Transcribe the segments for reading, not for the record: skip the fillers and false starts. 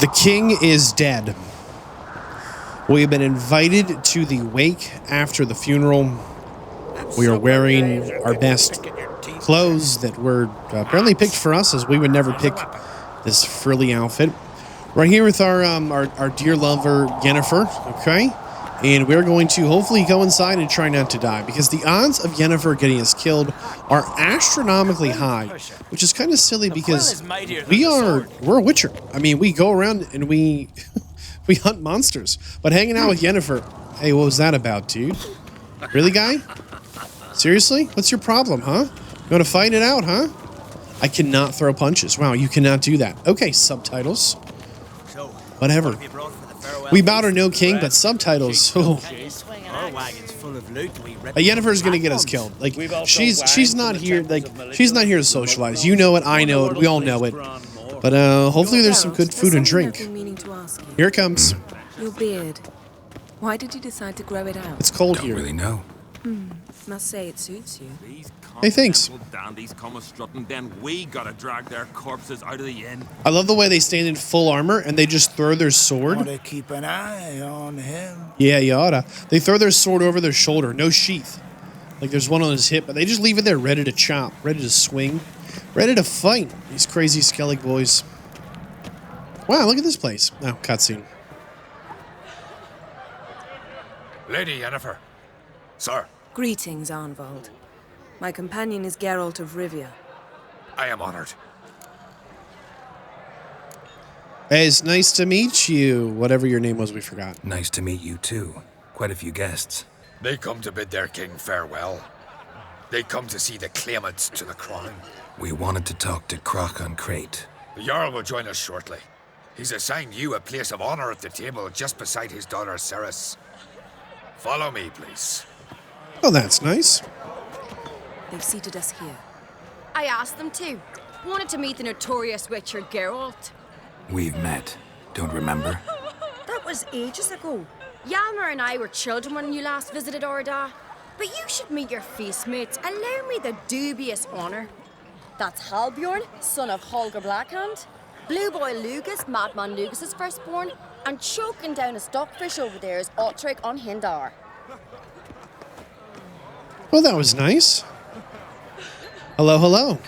The king is dead. We have been invited to the wake after the funeral. We are wearing our best clothes that were apparently picked for us, as we would never pick this frilly outfit. We're here with our dear lover, Yennefer, okay? And we're going to hopefully go inside and try not to die, because the odds of Yennefer getting us killed are astronomically high, which is kind of silly because we're a witcher. I mean, we go around and we hunt monsters. But hanging out with Yennefer, hey, what was that about, dude? Really, guy? Seriously? What's your problem, huh? You want to fight it out, huh? I cannot throw punches. Wow, you cannot do that. Okay, subtitles. Whatever. We bow to no king, but subtitles. Oh. Yennefer's gonna get us killed. Like, she's not here. Like, she's not here to socialize. You know it. I know it. We all know it. But hopefully there's some good food and drink. Here it comes. Your beard. Why did you decide to grow it out? It's cold here. Don't really know. Must say it suits you. Hey, thanks. Then we gotta drag their corpses out of the inn. I love the way they stand in full armor and they just throw their sword. Ought to keep an eye on him. Yeah, you oughta. They throw their sword over their shoulder, no sheath. Like there's one on his hip, but they just leave it there ready to chop, ready to swing, ready to fight. These crazy Skellige boys. Wow, look at this place. Oh, cutscene. Lady Yennefer. Sir. Greetings, Arnvald. My companion is Geralt of Rivia. I am honored. Hey, it's nice to meet you. Whatever your name was, we forgot. Nice to meet you, too. Quite a few guests. They come to bid their king farewell. They come to see the claimants to the crown. We wanted to talk to Croc on Crate. The Jarl will join us shortly. He's assigned you a place of honor at the table just beside his daughter Ceres. Follow me, please. Oh, that's nice. They've seated us here. I asked them to. Wanted to meet the notorious witcher Geralt. We've met. Don't remember? That was ages ago. Hjalmar and I were children when you last visited Orda. But you should meet your feast mates. Allow me the dubious honor. That's Halbjorn, son of Holger Blackhand. Blue boy Lugos, Madman Lugos' firstborn. And choking down a stockfish over there is Otric on Hindar. Well, that was nice. Hello, hello.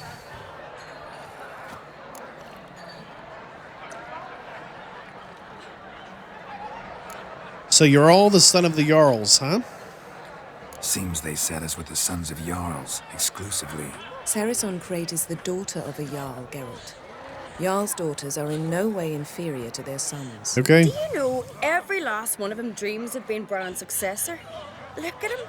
So you're all the son of the Jarls, huh? Seems they set us with the sons of Jarls, exclusively. Ceres on Crate is the daughter of a Jarl, Geralt. Jarl's daughters are in no way inferior to their sons. Okay. Do you know every last one of them dreams of being Bran's successor? Look at him.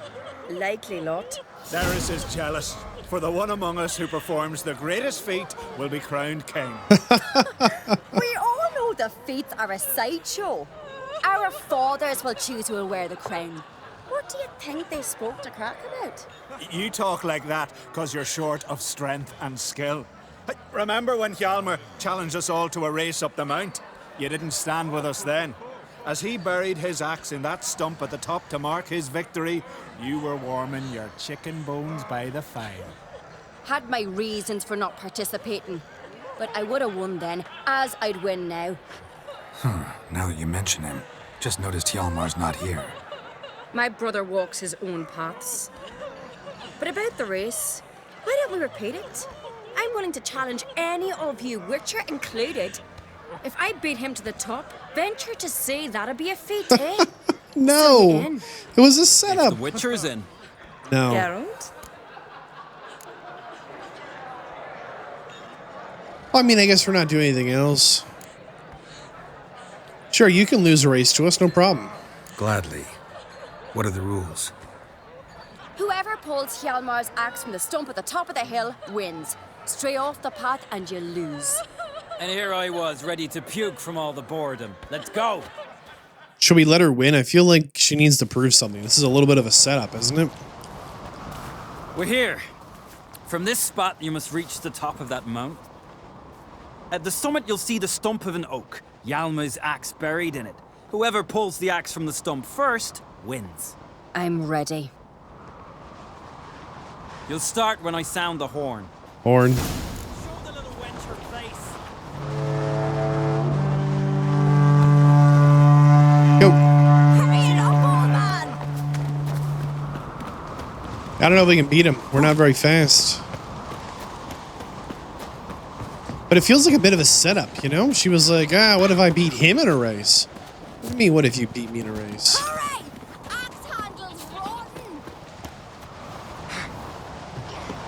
Likely lot. Ceres is jealous, for the one among us who performs the greatest feat will be crowned king. We all know the feats are a sideshow. Our fathers will choose who will wear the crown. What do you think they spoke to Crack about? You talk like that because you're short of strength and skill. Remember when Hjalmar challenged us all to a race up the mount? You didn't stand with us then. As he buried his axe in that stump at the top to mark his victory, you were warming your chicken bones by the fire. Had my reasons for not participating. But I would have won then, as I'd win now. Now that you mention him, just noticed Hjalmar's not here. My brother walks his own paths. But about the race, why don't we repeat it? I'm willing to challenge any of you, Witcher included. If I beat him to the top, venture to say that'd be a feat, eh? No, it was a setup. The Witcher's in. No. Geralt? Well, I mean, I guess we're not doing anything else. Sure, you can lose a race to us, no problem. Gladly. What are the rules? Whoever pulls Hjalmar's axe from the stump at the top of the hill wins. Stray off the path and you lose. And here I was, ready to puke from all the boredom. Let's go! Should we let her win? I feel like she needs to prove something. This is a little bit of a setup, isn't it? We're here. From this spot, you must reach the top of that mount. At the summit, you'll see the stump of an oak. Hjalmar's axe buried in it. Whoever pulls the axe from the stump first wins. I'm ready. You'll start when I sound the horn. Horn. Show the little wench her place. I don't know if we can beat him. We're not very fast. But it feels like a bit of a setup, you know? She was like, what if I beat him in a race? What do you mean, what if you beat me in a race? Hurry! Axe handle's rotten!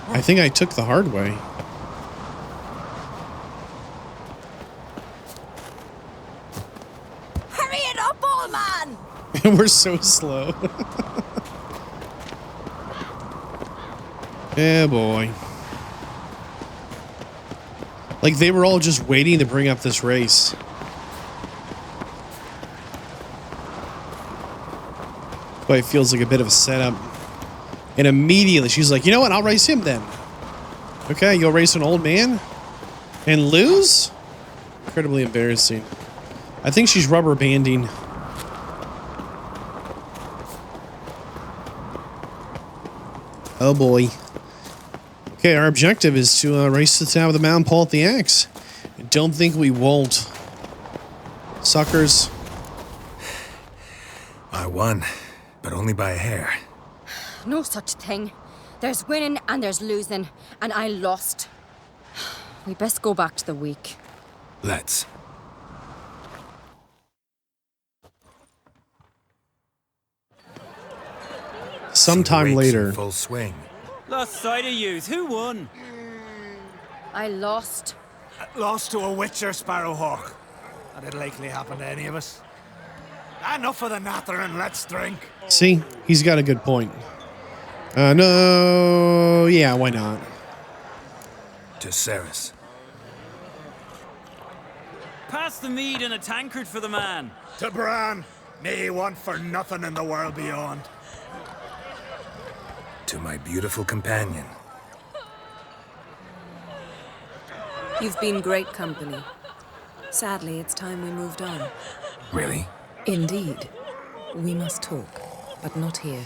I think I took the hard way. Hurry it up, old man! We're so slow. Yeah, boy. Like, they were all just waiting to bring up this race. But it feels like a bit of a setup. And immediately she's like, you know what? I'll race him then. Okay, you'll race an old man? And lose? Incredibly embarrassing. I think she's rubber banding. Oh boy. Okay, our objective is to race to the top of the mountain, pull out the axe. I don't think we won't. Suckers. I won, but only by a hair. No such thing. There's winning and there's losing, and I lost. We best go back to the week. Let's. Sometime Rakes later. in full swing. Lost sight of yous. Who won? I lost. Lost to a witcher, Sparrowhawk. That'd likely happen to any of us. Enough of the nattering, let's drink. See, he's got a good point. No, yeah, why not? To Ceres. Pass the mead in a tankard for the man. To Bran, may he want for nothing in the world beyond. To my beautiful companion. You've been great company. Sadly, it's time we moved on. Really? Indeed. We must talk, but not here.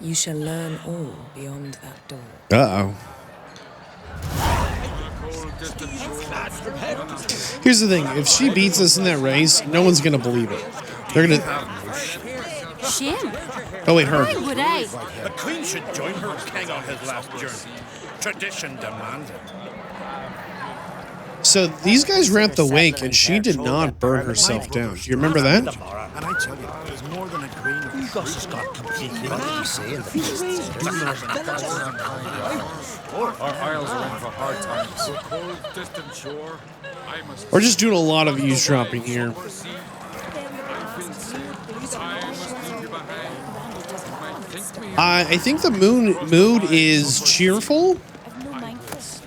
You shall learn all beyond that door. Uh-oh. Here's the thing. If she beats us in that race, no one's going to believe it. They're going to... Shame. Oh, wait, her. Why would I? The Queen should join her king on his last journey. Tradition demands it. So these guys were at the wake, and she did not burn herself down. Do you remember that? And I tell you, there's more than a grain of Lugos has got completely what are you saying? Our isles are in for hard times. Cold, distant shore. We're just doing a lot of eavesdropping here. I think the mood is cheerful,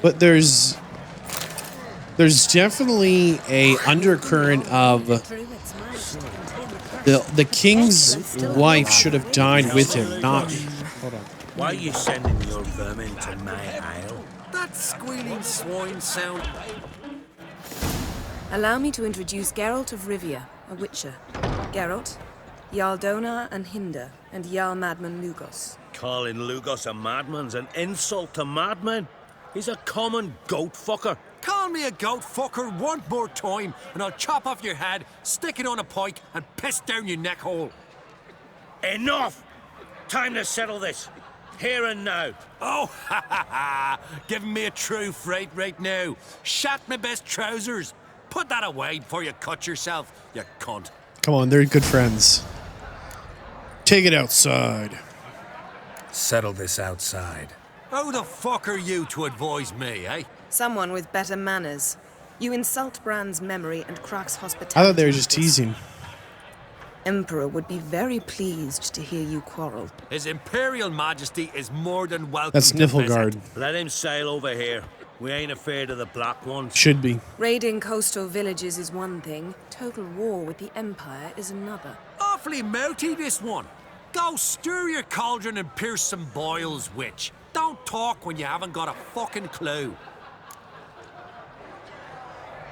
but there's definitely a undercurrent of the king's wife should have died with him, not. Hold on. Why are you sending your vermin to my isle? That squealing swine sound. Allow me to introduce Geralt of Rivia, a witcher. Geralt, Jarl Donar and Hinder, and Jarl Madman Lugos. Calling Lugos a madman's an insult to Madman. He's a common goat fucker. Call me a goat fucker one more time, and I'll chop off your head, stick it on a pike, and piss down your neck hole. Enough! Time to settle this. Here and now. Oh, ha ha ha! Giving me a true fright right now. Shat my best trousers. Put that away before you cut yourself, you cunt. Come on, they're good friends. Take it outside. Settle this outside. Who the fuck are you to advise me, eh? Someone with better manners. You insult Bran's memory and Crach's hospitality. I thought they were just teasing. Emperor would be very pleased to hear you quarrel. His Imperial Majesty is more than welcome. That's to Niflgaard. visit. Let him sail over here. We ain't afraid of the Black Ones. Should be. Raiding coastal villages is one thing. Total war with the Empire is another. Awfully melty, this one. Go stir your cauldron and pierce some boils, witch. Don't talk when you haven't got a fucking clue.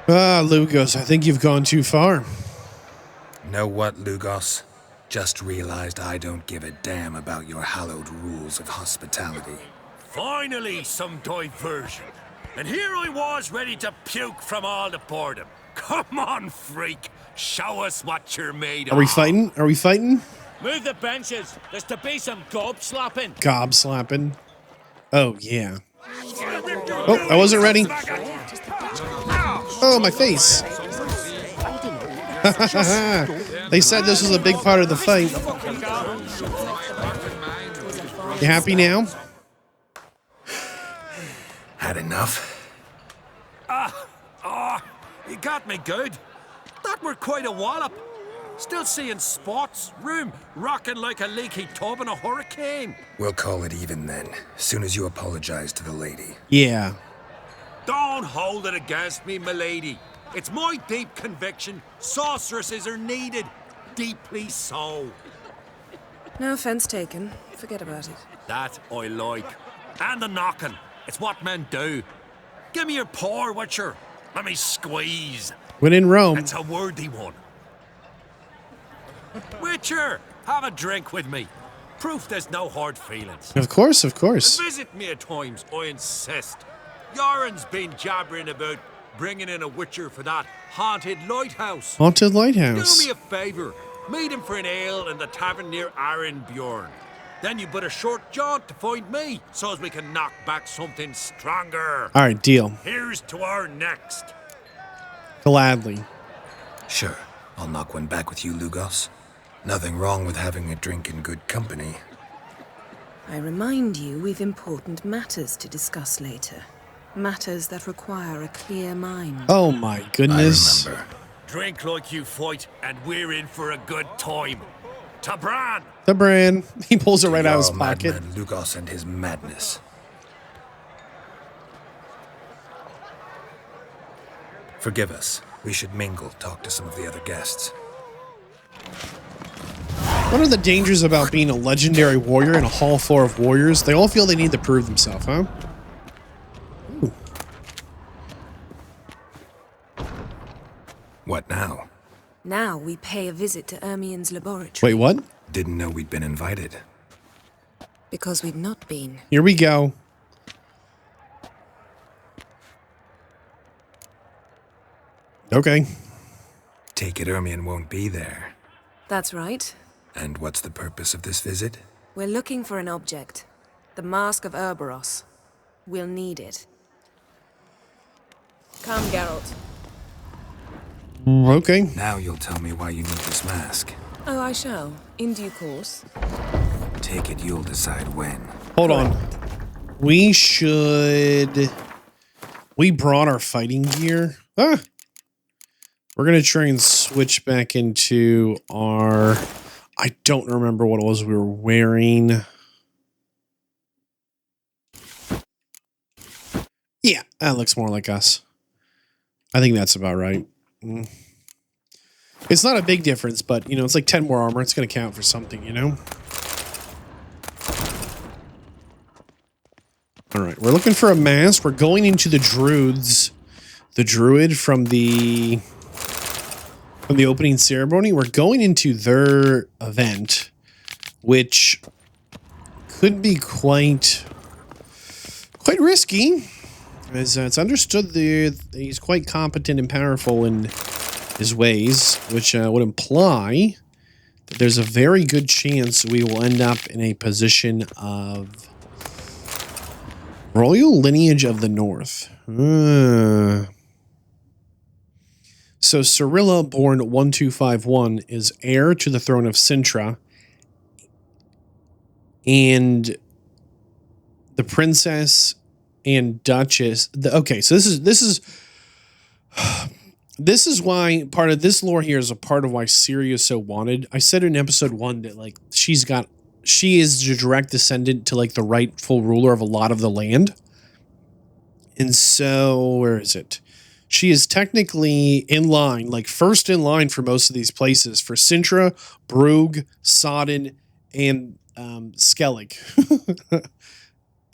Ah, Lugos, I think you've gone too far. Know what, Lugos? Just realized I don't give a damn about your hallowed rules of hospitality. Finally, some diversion. And here I was ready to puke from all the boredom. Come on, freak. Show us what you're made of. Are we fighting? Are we fighting? Move the benches. There's to be some gob slapping. Gob slapping. Oh, yeah. Oh, I wasn't ready. Oh, my face. They said this was a big part of the fight. You happy now? Had enough? You got me good. That were quite a wallop. Still seeing spots, room rocking like a leaky tub in a hurricane. We'll call it even then, as soon as you apologize to the lady. Yeah. Don't hold it against me, milady. It's my deep conviction sorceresses are needed. Deeply so. No offense taken. Forget about it. That I like. And the knocking. It's what men do. Give me your paw, Witcher. Let me squeeze. When in Rome. It's a worthy one. Witcher, have a drink with me. Proof there's no hard feelings. Of course, of course. Visit me at times, I insist. Yoren's been jabbering about bringing in a Witcher for that haunted lighthouse. Haunted Do lighthouse. me a favour. Meet him for an ale in the tavern near Arenbjorn. Then you but a short jaunt to find me, so as we can knock back something stronger. All right, deal. Here's to our next. Gladly. Sure, I'll knock one back with you, Lugos. Nothing wrong with having a drink in good company. I remind you we've important matters to discuss later. Matters that require a clear mind. Oh my goodness. I remember. Drink like you fight, and we're in for a good time. Tabran! The brand. He pulls it right out of his Jarl pocket. Madman, Lugos and his madness. Forgive us. We should mingle, talk to some of the other guests. What are the dangers about being a legendary warrior in a hall full of warriors? They all feel they need to prove themselves, huh? Ooh. What now? Now we pay a visit to Ermien's laboratory. Wait, what? Didn't know we'd been invited. Because we've not been. Here we go. Okay. Take it Ermien won't be there. That's right. And what's the purpose of this visit? We're looking for an object. The Mask of Ouroboros. We'll need it. Come, Geralt. Okay. Now you'll tell me why you need this mask. Oh, I shall. In due course. Take it you'll decide when. Hold on. We should... We brought our fighting gear. Ah! We're going to try and switch back into our... I don't remember what it was we were wearing. Yeah, that looks more like us. I think that's about right. It's not a big difference, but, you know, it's like 10 more armor. It's going to count for something, you know? All right, we're looking for a mask. We're going into the Druids. The Druid from the opening ceremony. We're going into their event, which could be quite risky, as it's understood that he's quite competent and powerful in his ways, which would imply that there's a very good chance we will end up in a position of royal lineage of the North. So Cirilla, born 1251, is heir to the throne of Sintra, and the princess and duchess. Okay, so this is why part of this lore here is a part of why Syria is so wanted. I said in episode 1 that like she is the direct descendant to like the rightful ruler of a lot of the land, and so where is it? She is technically in line, like first in line for most of these places, for Sintra, Brugge, Sodden, and Skellige.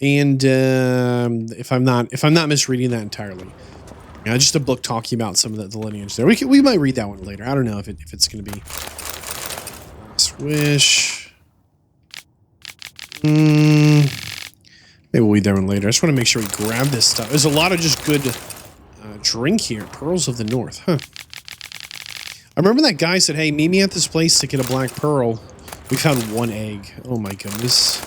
And if I'm not misreading that entirely, just a book talking about some of the lineage there. We might read that one later. I don't know if it's going to be Swish. Maybe we'll read that one later. I just want to make sure we grab this stuff. There's a lot of just good drink here. Pearls of the North. Huh. I remember that guy said, hey, meet me at this place to get a black pearl. We found one egg. Oh my goodness.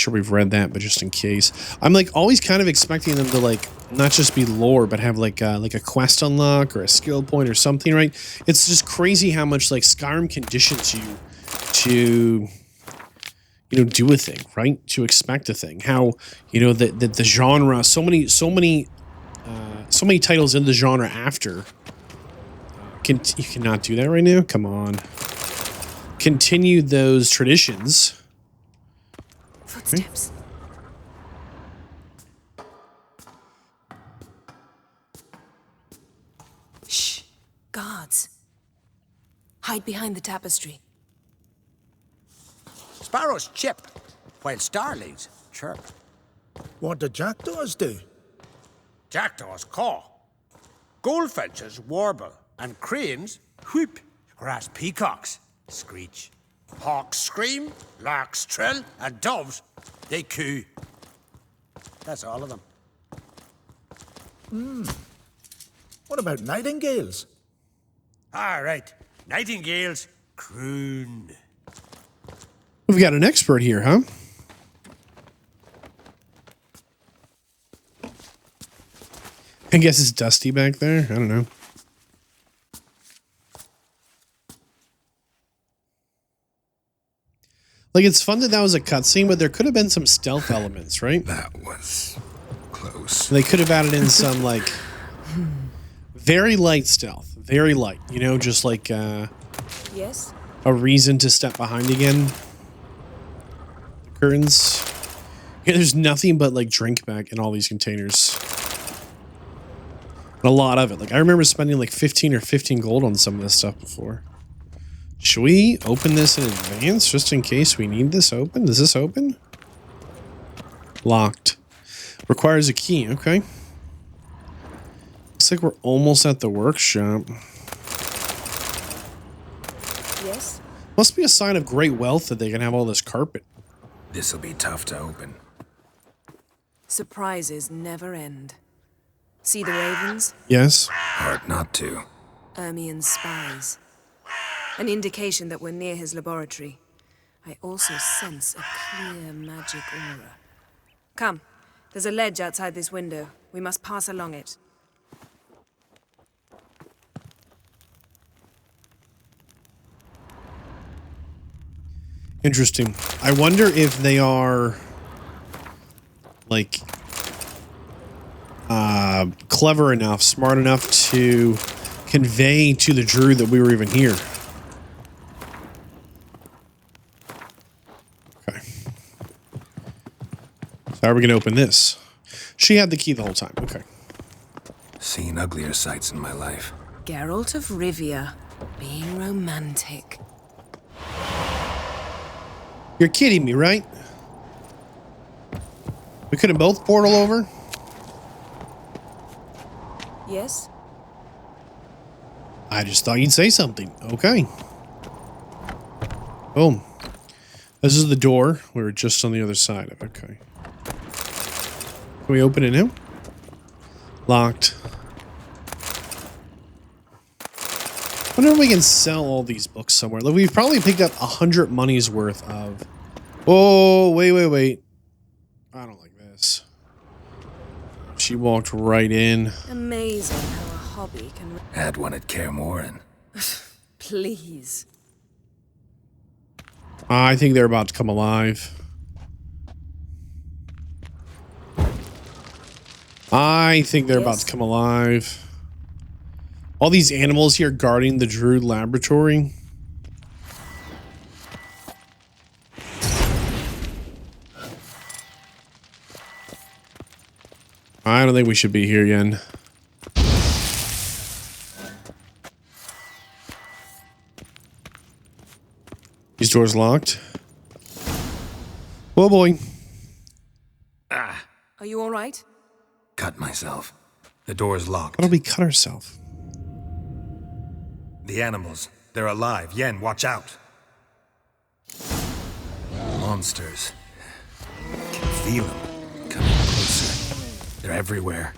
sure we've read that, but just in case. I'm like always kind of expecting them to like not just be lore, but have like a quest unlock or a skill point or something, right? It's just crazy how much like Skyrim conditions you to, you know, do a thing, right? To expect a thing. How, you know, the genre, so many titles in the genre after. You cannot do that right now? Come on. Continue those traditions. Footsteps. Shh. Guards. Hide behind the tapestry. Sparrows chip, while starlings chirp. What do jackdaws do? Jackdaws caw. Goldfinches warble, and cranes whoop, whereas peacocks screech. Hawks scream, larks trill, and doves, they coo. That's all of them. What about nightingales? All right, nightingales croon. We've got an expert here, huh? I guess it's dusty back there. I don't know. Like, it's fun that was a cutscene, but there could have been some stealth elements, right? That was close. They could have added in some, like, very light stealth. Very light. You know, just like Yes? a reason to step behind again. The curtains. Yeah, there's nothing but, like, drink back in all these containers. And a lot of it. Like, I remember spending, like, 15 or 15 gold on some of this stuff before. Should we open this in advance just in case we need this open? Is this open? Locked. Requires a key. Okay. Looks like we're almost at the workshop. Yes? Must be a sign of great wealth that they can have all this carpet. This'll be tough to open. Surprises never end. See the ravens? Yes. Hard not to. Ermian's spies. An indication that we're near his laboratory. I also sense a clear magic aura. Come, there's a ledge outside this window. We must pass along it. Interesting. I wonder if they are like clever enough, smart enough to convey to the Druid that we were even here. Okay. So how are we going to open this? She had the key the whole time. Okay. Seen uglier sights in my life. Geralt of Rivia, being romantic. You're kidding me, right? We couldn't both portal over? Yes? I just thought you'd say something. Okay. Boom. This is the door. We were just on the other side of it. Okay. Can we open it now? Locked. I wonder if we can sell all these books somewhere. Like, we've probably picked up 100 money's worth of... Oh, wait. I don't like this. She walked right in. Amazing how a hobby can... Had one at Kaer Morhen. Please. I think they're about to come alive. I think they're about to come alive. All these animals here guarding the Druid laboratory. I don't think we should be here again. These doors locked. Oh boy. Ah. Are you all right? Cut myself. The door's locked. How do we cut ourselves? The animals. They're alive. Yen, watch out. Monsters. Can feel them. Coming closer. They're everywhere.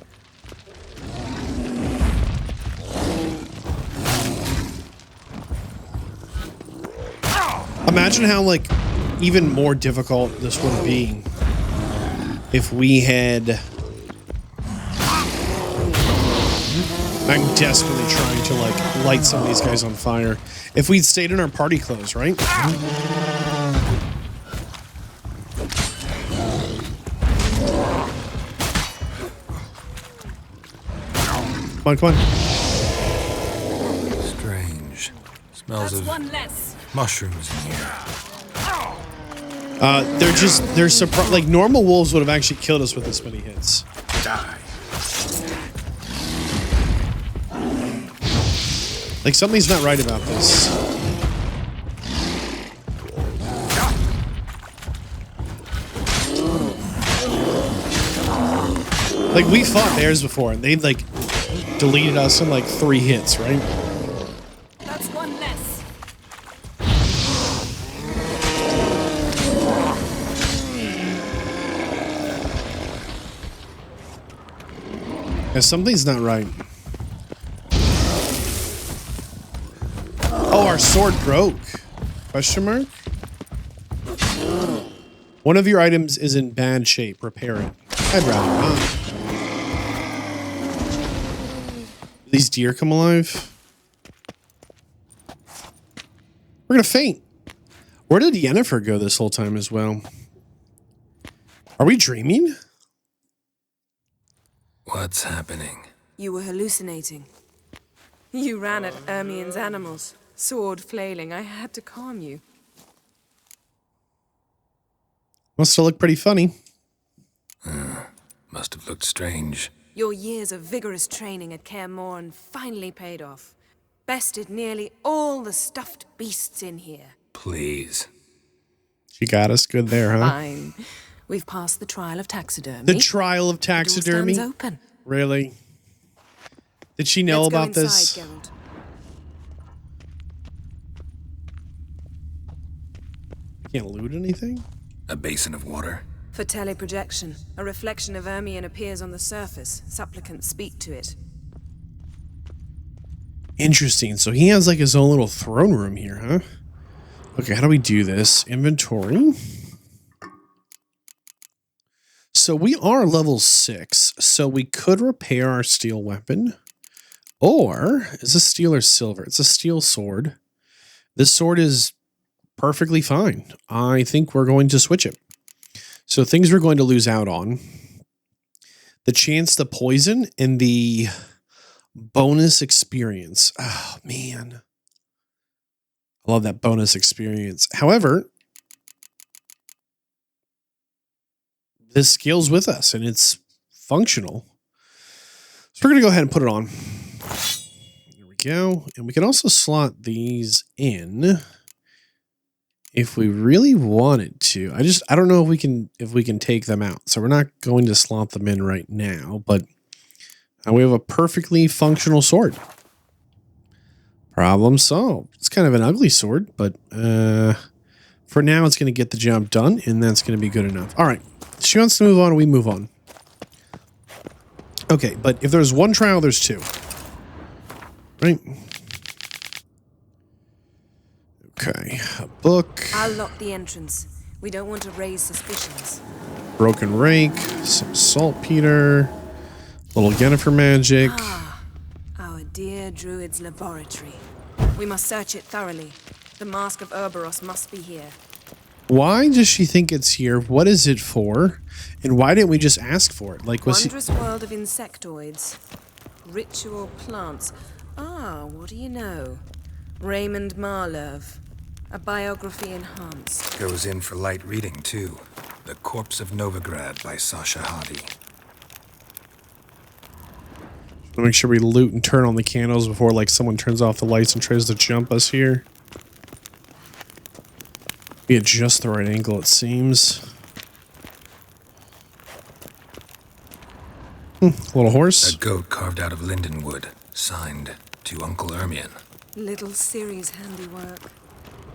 Imagine how, like, even more difficult this would be if we had... I'm desperately trying to, like, light some of these guys on fire. If we'd stayed in our party clothes, right? Come on, come on. Strange. Smells That's of one less. mushrooms in here. They're surprised. Like, normal wolves would have actually killed us with this many hits. Die. Like, something's not right about this. Like, we fought bears before, and they, like, deleted us in, like, 3 hits, right? That's one less. Yeah, something's not right. Oh, our sword broke. Question mark? One of your items is in bad shape. Repair it. I'd rather not. These deer come alive? We're gonna faint. Where did Yennefer go this whole time as well? Are we dreaming? What's happening? You were hallucinating. You ran at Ermien's animals, sword flailing. I had to calm you. Must have looked pretty funny. Must have looked strange. Your years of vigorous training at Kaer Morhen finally paid off. Bested nearly all the stuffed beasts in here. Please. She got us good there, huh? Fine. We've passed the trial of taxidermy. The trial of taxidermy? The door stands open. Really? Did she know about Let's go this? inside, Geralt. Can't loot anything? A basin of water. For teleprojection, a reflection of Ermien appears on the surface. Supplicants speak to it. Interesting. So he has like his own little throne room here, huh? Okay, how do we do this? Inventory. So we are level 6, so we could repair our steel weapon. Or, is this steel or silver? It's a steel sword. This sword is perfectly fine. I think we're going to switch it. So things we're going to lose out on. The chance to poison and the bonus experience. Oh, man. I love that bonus experience. However, this scales with us and it's functional. So we're going to go ahead and put it on. There we go. And we can also slot these in if we really wanted to. I don't know if we can take them out. So we're not going to slot them in right now, but we have a perfectly functional sword. Problem solved. It's kind of an ugly sword, but for now it's going to get the job done, and that's going to be good enough. All right. She wants to move on, we move on. Okay, but if there's one trial, there's 2. Right? Okay, a book. I'll lock the entrance. We don't want to raise suspicions. Broken rake, some saltpeter, little Yennefer magic. Ah, our dear Druid's laboratory. We must search it thoroughly. The Mask of Ouroboros must be here. Why does she think it's here? What is it for? And why didn't we just ask for it? Like, was Wondrous world of insectoids. Ritual plants. Ah, what do you know? Raymond Marlove. A biography enhanced. Goes in for light reading, too. The Corpse of Novigrad by Sasha Hadi. Make sure we loot and turn on the candles before, like, someone turns off the lights and tries to jump us here. Be at just the right angle, it seems. Little horse. A goat carved out of linden wood, signed to Uncle Ermion. Little Ciri's handiwork.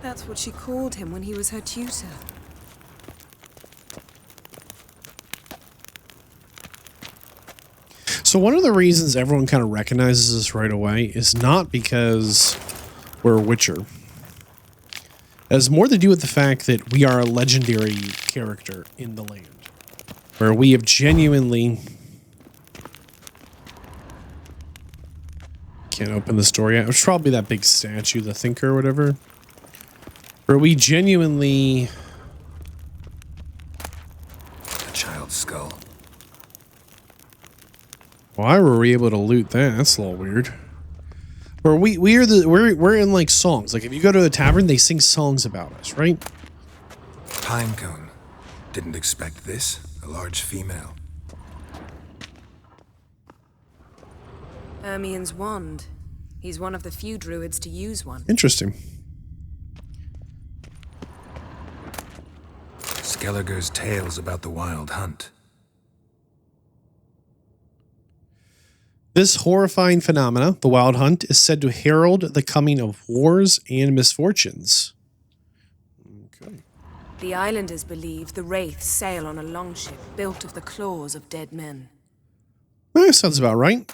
That's what she called him when he was her tutor. So one of the reasons everyone kind of recognizes us right away is not because we're a Witcher. It has more to do with the fact that we are a legendary character in the land. where we have genuinely... Can't open this door yet. It was probably that big statue, the Thinker or whatever. Where we genuinely... A child's skull. Why were we able to loot that? That's a little weird. Or we're in like songs. Like if you go to a tavern, they sing songs about us, right? Pinecone. Didn't expect this. A large female. Ermien's wand. He's one of the few druids to use one. Interesting. Skellige's tales about the wild hunt. This horrifying phenomena, the Wild Hunt, is said to herald the coming of wars and misfortunes. Okay. The islanders believe the wraiths sail on a longship built of the claws of dead men. That sounds about right.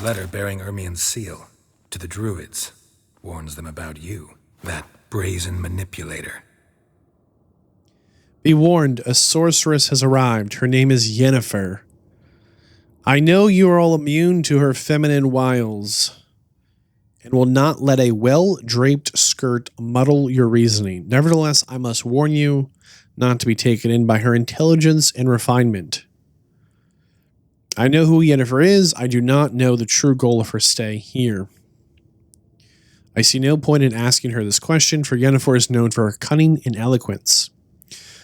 Letter bearing Ermien's seal to the Druids warns them about you, that brazen manipulator. Be warned, a sorceress has arrived. Her name is Yennefer. I know you are all immune to her feminine wiles and will not let a well-draped skirt muddle your reasoning. Nevertheless, I must warn you not to be taken in by her intelligence and refinement. I know who Yennefer is. I do not know the true goal of her stay here. I see no point in asking her this question, for Yennefer is known for her cunning and eloquence.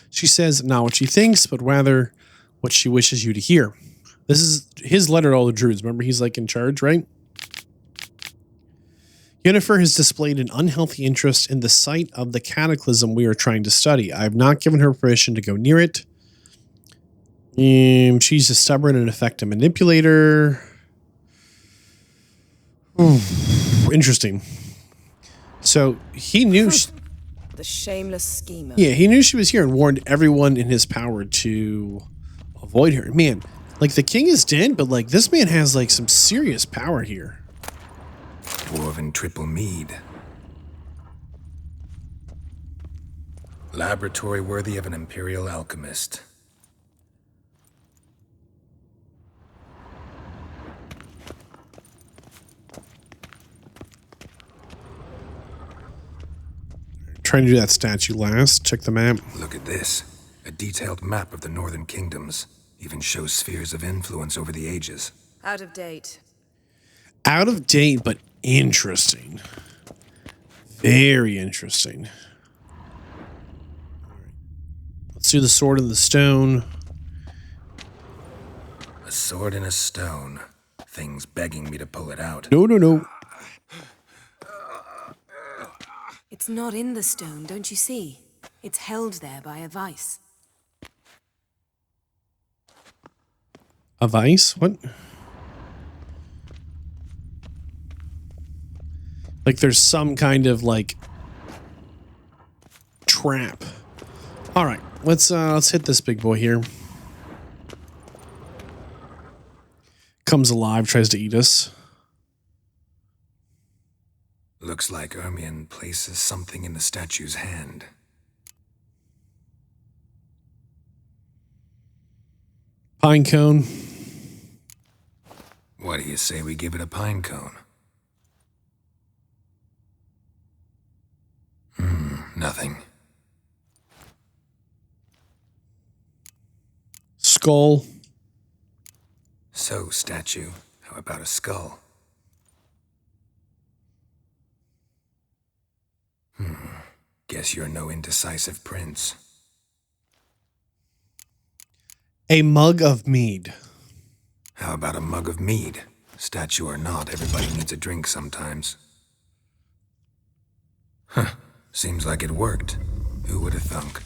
She says not what she thinks, but rather what she wishes you to hear. This is his letter to all the Druids. Remember, he's like in charge, right? Yennefer has displayed an unhealthy interest in the site of the cataclysm we are trying to study. I have not given her permission to go near it. She's a stubborn and effective manipulator. Interesting. So he knew... The shameless schemer. Yeah, he knew she was here and warned everyone in his power to avoid her. Man, like the king is dead, but like this man has like some serious power here. Dwarven triple mead. Laboratory worthy of an imperial alchemist. Trying to do that statue last. Check the map. Look at this. A detailed map of the northern kingdoms. Even shows spheres of influence over the ages. Out of date. Out of date, but interesting. Very interesting. All right. Let's do the sword and the stone. A sword and a stone. Things begging me to pull it out. No. It's not in the stone, don't you see? It's held there by a vice. A vice? What? Like there's some kind of like trap. All right, let's hit this big boy here. Comes alive, tries to eat us. Looks like Ermien places something in the statue's hand. Pine cone. What do you say we give it a pine cone? Nothing. Skull. So, statue, how about a skull? Guess you're no indecisive prince. A mug of mead. How about a mug of mead? Statue or not, everybody needs a drink sometimes. Huh. Seems like it worked. Who would have thunk?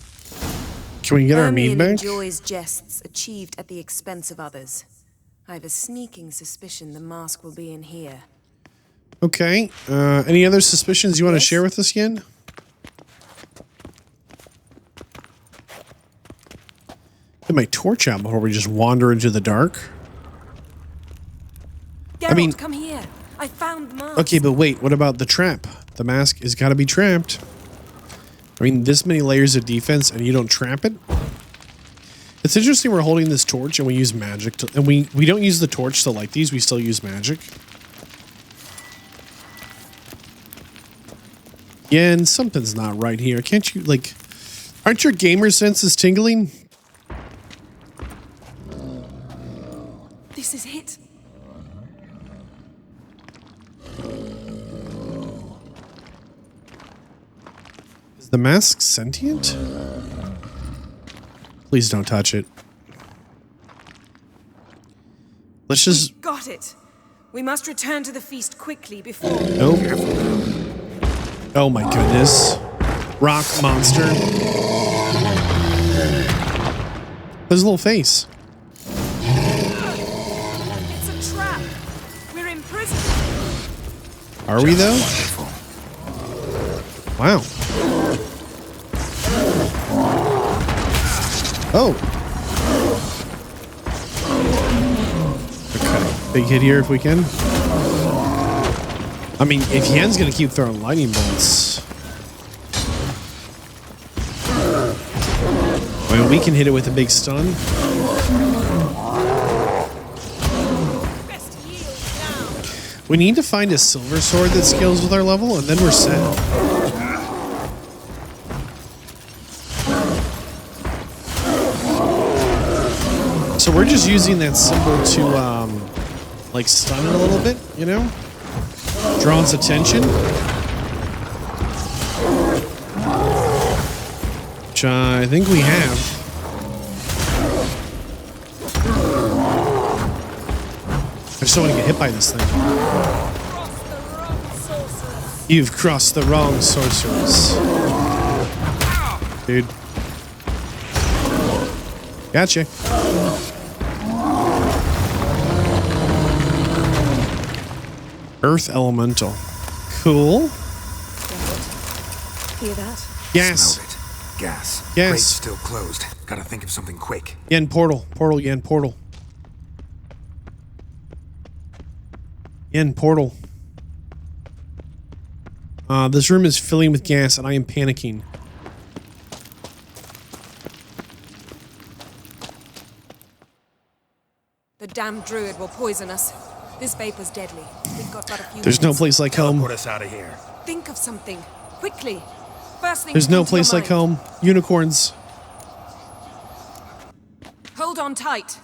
Can we get our mead back? Enjoys jests achieved at the expense of others. I have a sneaking suspicion the mask will be in here. Okay. Any other suspicions you want to share with us yet? Get my torch out before we just wander into the dark. Geralt, come here. I found the mask. Okay, but wait. What about the trap? The mask has got to be trapped. I mean, this many layers of defense and you don't trap it? It's interesting we're holding this torch and we use magic to, and we don't use the torch to light these, we still use magic. Yeah, and something's not right here. Can't you, like, aren't your gamer senses tingling? This is it. Is the mask sentient? Please don't touch it. Let's just... Got it. We must return to the feast quickly before... Nope. Oh my goodness. Rock monster. His little face. It's a trap. We're imprisoned. Are we though? Wow. Oh. Okay. Big hit here if we can. I mean, if Yen's gonna keep throwing lightning bolts. I mean, we can hit it with a big stun. We need to find a silver sword that scales with our level, and then we're set. So we're just using that symbol to, like, stun it a little bit, you know? Draw its attention. Which I think we have. I just don't want to get hit by this thing. You've crossed the wrong sorceress. Dude. Gotcha. Earth Elemental. Cool. Hear that? Gas. Smelled it. Gas. Gas. Grate's still closed. Gotta think of something quick. Yen portal. Portal, Yen portal. Yen portal. This room is filling with gas and I am panicking. The damned druid will poison us. This vapor's deadly. We've got but a few There's no minutes. place like home. Put us out of here. Think of something. Quickly. First thing There's to no come to your place like mind. home. Unicorns. Hold on tight.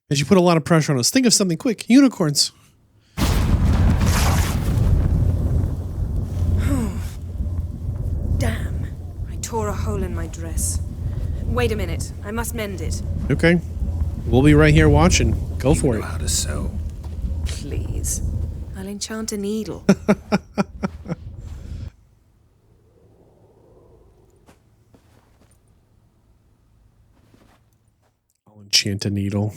As you put a lot of pressure on us. Think of something quick. Unicorns. Damn. I tore a hole in my dress. Wait a minute. I must mend it. Okay. We'll be right here watching. Go for it. How to sew. Please. I'll enchant a needle. I'll enchant a needle.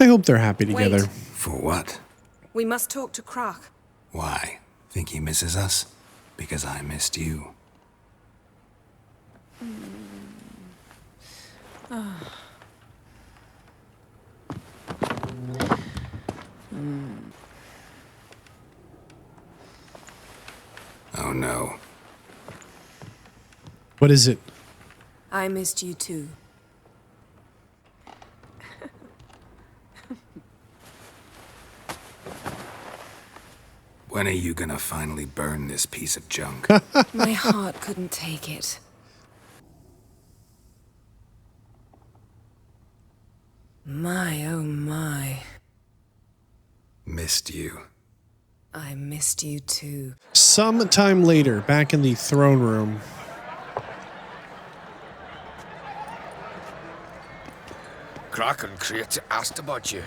I hope they're happy together. Wait. For what? We must talk to Croc. Why? Think he misses us? Because I missed you. Oh no. What is it? I missed you too. When are you gonna finally burn this piece of junk? My heart couldn't take it. My, oh my. Missed you. I missed you too. Sometime later, back in the throne room. Croc and Crate asked about you.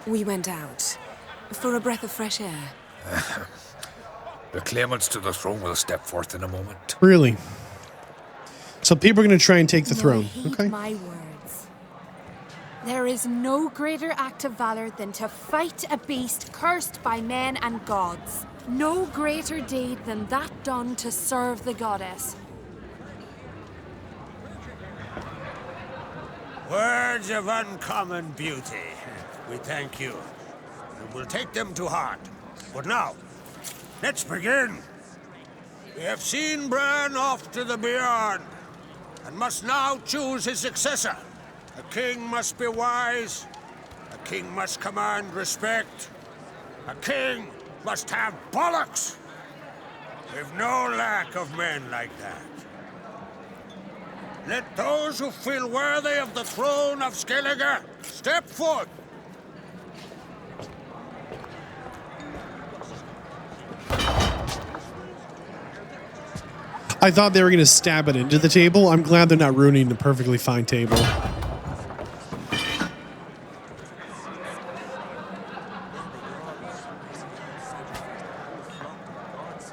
We went out for a breath of fresh air. The claimants to the throne will step forth in a moment. Really? So people are going to try and take the throne. Heed Okay. my words. There is no greater act of valor than to fight a beast cursed by men and gods. No greater deed than that done to serve the goddess. Words of uncommon beauty. We thank you. And we'll take them to heart. But now, let's begin. We have seen Bran off to the beyond, and must now choose his successor. A king must be wise. A king must command respect. A king must have bollocks. We've no lack of men like that. Let those who feel worthy of the throne of Skellige step forth. I thought they were going to stab it into the table. I'm glad they're not ruining the perfectly fine table.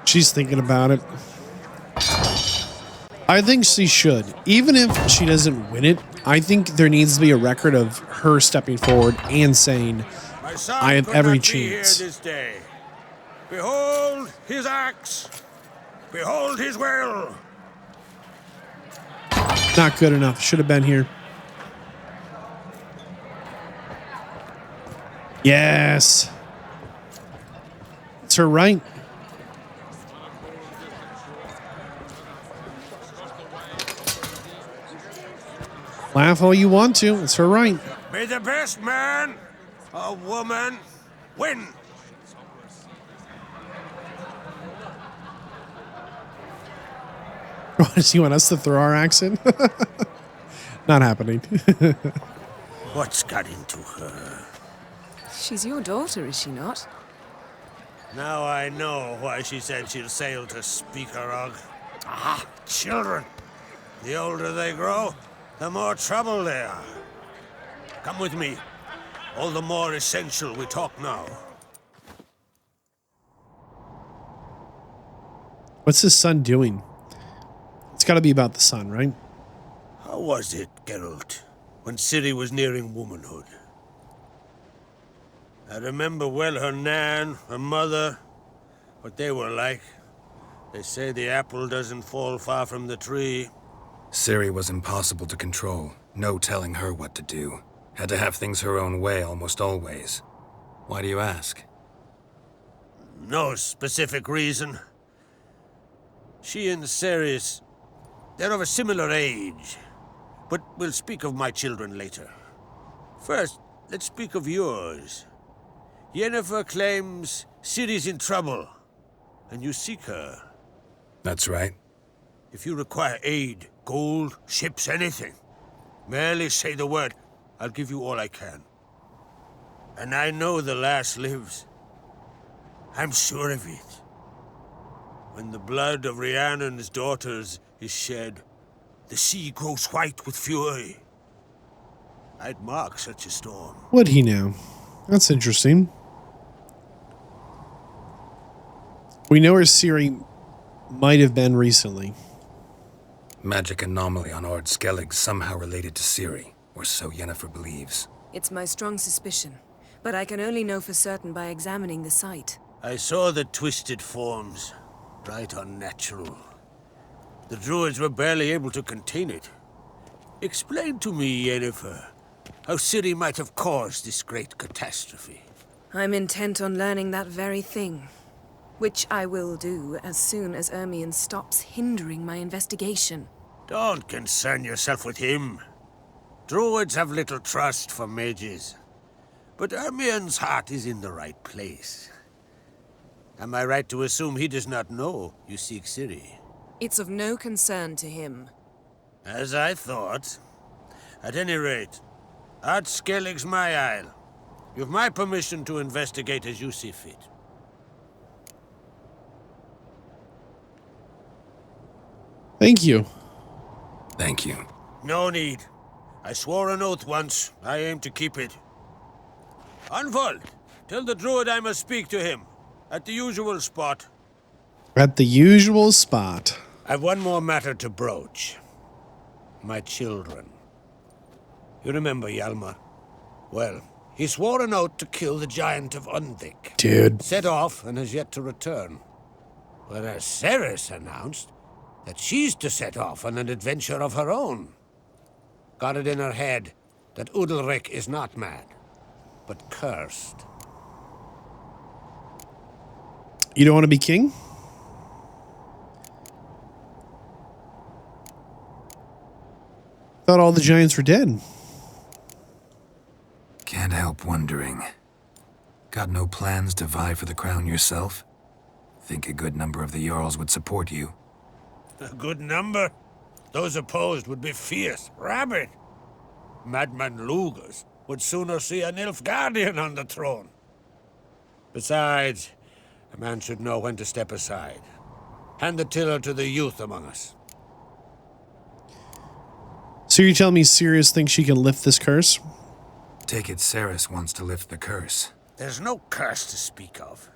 She's thinking about it. I think she should. Even if she doesn't win it, I think there needs to be a record of her stepping forward and saying, I have every chance. This day. Behold his axe. Behold his will. Not good enough. Should have been here. Yes. It's her right. Laugh all you want to. It's her right. May the best man or woman win. Does he want us to throw our axe in? Not happening. What's got into her? She's your daughter, is she not? Now I know why she said she'll sail to Speakerog. Ah, children. The older they grow, the more trouble they are. Come with me. All the more essential we talk now. What's his son doing? It's got to be about the son, right? How was it, Geralt, when Ciri was nearing womanhood? I remember well her nan, her mother, what they were like. They say the apple doesn't fall far from the tree. Ciri was impossible to control. No telling her what to do. Had to have things her own way almost always. Why do you ask? No specific reason. She and Ceres, they're of a similar age. But we'll speak of my children later. First, let's speak of yours. Yennefer claims Ciri's in trouble, and you seek her. That's right. If you require aid, gold, ships, anything, merely say the word. I'll give you all I can. And I know the lass lives. I'm sure of it. When the blood of Rhiannon's daughters is shed, the sea grows white with fury. I'd mark such a storm. Would he now? That's interesting. We know where Ciri might have been recently. Magic anomaly on Ord Skellige somehow related to Ciri, or so Yennefer believes. It's my strong suspicion, but I can only know for certain by examining the site. I saw the twisted forms, right unnatural. The Druids were barely able to contain it. Explain to me, Yennefer, how Ciri might have caused this great catastrophe. I'm intent on learning that very thing, which I will do as soon as Ermion stops hindering my investigation. Don't concern yourself with him. Druids have little trust for mages, but Ermion's heart is in the right place. Am I right to assume he does not know you seek Ciri? It's of no concern to him. As I thought. At any rate, Ard Skellige's my isle. You've my permission to investigate as you see fit. Thank you. Thank you. No need. I swore an oath once. I aim to keep it. Unfold. Tell the Druid I must speak to him. At the usual spot. At the usual spot. I've one more matter to broach. My children. You remember Hjalmar? Well, he swore an oath to kill the giant of Undvik. Dude. Set off and has yet to return. Whereas Ceres announced that she's to set off on an adventure of her own. Got it in her head that Udalric is not mad, but cursed. You don't want to be king? Thought all the giants were dead. Can't help wondering. Got no plans to vie for the crown yourself? Think a good number of the Jarls would support you. A good number? Those opposed would be fierce, rabid. Madman Lugos would sooner see an Nilfgaardian on the throne. Besides, a man should know when to step aside. Hand the tiller to the youth among us. So you're telling me Sirius thinks she can lift this curse? Take it Ceres wants to lift the curse. There's no curse to speak of.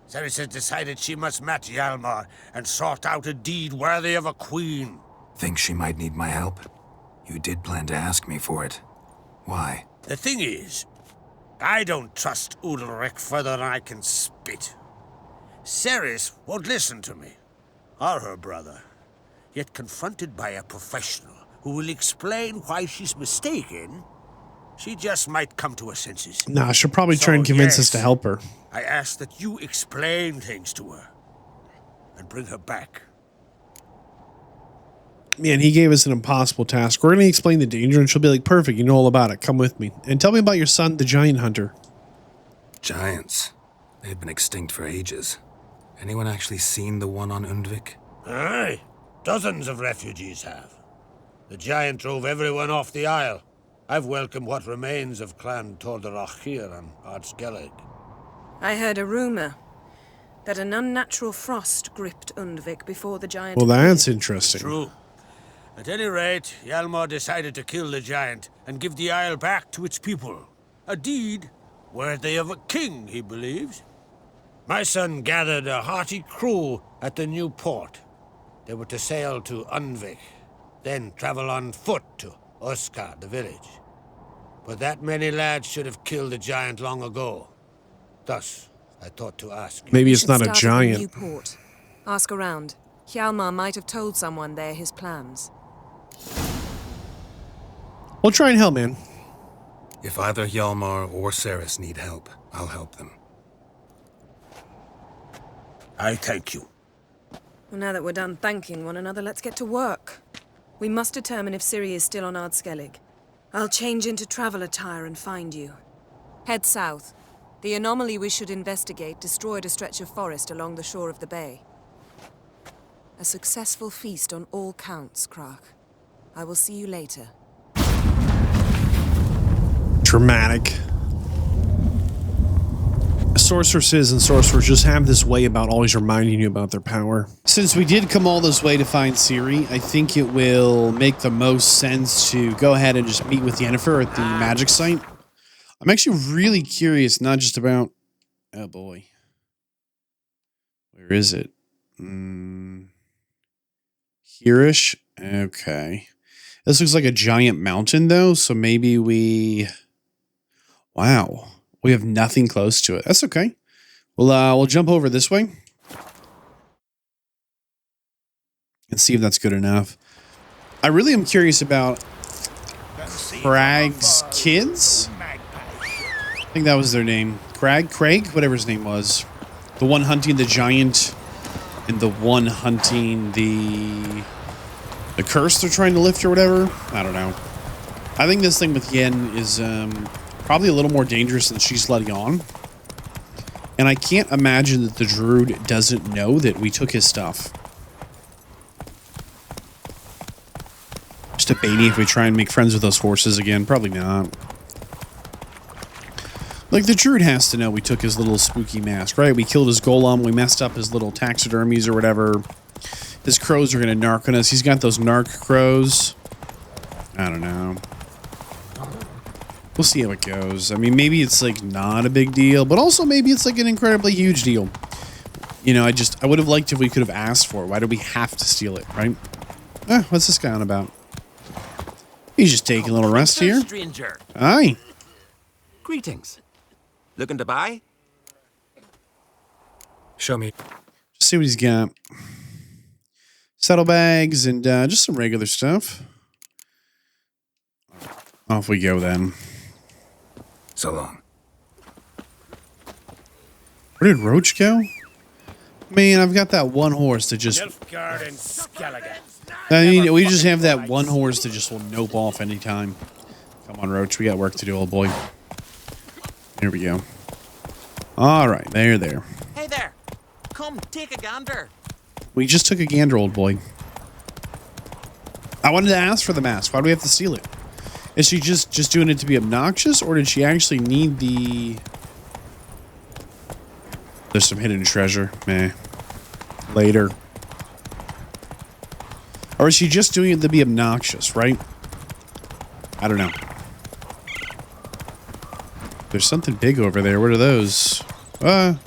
Ceres has decided she must match Hjalmar and sort out a deed worthy of a queen. Think she might need my help? You did plan to ask me for it. Why? The thing is, I don't trust Udalric further than I can spit. Ceres won't listen to me, or her brother. Yet confronted by a professional who will explain why she's mistaken, she just might come to her senses. Nah, she'll probably try and convince us to help her. I ask that you explain things to her and bring her back. Man, he gave us an impossible task. We're going to explain the danger, and she'll be like, perfect, you know all about it. Come with me. And tell me about your son, the giant hunter. Giants. They've been extinct for ages. Anyone actually seen the one on Undvik? Aye. Dozens of refugees have. The giant drove everyone off the Isle. I've welcomed what remains of Clan Tordarach here and Skellige. I heard a rumor that an unnatural frost gripped Undvik before the giant... Well, that's interesting. True. At any rate, Hjalmar decided to kill the giant and give the Isle back to its people. A deed worthy of a king, he believes. My son gathered a hearty crew at the new port. They were to sail to Undvik, then travel on foot to Oskar, the village. But that many lads should have killed the giant long ago. Thus, I thought to ask you. Maybe it's not a Start at the giant. new port. Ask around. Hjalmar might have told someone there his plans. We'll try and help, man. If either Hjalmar or Ceres need help, I'll help them. I thank you. Well, now that we're done thanking one another, let's get to work. We must determine if Ciri is still on Skellige. I'll change into travel attire and find you. Head south. The anomaly we should investigate destroyed a stretch of forest along the shore of the bay. A successful feast on all counts, Krach. I will see you later. Dramatic. Sorceresses and sorcerers just have this way about always reminding you about their power. Since we did come all this way to find Ciri, I think it will make the most sense to go ahead and just meet with Yennefer at the magic site. I'm actually really curious, not just about... Oh boy. Where is it? Here-ish? Okay. This looks like a giant mountain, though, so maybe we... Wow. We have nothing close to it. That's okay. We'll jump over this way. And see if that's good enough. I really am curious about Crag's kids. I think that was their name. Craig, whatever his name was. The one hunting the giant and the one hunting the curse they're trying to lift or whatever. I don't know. I think this thing with Yen is probably a little more dangerous than she's letting on. And I can't imagine that the Druid doesn't know that we took his stuff. Just a baby if we try and make friends with those horses again. Probably not. Like, the Druid has to know we took his little spooky mask, right? We killed his golem. We messed up his little taxidermies or whatever. His crows are going to narc on us. He's got those narc crows. I don't know. We'll see how it goes. I mean, maybe it's, like, not a big deal, but also maybe it's, like, an incredibly huge deal. You know, I would have liked if we could have asked for it. Why do we have to steal it, right? What's this guy on about? He's just taking a little rest here. Stranger. Aye. Greetings. Looking to buy? Show me. Just see what he's got. Saddlebags and just some regular stuff. Off we go then. So long. Where did Roach go? Man, I've got that one horse that just... Nilfgaard and Skellige. I mean, we just have that one horse that just will nope off anytime. Come on, Roach. We got work to do, old boy. Here we go. All right, there. Hey there. Come, take a gander. We just took a gander, old boy. I wanted to ask for the mask. Why do we have to steal it? Is she just doing it to be obnoxious, or did she actually need the... There's some hidden treasure. Meh. Later. Or is she just doing it to be obnoxious, right? I don't know. There's something big over there. What are those? I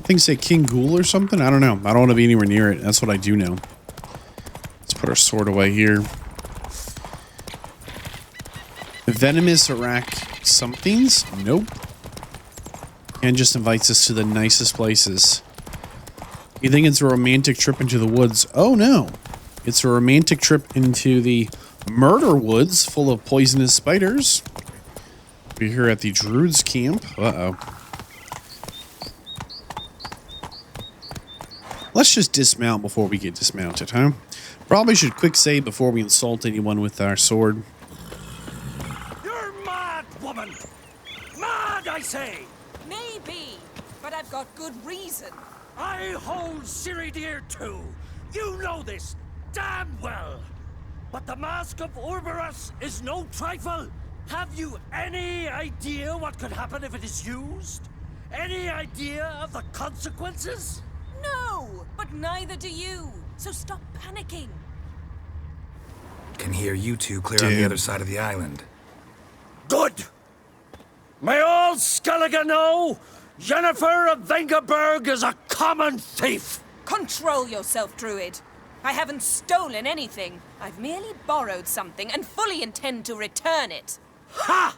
think say King Ghoul or something. I don't know. I don't want to be anywhere near it. That's what I do know. Let's put our sword away here. Venomous Arach somethings? Nope. And just invites us to the nicest places. You think it's a romantic trip into the woods? Oh no. It's a romantic trip into the murder woods full of poisonous spiders. We're here at the Druids camp. Uh-oh. Let's just dismount before we get dismounted, huh? Probably should quick save before we insult anyone with our sword. You're mad, woman! Mad, I say! Maybe, but I've got good reason. I hold Ciri dear too. You know this damn well. But the Mask of Orberus is no trifle. Have you any idea what could happen if it is used? Any idea of the consequences? No, but neither do you. So stop panicking. Can hear you two clear on the other side of the island. Good! May all Skellige know Yennefer of Vengerberg is a common thief! Control yourself, Druid. I haven't stolen anything. I've merely borrowed something and fully intend to return it. Ha!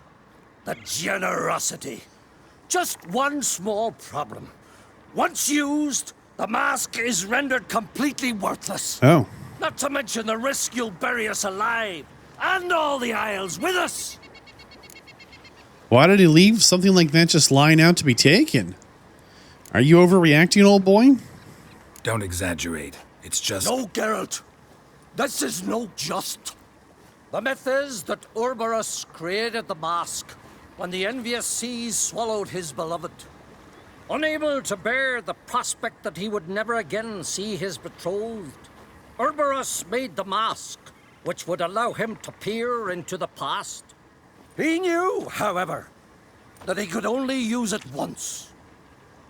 The generosity. Just one small problem. Once used, the mask is rendered completely worthless. Oh. Not to mention the risk you'll bury us alive, and all the Isles with us. Why did he leave something like that just lying out to be taken? Are you overreacting, old boy? Don't exaggerate. It's just... No, Geralt. This is no just. The myth is that Orberus created the mask when the envious seas swallowed his beloved. Unable to bear the prospect that he would never again see his betrothed, Orberus made the mask, which would allow him to peer into the past. He knew, however, that he could only use it once.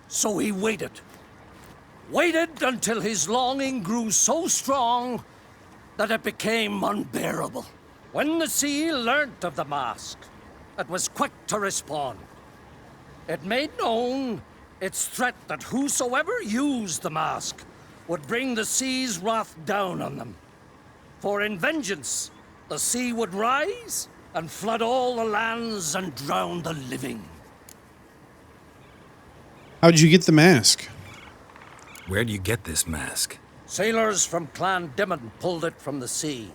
So he waited. Waited until his longing grew so strong that it became unbearable. When the sea learnt of the mask, it was quick to respond. It made known its threat that whosoever used the mask would bring the sea's wrath down on them. For in vengeance, the sea would rise and flood all the lands and drown the living. How'd you get the mask? Where do you get this mask? Sailors from Clan Dimmon pulled it from the sea,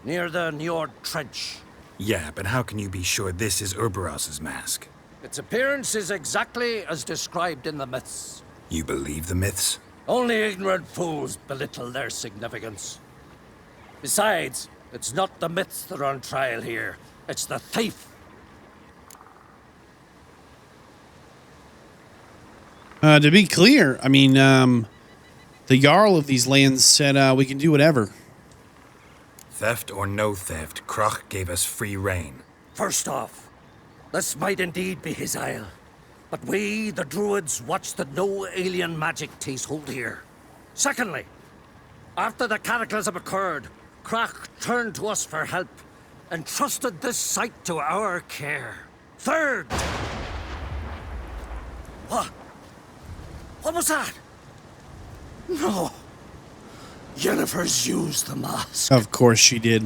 near the Njord Trench. Yeah, but how can you be sure this is Orberos's mask? Its appearance is exactly as described in the myths. You believe the myths? Only ignorant fools belittle their significance. Besides, it's not the myths that are on trial here. It's the thief. To be clear, I mean, the Jarl of these lands said we can do whatever. Theft or no theft, Kroch gave us free rein. First off, this might indeed be his isle. But we, the Druids, watch that no alien magic takes hold here. Secondly, after the cataclysm occurred, Kroch turned to us for help and trusted this site to our care. Third... What? What was that? No. Yennefer's used the mask. Of course she did.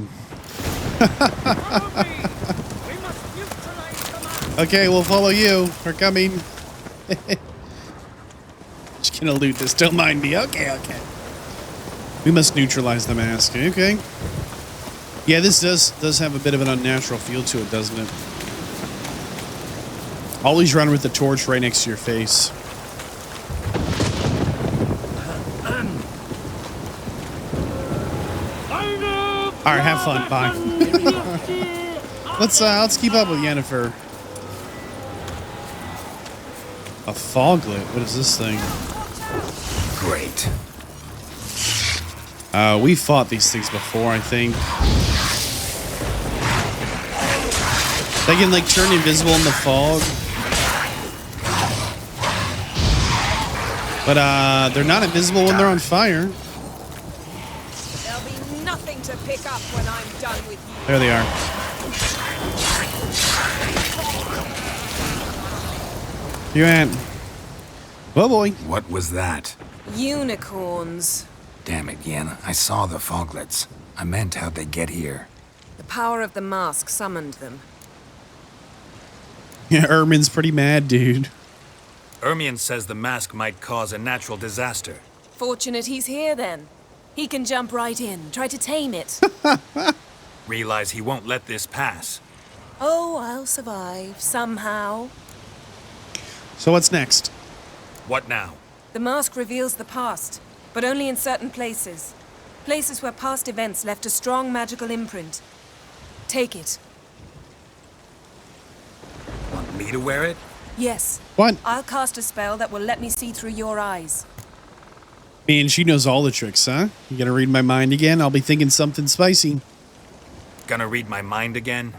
Okay, we'll follow you. We're coming. Just gonna loot this. Don't mind me. Okay. We must neutralize the mask. Okay. Yeah, this does have a bit of an unnatural feel to it, doesn't it? Always run with the torch right next to your face. All right, have fun. Bye. Let's keep up with Yennefer. A foglet. What is this thing? Great. We fought these things before, I think. They can like turn invisible in the fog. But they're not invisible when they're on fire. There'll be nothing to pick up when I'm done with you. There they are. You at? Oh boy. What was that? Unicorns. Damn it, Yen. I saw the foglets. I meant how'd they get here? The power of the mask summoned them. Yeah, Ermin's pretty mad, dude. Ermion says the mask might cause a natural disaster. Fortunate he's here then. He can jump right in, try to tame it. Realize he won't let this pass. Oh, I'll survive, somehow. So what's next? What now? The mask reveals the past, but only in certain places. Places where past events left a strong magical imprint. Take it. Want me to wear it? Yes. What? I'll cast a spell that will let me see through your eyes. Man, she knows all the tricks, huh? You gonna read my mind again? I'll be thinking something spicy. Gonna read my mind again?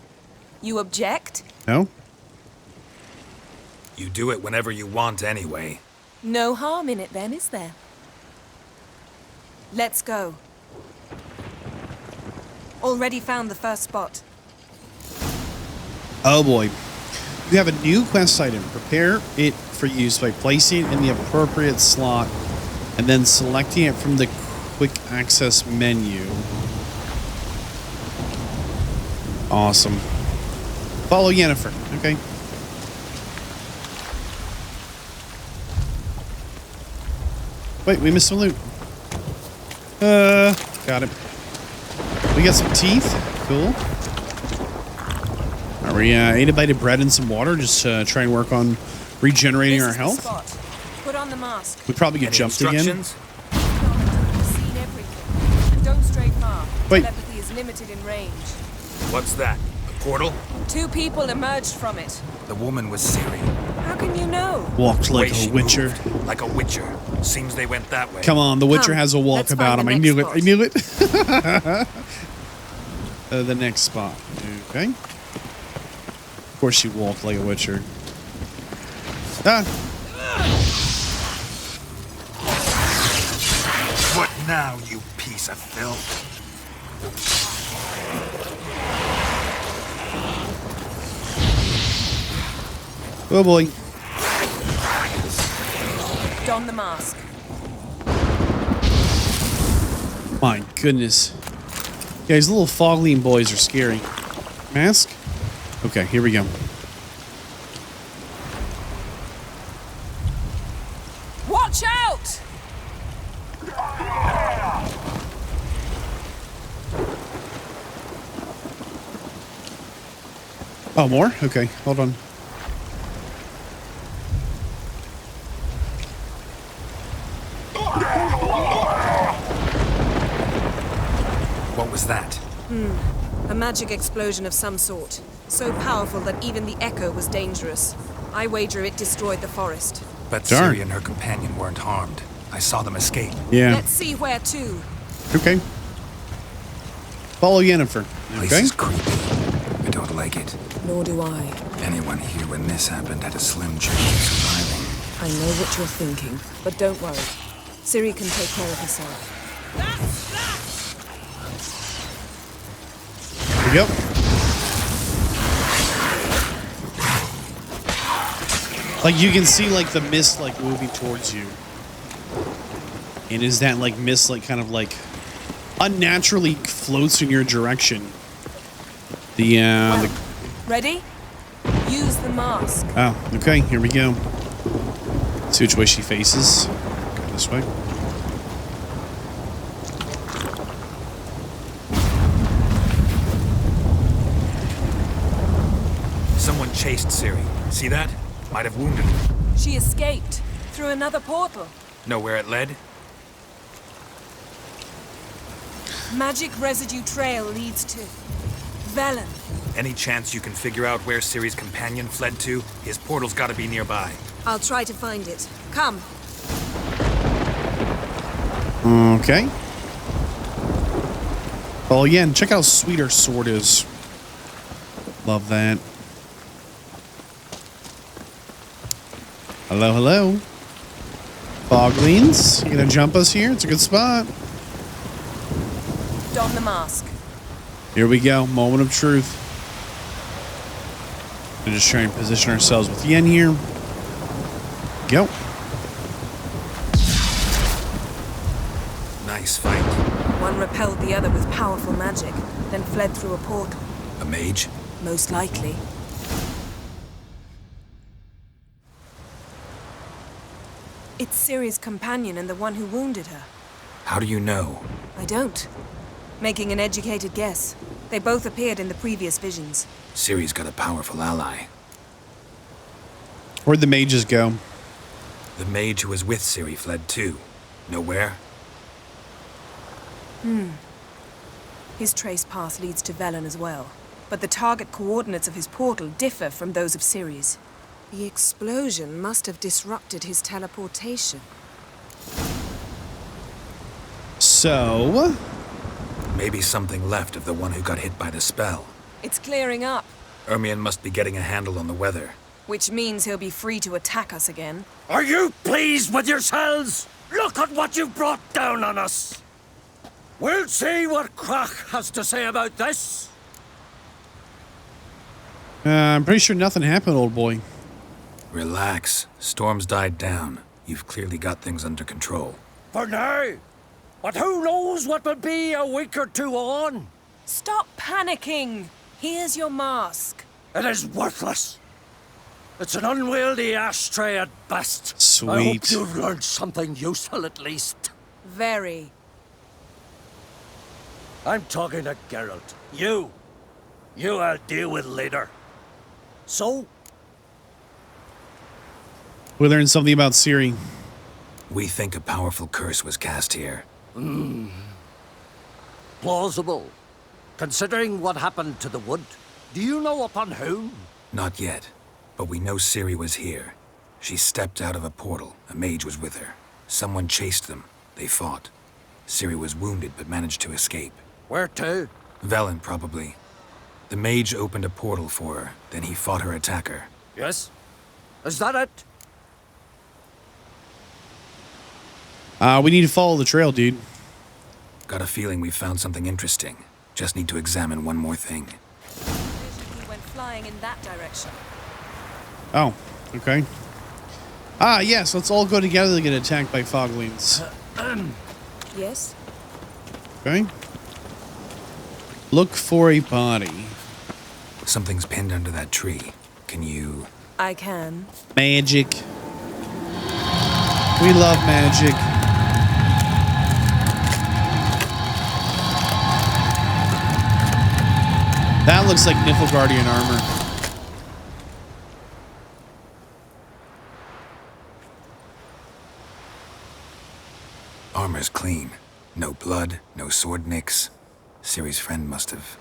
You object? No? You do it whenever you want anyway. No harm in it then, is there? Let's go. Already found the first spot. Oh boy. You have a new quest item. Prepare it for use by placing it in the appropriate slot and then selecting it from the quick access menu. Awesome. Follow Yennefer. Okay. Wait, we missed some loot. Got it. We got some teeth. Cool. Are we ate a bite of bread and some water? Just try and work on regenerating our health. Put on the mask. We probably get jumped again. You've seen everything. Don't stray far. Wait. Telepathy is limited in range. What's that? A portal? 2 people emerged from it. The woman was Ciri. How can you know? Walked like Way she a witcher. moved, like a witcher. Seems they went that way. Come on, the witcher Come, has a walk let's about him. find I the knew next it. I knew it. The next spot. Okay. Of course she walked like a witcher. Ah. What now, you piece of filth? Oh boy. Don the mask. My goodness. Yeah, these little fogling boys are scary. Mask? Okay, here we go. Watch out! Oh, more? Okay, hold on. What was that? A magic explosion of some sort. So powerful that even the echo was dangerous. I wager it destroyed the forest. But Darn. Ciri and her companion weren't harmed. I saw them escape. Yeah. Let's see where to. Okay. Follow Yennefer. Place Okay. is creepy. I don't like it. Nor do I. Anyone here when this happened had a slim chance of surviving. I know what you're thinking, but don't worry. Ciri can take care of herself. Here we go. Like you can see like the mist like moving towards you. And is that like mist like kind of like unnaturally floats in your direction? The Ready? Use the mask. oh, okay, here we go. See which way she faces. Go this way. chased Ciri. See that? Might have wounded her. She escaped through another portal. Know where it led? Magic residue trail leads to Velen. Any chance you can figure out where Ciri's companion fled to? His portal's gotta be nearby. I'll try to find it. Come. Okay. Well, again, check out how sweet her sword is. Love that. Hello, hello. Foglings, you gonna jump us here? It's a good spot. Don the mask. Here we go. Moment of truth. We're just trying to position ourselves with Yen here. Go. Nice fight. One repelled the other with powerful magic, then fled through a portal. A mage? Most likely. It's Ciri's companion and the one who wounded her. How do you know? I don't. Making an educated guess. They both appeared in the previous visions. Ciri's got a powerful ally. Where'd the mages go? The mage who was with Ciri fled too. Know where? His trace path leads to Velen as well. But the target coordinates of his portal differ from those of Ciri's. The explosion must have disrupted his teleportation. So... Maybe something left of the one who got hit by the spell. It's clearing up, Ermion must be getting a handle on the weather. which means he'll be free to attack us again. Are you pleased with yourselves? Look at what you've brought down on us. We'll see what Crach has to say about this. I'm pretty sure nothing happened, old boy. Relax. Storm's died down. You've clearly got things under control. For now. But who knows what will be a week or two on? Stop panicking! Here's your mask. It is worthless. It's an unwieldy ashtray at best. Sweet. I hope you've learned something useful at least. Very. I'm talking to Geralt. You I'll deal with later. So? We learned something about Ciri. We think a powerful curse was cast here. Plausible. Considering what happened to the wood, do you know upon whom? Not yet, but we know Ciri was here. She stepped out of a portal. A mage was with her. Someone chased them. They fought. Ciri was wounded but managed to escape. Where to? Velen, probably. The mage opened a portal for her, then he fought her attacker. Yes? Is that it? We need to follow the trail, dude. Got a feeling we found something interesting. Just need to examine one more thing. He went flying in that direction. Oh, okay. Yes, let's all go together to get attacked by foglings. Yes? Okay. Look for a body. Something's pinned under that tree. Can you... I can. Magic. We love magic. That looks like Niflgaardian armor. Armor's clean. No blood, no sword nicks. Ciri's friend must have...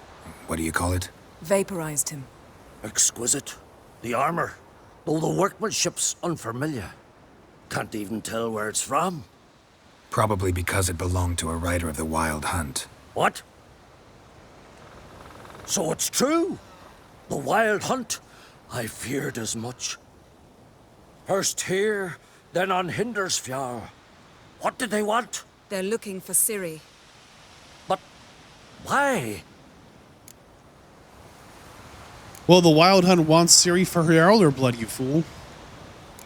What do you call it? Vaporized him. Exquisite. The armor, though the workmanship's unfamiliar. Can't even tell where it's from. Probably because it belonged to a rider of the Wild Hunt. What? So it's true? The Wild Hunt? I feared as much. First here, then on Hindersfjord. What did they want? They're looking for Ciri. But why? Well, the Wild Hunt wants Ciri for her elder blood, you fool.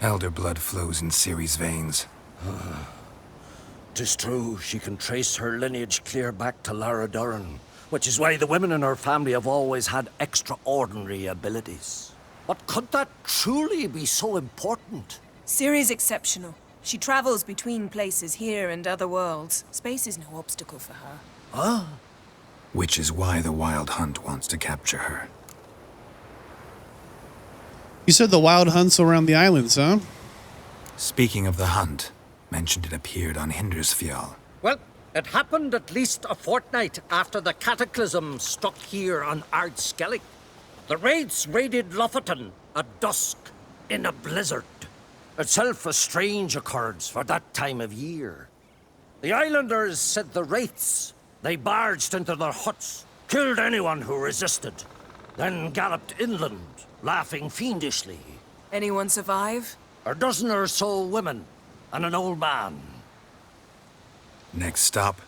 Elder blood flows in Ciri's veins. 'Tis true, she can trace her lineage clear back to Lara Duran, which is why the women in her family have always had extraordinary abilities. But could that truly be so important? Ciri's exceptional. She travels between places here and other worlds. Space is no obstacle for her. Huh? Which is why the Wild Hunt wants to capture her. You said the wild hunts around the islands, huh? Speaking of the hunt, mentioned it appeared on Hindersfjall. Well, it happened at least a fortnight after the cataclysm struck here on Ard Skellige. The raids raided Lofoten at dusk in a blizzard. Itself a strange occurrence for that time of year. The islanders said the wraiths. They barged into their huts, killed anyone who resisted, then galloped inland, laughing fiendishly. Anyone survive? A dozen or so women and an old man. Next stop,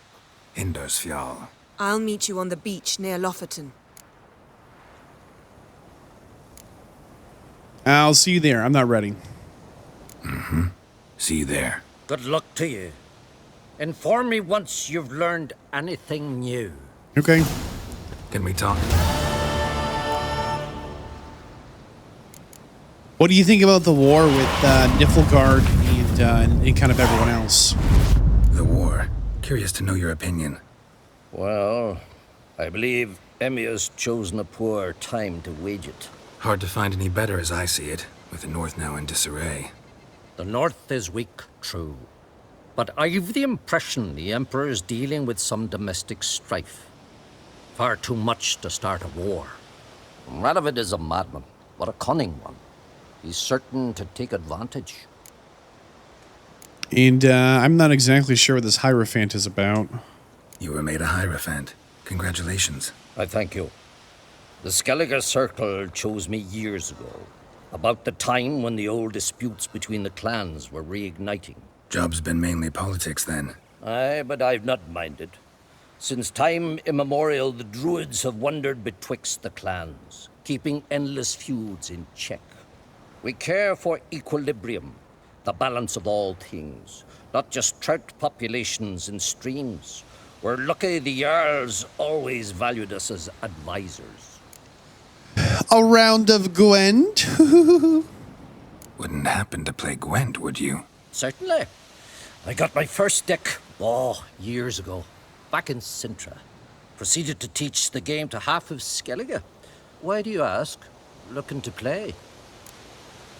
Hindersfjall. I'll meet you on the beach near Lofoten. I'll see you there. I'm not ready. Mm-hmm. See you there. Good luck to you. Inform me once you've learned anything new. Okay. Can we talk? What do you think about the war with Niflgaard and kind of everyone else? The war. Curious to know your opinion. Well, I believe Emmir's chosen a poor time to wage it. Hard to find any better as I see it, with the North now in disarray. The North is weak, true. But I've the impression the Emperor is dealing with some domestic strife. Far too much to start a war. Radovid is a madman, but a cunning one. He's certain to take advantage. And I'm not exactly sure what this Hierophant is about. You were made a Hierophant. Congratulations. I thank you. The Skellige Circle chose me years ago, about the time when the old disputes between the clans were reigniting. Job's been mainly politics then. Aye, but I've not minded. Since time immemorial, the Druids have wandered betwixt the clans, keeping endless feuds in check. We care for equilibrium, the balance of all things, not just trout populations and streams. We're lucky the Jarls always valued us as advisors. A round of Gwent? Wouldn't happen to play Gwent, would you? Certainly. I got my first deck, years ago, back in Sintra. Proceeded to teach the game to half of Skellige. Why do you ask? Looking to play.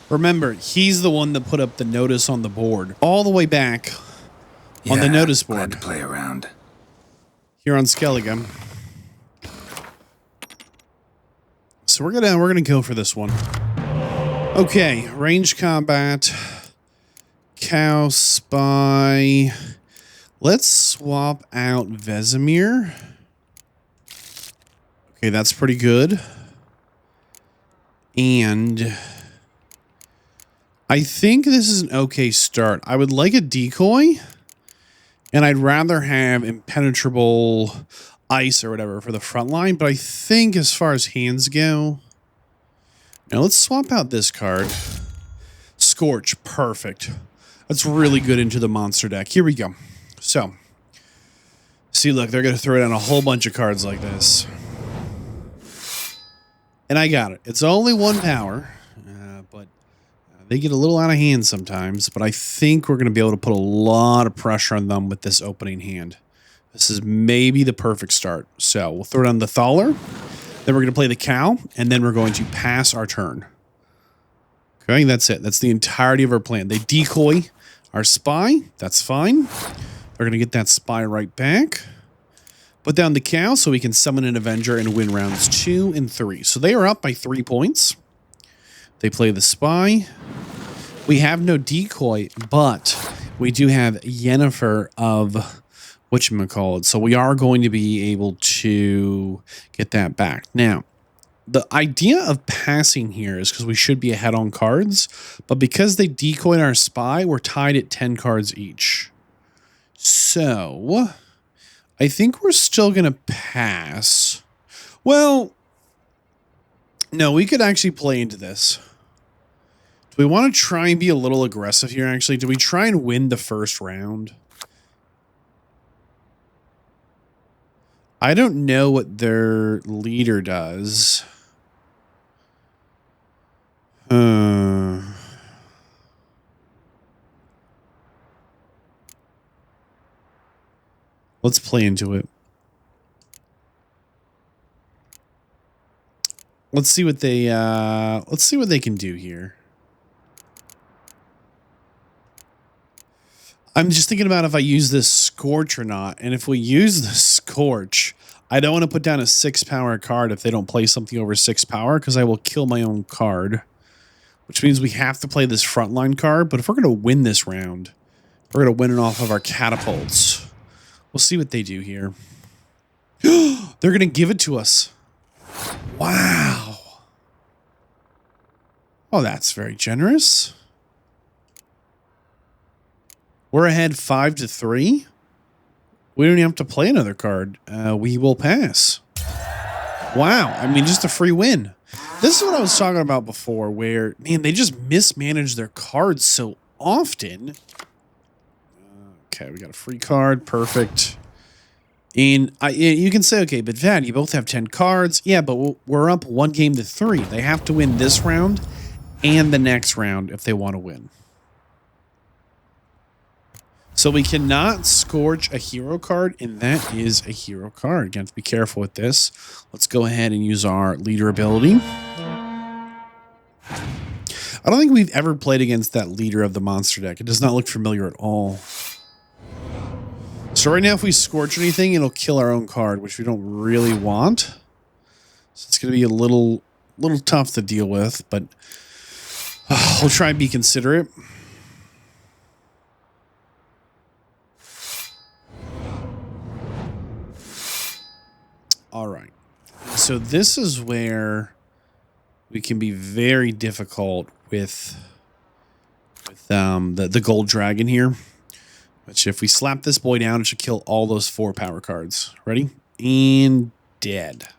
Remember, he's the one that put up the notice on the board. All the way back on the notice board. Glad to play around. Here on Skellige. So we're gonna go for this one. Okay, range combat. Cow spy. Let's swap out Vesemir. Okay, that's pretty good. And I think this is an okay start. I would like a decoy, and I'd rather have impenetrable ice or whatever for the front line, but I think as far as hands go, now let's swap out this card. Scorch, perfect. That's really good into the monster deck. Here we go. So, see, look, they're going to throw down a whole bunch of cards like this. And I got it. It's only one power, but they get a little out of hand sometimes, but I think we're going to be able to put a lot of pressure on them with this opening hand. This is maybe the perfect start. So we'll throw down the Thaler, then we're going to play the cow, and then we're going to pass our turn. Okay, that's it. That's the entirety of our plan. They decoy our spy. That's fine. They're going to get that spy right back. Put down the cow so we can summon an Avenger and win rounds 2 and 3. So they are up by 3 points. They play the spy. We have no decoy, but we do have Yennefer of whatchamacallit. So we are going to be able to get that back. Now, the idea of passing here is because we should be ahead on cards, but because they decoyed our spy, we're tied at 10 cards each. So I think we're still going to pass. Well, no, we could actually play into this. Do we want to try and be a little aggressive here, actually? Do we try and win the first round? I don't know what their leader does. Let's play into it. Let's see what they can do here. I'm just thinking about if I use this Scorch or not. And if we use the Scorch, I don't want to put down a 6 power card if they don't play something over 6 power, because I will kill my own card. Which means we have to play this frontline card. But if we're going to win this round, we're going to win it off of our catapults. We'll see what they do here. They're going to give it to us. Wow. Oh, that's very generous. We're ahead 5-3. We don't even have to play another card. We will pass. Wow. I mean, just a free win. This is what I was talking about before, where, man, they just mismanage their cards so often. Okay, we got a free card. Perfect. And you can say, okay, but Vadd, you both have 10 cards. Yeah, but we're up 1-3. They have to win this round and the next round if they want to win. So we cannot Scorch a hero card, and that is a hero card. You have to be careful with this. Let's go ahead and use our leader ability. I don't think we've ever played against that leader of the monster deck. It does not look familiar at all. So right now, if we Scorch anything, it'll kill our own card, which we don't really want. So it's going to be a little tough to deal with, but we'll try and be considerate. All right. So this is where we can be very difficult with the gold dragon here. Which if we slap this boy down, it should kill all those 4 power cards. Ready? And dead.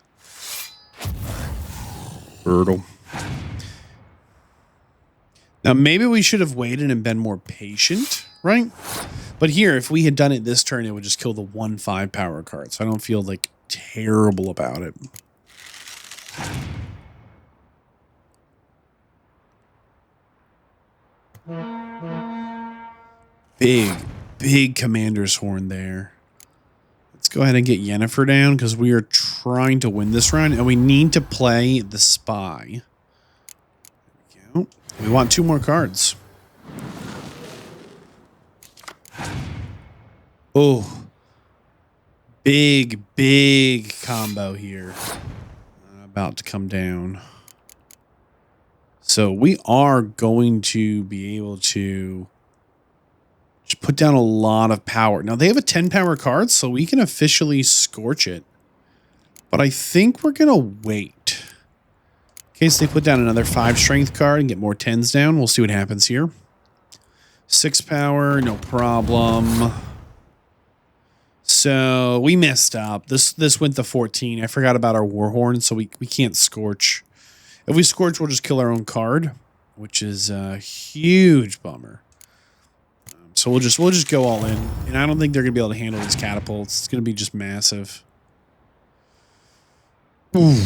Brutal. Now maybe we should have waited and been more patient, right? But here, if we had done it this turn, it would just kill the 1/5 power card. So I don't feel like terrible about it. Big commander's horn there. Let's go ahead and get Yennefer down because we are trying to win this round and we need to play the spy. There we go. We want 2 more cards. Oh. Big combo here. About to come down. So we are going to be able to just put down a lot of power. Now they have a 10 power card, so we can officially Scorch it. But I think we're going to wait. In case they put down another 5 strength card and get more 10s down. We'll see what happens here. 6 power, no problem. So we messed up. This went to 14. I forgot about our Warhorn, so we can't Scorch. If we Scorch, we'll just kill our own card, which is a huge bummer. So we'll just go all in, and I don't think they're gonna be able to handle these catapults. It's gonna be just massive. Ooh.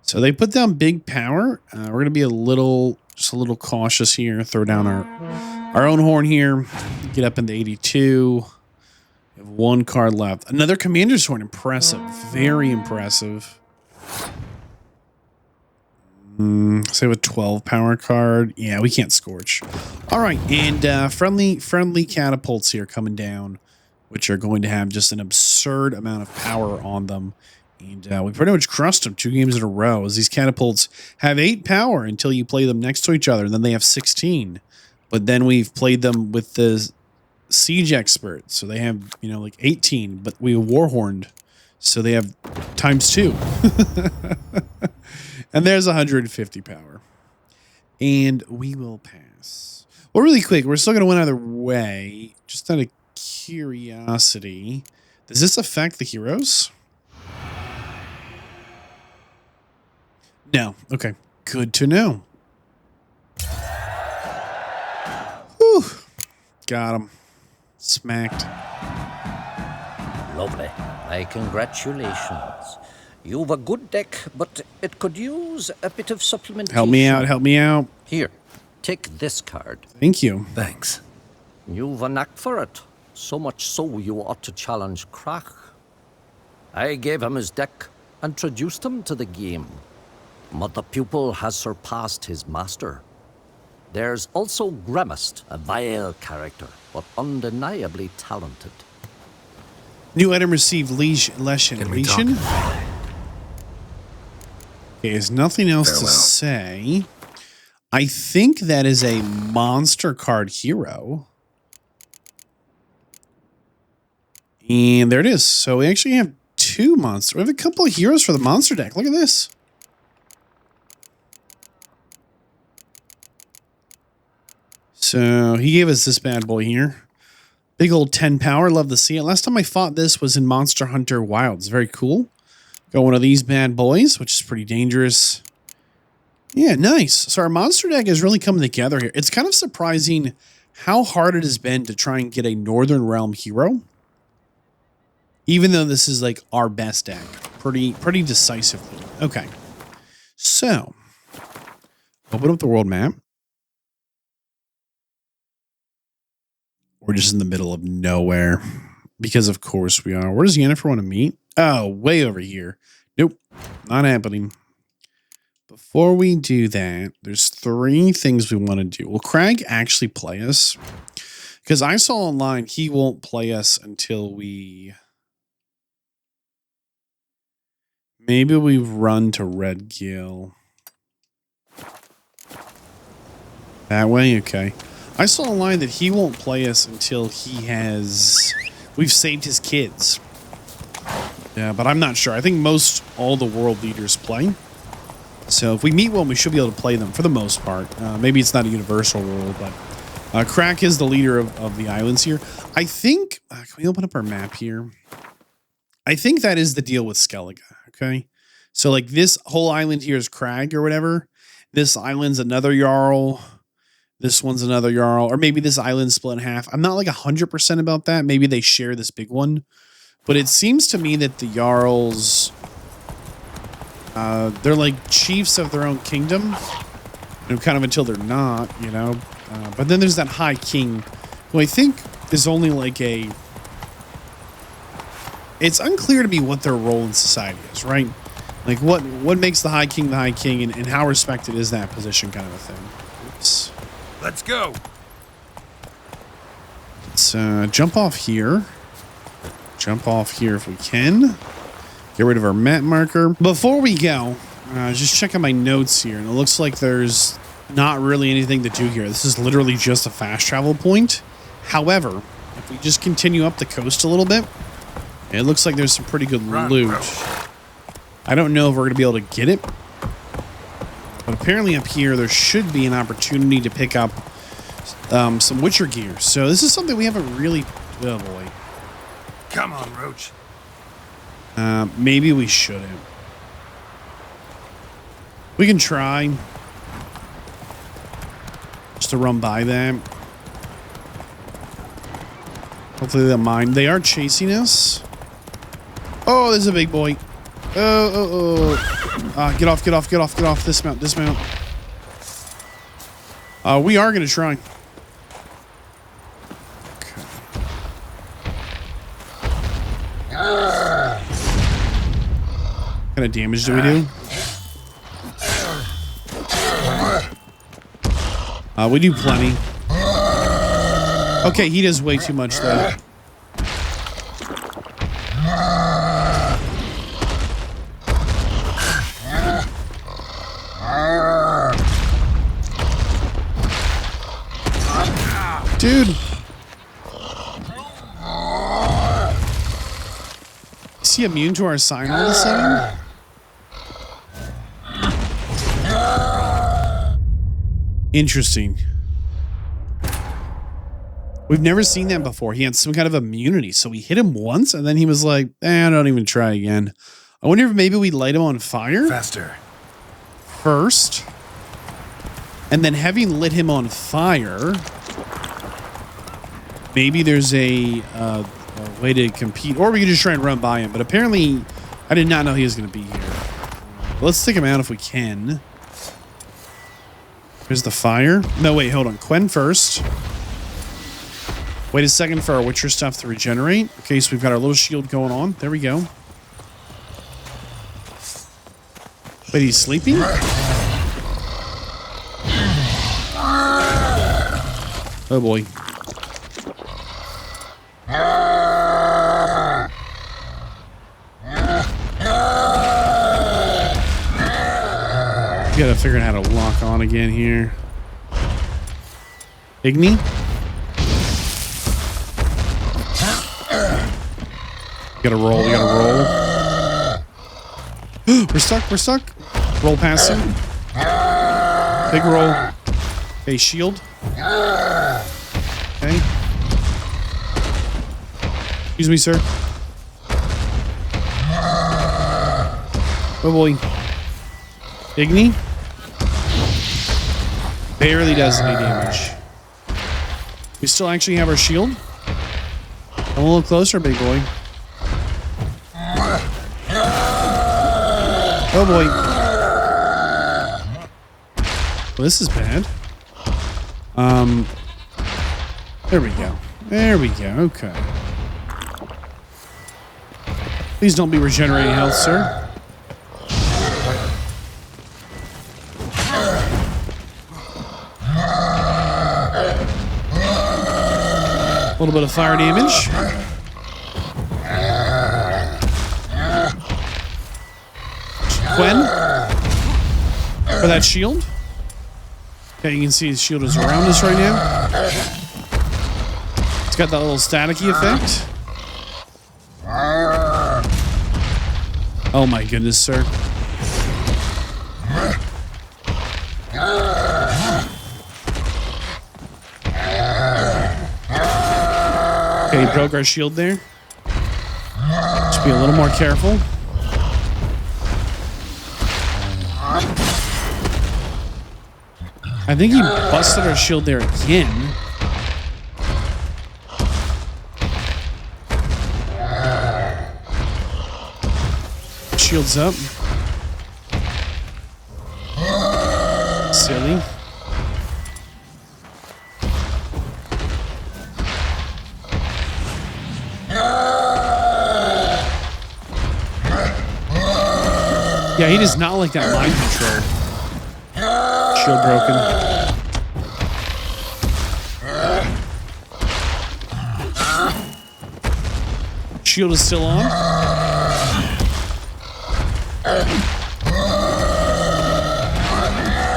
So they put down big power. We're gonna be just a little cautious here. Throw down our own horn here. Get up into 82. We have 1 card left. Another commander's horn. Impressive. Very impressive. Say with 12 power card. Yeah, we can't Scorch. All right, and friendly catapults here coming down, which are going to have just an absurd amount of power on them. And we pretty much crushed them 2 games in a row, as these catapults have 8 power until you play them next to each other. And then they have 16. But then we've played them with the siege expert, so they have, like 18. But we warhorned, so they have ×2. And there's 150 power. And we will pass. Well, really quick, we're still going to win either way. Just out of curiosity, does this affect the heroes? No. Okay. Good to know. Whew. Got him. Smacked. Lovely. My congratulations. You've a good deck, but it could use a bit of supplementation. Help me out. Help me out. Here, take this card. Thank you. Thanks. You've a knack for it. So much so you ought to challenge Crach. I gave him his deck, introduced him to the game. But the pupil has surpassed his master. There's also Grimaced, a vile character, but undeniably talented. New item received Lesion. Okay, there's nothing else to say. I think that is a monster card hero. And there it is. So we actually have 2 monsters. We have a couple of heroes for the monster deck. Look at this. So he gave us this bad boy here. Big old 10 power. Love to see it. Last time I fought this was in Monster Hunter Wilds. Very cool. Got one of these bad boys, which is pretty dangerous. Yeah, nice. So our monster deck is really coming together here. It's kind of surprising how hard it has been to try and get a Northern Realm hero. Even though this is like our best deck. Pretty decisively. Okay. So, open up the world map. We're just in the middle of nowhere. Because of course we are. Where does Yennefer want to meet? Oh, way over here. Nope. Not happening. Before we do that, there's 3 things we want to do. Will Crag actually play us? Because I saw online he won't play us until we... Maybe we run to Red Gill. That way? Okay. I saw online that he won't play us until he has... We've saved his kids. Yeah, but I'm not sure. I think all the world leaders play. So if we meet one, we should be able to play them for the most part. Maybe it's not a universal rule, but Crack is the leader of the islands here. I think... can we open up our map here? I think that is the deal with Skellige. Okay, so like this whole island here is Crag or whatever. This island's another Jarl. This one's another Jarl. Or maybe this island's split in half. I'm not like 100% about that. Maybe they share this big one. But it seems to me that the Jarls, they're like chiefs of their own kingdom. Kind of until they're not, you know. But then there's that High King, who I think is only like a... It's unclear to me what their role in society is, right? Like, what makes the High King, and how respected is that position kind of a thing? Oops. Let's go. Let's jump off here. Jump off here if we can. Get rid of our map marker. Before we go, just checking my notes here, and it looks like there's not really anything to do here. This is literally just a fast travel point. However, if we just continue up the coast a little bit, it looks like there's some pretty good loot. I don't know if we're going to be able to get it. But apparently up here, there should be an opportunity to pick up some Witcher gear. So this is something we haven't really... Oh, boy. Come on, Roach. Maybe we shouldn't. We can try. Just to run by them. Hopefully they'll mind. They are chasing us. Oh, there's a big boy. Get off. Dismount. We are going to try. Okay. What kind of damage do we do? We do plenty. Okay, he does way too much though. Dude. Is he immune to our sign all of a sudden? Interesting. We've never seen that before. He had some kind of immunity. So we hit him once and then he was like, don't even try again. I wonder if maybe we light him on fire? Faster. First. And then having lit him on fire, maybe there's a way to compete. Or we could just try and run by him. But apparently, I did not know he was going to be here. Let's take him out if we can. There's the fire. No, wait, hold on. Quen first. Wait a second for our Witcher stuff to regenerate. Okay, so we've got our little shield going on. There we go. Wait, he's sleeping? Oh boy. You gotta figure out how to lock on again here. Igni? You gotta roll, we gotta roll. We're stuck, we're stuck. Roll past him. Big roll. Okay, shield. Okay. Excuse me, sir. Oh boy. Igni? Barely does any damage. We still actually have our shield. Come a little closer, big boy. Oh boy. Well, this is bad. There we go. There we go. Okay. Please don't be regenerating health, sir. A little bit of fire damage. Gwen, for that shield. Okay, you can see his shield is around us right now. It's got that little staticky effect. Oh my goodness, sir. Okay, he broke our shield there. Just be a little more careful. I think he busted our shield there again. Shield's up. Silly. Yeah, he does not like that mind control. Shield broken. Shield is still on.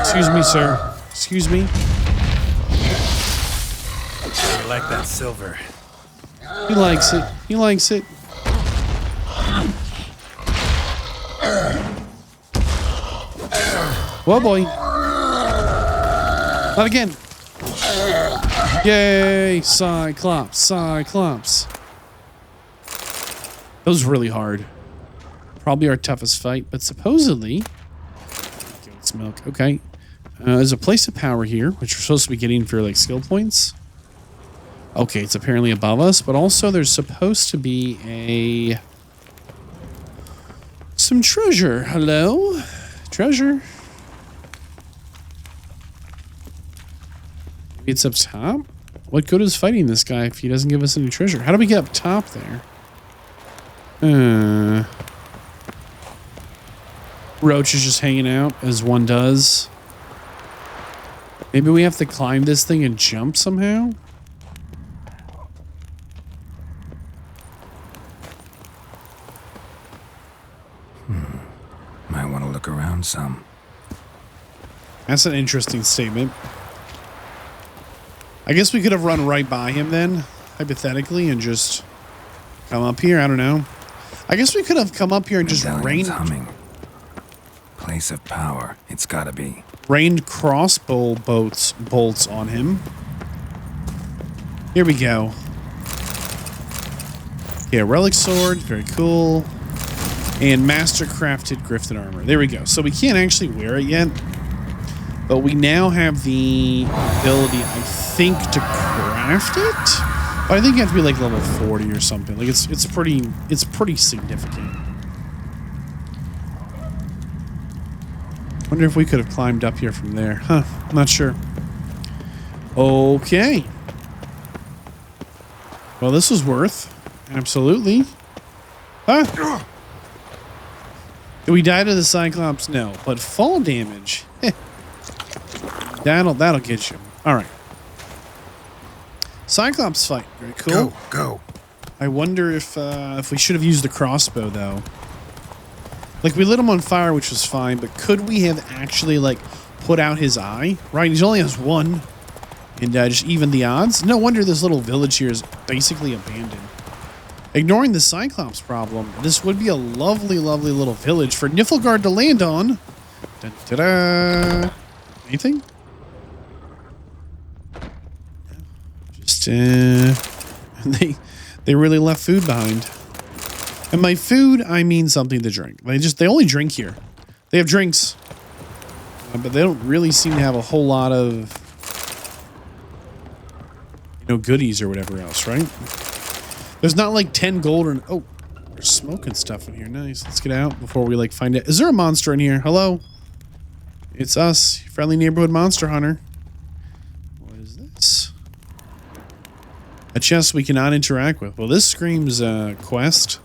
Excuse me, sir. Excuse me. I like that silver. He likes it. He likes it. Whoa, boy. Not again. Yay, Cyclops, Cyclops. That was really hard. Probably our toughest fight, but supposedly... Smoke, okay. There's a place of power here, which we're supposed to be getting for, like, skill points. Okay, it's apparently above us, but also there's supposed to be a... some treasure. Hello? Treasure. Maybe it's up top? What good is fighting this guy if he doesn't give us any treasure? How do we get up top there? Roach is just hanging out, as one does. Maybe we have to climb this thing and jump somehow? Might want to look around some. That's an interesting statement. I guess we could have run right by him then, hypothetically, and just come up here. I don't know. I guess we could have come up here and just rained... humming. Place of power. It's gotta be. Rained crossbow bolts on him. Here we go. Yeah, relic sword. Very cool. And Mastercrafted Griffin armor. There we go. So we can't actually wear it yet. But we now have the ability, I think, to craft it. But I think you have to be like level 40 or something. Like it's pretty significant. Wonder if we could have climbed up here from there. Huh, I'm not sure. Okay. Well, this was worth. Absolutely. Huh? Did we die to the Cyclops? No. But fall damage. That'll get you. All right. Cyclops fight. Very cool. Go. I wonder if we should have used the crossbow, though. Like, we lit him on fire, which was fine, but could we have actually, like, put out his eye? Right? He only has one. And just even the odds? No wonder this little village here is basically abandoned. Ignoring the Cyclops problem, this would be a lovely, lovely little village for Niflgaard to land on. Da-da-da. Anything? Just, they really left food behind. And by food, I mean something to drink. They only drink here. They have drinks. But they don't really seem to have a whole lot of, goodies or whatever else, right? There's not like 10 gold or... Oh, there's smoking stuff in here. Nice. Let's get out before we, like, find it. Is there a monster in here? Hello? It's us. Friendly neighborhood monster hunter. What is this? A chest we cannot interact with. Well, this screams quest.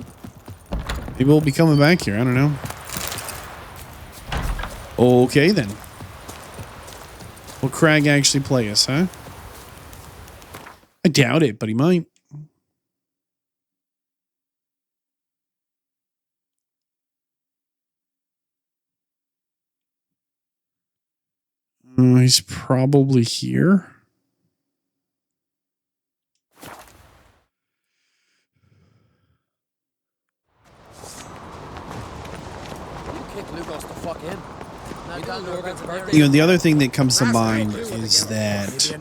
Maybe we'll be coming back here. I don't know. Okay, then. Will Crag actually play us, huh? I doubt it, but he might. He's probably here. Kick Lugos the fuck in. The other thing that comes to mind is that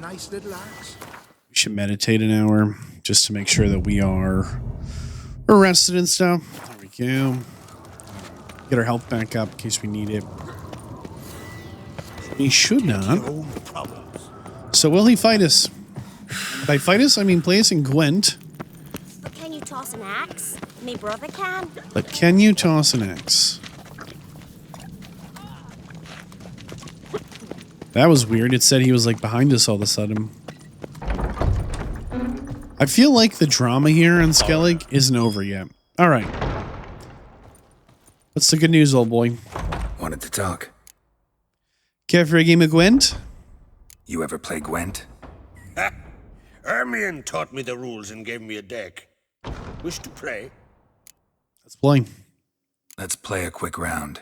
we should meditate an hour just to make sure that we are rested and stuff. There we go. Get our health back up in case we need it. He should not. So will he fight us? By fight us, I mean play us in Gwent. But can you toss an axe? Me brother can. But can you toss an axe? That was weird. It said he was like behind us all of a sudden. I feel like the drama here on Skellige isn't over yet. All right. What's the good news, old boy? Wanted to talk. Care for a game of Gwent? You ever play Gwent? Ermion taught me the rules and gave me a deck. Wish to play? Let's play. Let's play a quick round.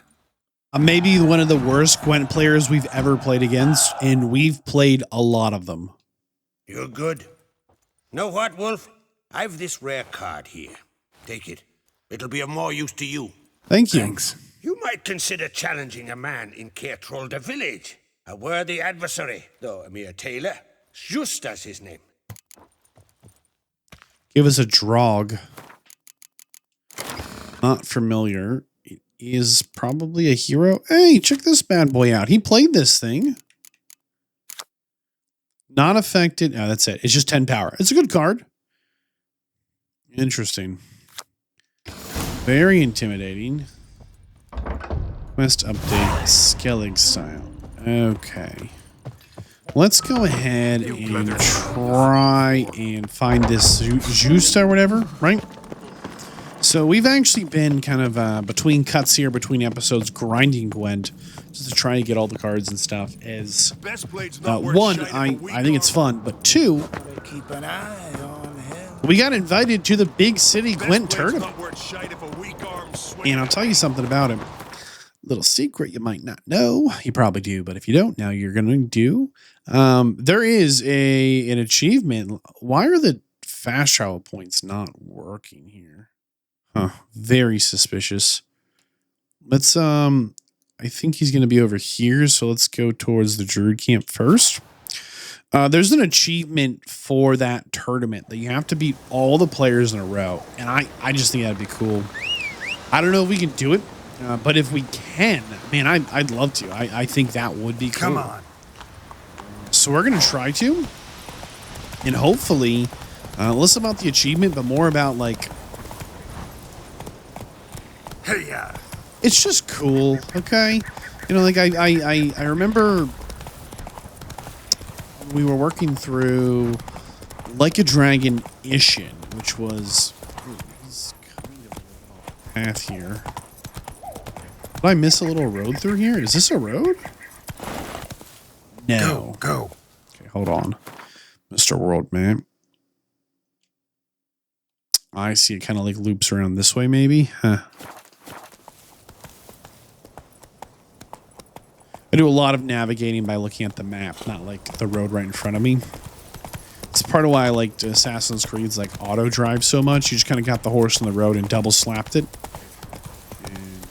I'm maybe one of the worst Gwent players we've ever played against, and we've played a lot of them. You're good. Know what, Wolf? I've this rare card here. Take it. It'll be of more use to you. Thank you. Thanks. You might consider challenging a man in Caertrolda village. A worthy adversary, though a mere tailor. Justas his name. Give us a Draug. Not familiar. It is probably a hero. Hey, check this bad boy out. He played this thing. Not affected. Oh, that's it. It's just 10 power. It's a good card. Interesting. Very intimidating. Quest update. Skellige style. Okay. Let's go ahead and try and find this Justa or whatever, right? So we've actually been kind of between cuts here, between episodes, grinding Gwent just to try and get all the cards and stuff. As one, I think it's fun, but two, Keep an eye on him. we got invited to the big city Gwent tournament. And I'll tell you something about him. Little secret you might not know. You probably do, but if you don't, now you're going to do. There is an achievement. Why are the fast travel points not working here? Huh. Very suspicious. Let's, I think he's going to be over here, so let's go towards the Druid camp first. There's an achievement for that tournament that you have to beat all the players in a row, and I just think that'd be cool. I don't know if we can do it, but if we can, man, I'd love to. I think that would be cool. Come on. So we're going to try to, and hopefully, less about the achievement, but more about, like, Hey, it's just cool, okay? You know, like, I remember we were working through Like a Dragon Ishin, which was kind of a path here. Did I miss a little road through here? Is this a road? No. Go. Okay, hold on. Mr. World Map. I see it kind of like loops around this way, maybe? Huh. I do a lot of navigating by looking at the map, not like the road right in front of me. It's part of why I liked Assassin's Creed's like auto drive so much. You just kind of got the horse on the road and double slapped it.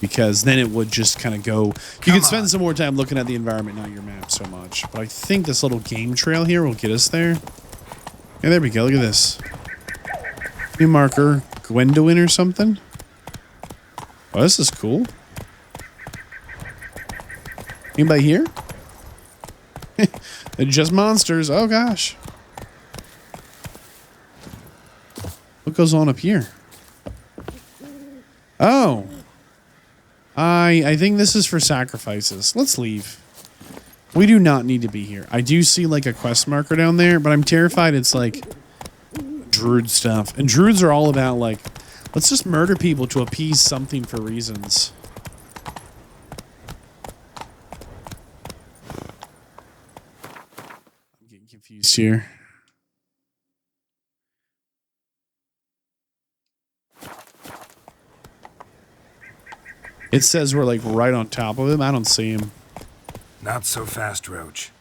Because then it would just kind of go. You can spend some more time looking at the environment, not your map so much. But I think this little game trail here will get us there. Yeah, there we go. Look at this. New marker, Gwendolyn or something. Oh, this is cool. Anybody here? They're just monsters. Oh gosh. What goes on up here? Oh. I think this is for sacrifices. Let's leave. We do not need to be here. I do see like a quest marker down there, but I'm terrified it's like Druid stuff. And Druids are all about like, let's just murder people to appease something for reasons. I'm getting confused here. It says we're like right on top of him. I don't see him. Not so fast, Roach.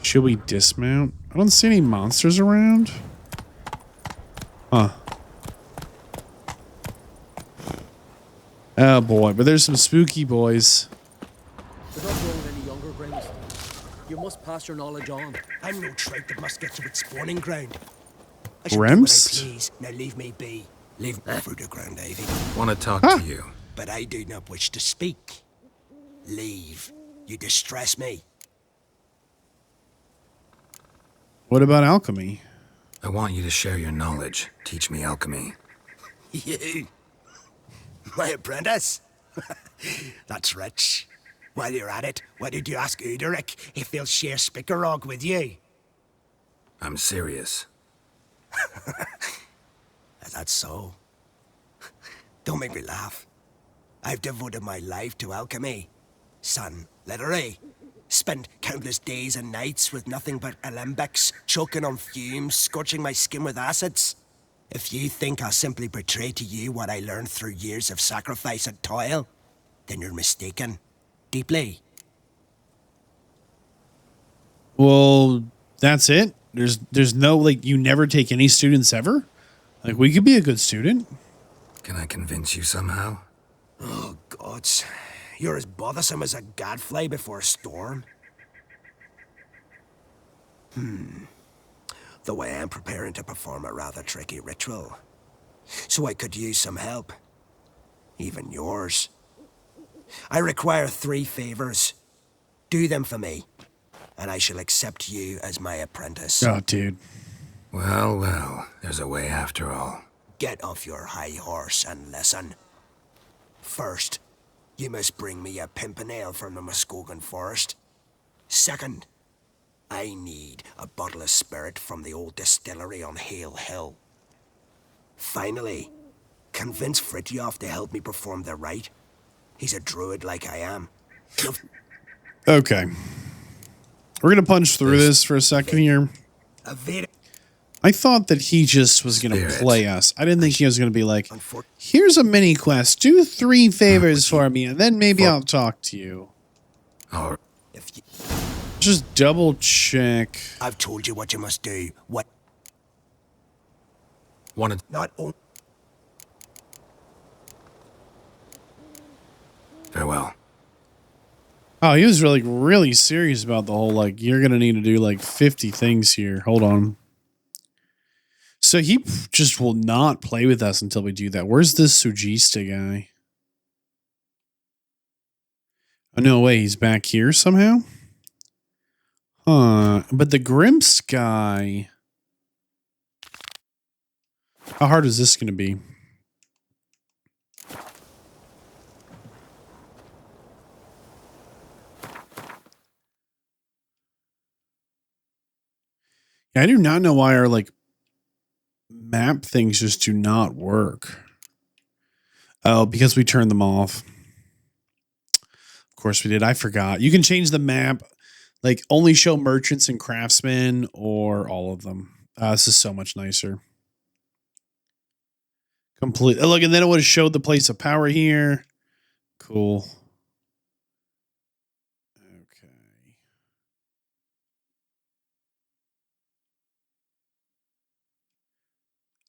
Should we dismount? I don't see any monsters around. Huh. Oh boy, but there's some spooky boys. We're not growing any younger, Grims. You must pass your knowledge on. I'm no trout that must get to its spawning ground. I should do what I Grims? please. Now leave me be. Leave me through the ground, Ivy. Want to talk to you. But I do not wish to speak. Leave. You distress me. What about alchemy? I want you to share your knowledge. Teach me alchemy. You? My apprentice? That's rich. While you're at it, why did you ask Uderic if he'll share Spickerog with you? I'm serious. That's so. Don't make me laugh. I've devoted my life to alchemy. Son, literally. Spent countless days and nights with nothing but alembics, choking on fumes, scorching my skin with acids. If you think I'll simply betray to you what I learned through years of sacrifice and toil, then you're mistaken. Deeply. Well, that's it? There's no, like, you never take any students ever? Like, we could be a good student. Can I convince you somehow? Oh, gods. You're as bothersome as a gadfly before a storm. Though I am preparing to perform a rather tricky ritual. So I could use some help. Even yours. I require 3 favors. Do them for me, and I shall accept you as my apprentice. Oh, dude. Well, there's a way after all. Get off your high horse and listen. First, you must bring me a Pimpernel from the Muskogan forest. Second, I need a bottle of spirit from the old distillery on Hale Hill. Finally, convince Fritjof to help me perform the rite. He's a druid like I am. Okay. We're going to punch through this for a second here. I thought that he just was going to play us. I didn't think he was going to be like, here's a mini quest. Do 3 favors for me, and then maybe I'll talk to you. Just double check. I've told you what you must do. What? Wanted. Not only. Farewell. Oh, he was really serious about the whole, like, you're going to need to do like 50 things here. Hold on. So he just will not play with us until we do that. Where's this Sugista guy? Oh, no way. He's back here somehow? Huh. But the Grimps guy... How hard is this going to be? I do not know why our like map things just do not work. Oh, because we turned them off. Of course we did. I forgot. You can change the map, like only show merchants and craftsmen or all of them. This is so much nicer. Complete. Look, and then it would have showed the place of power here. Cool. Okay.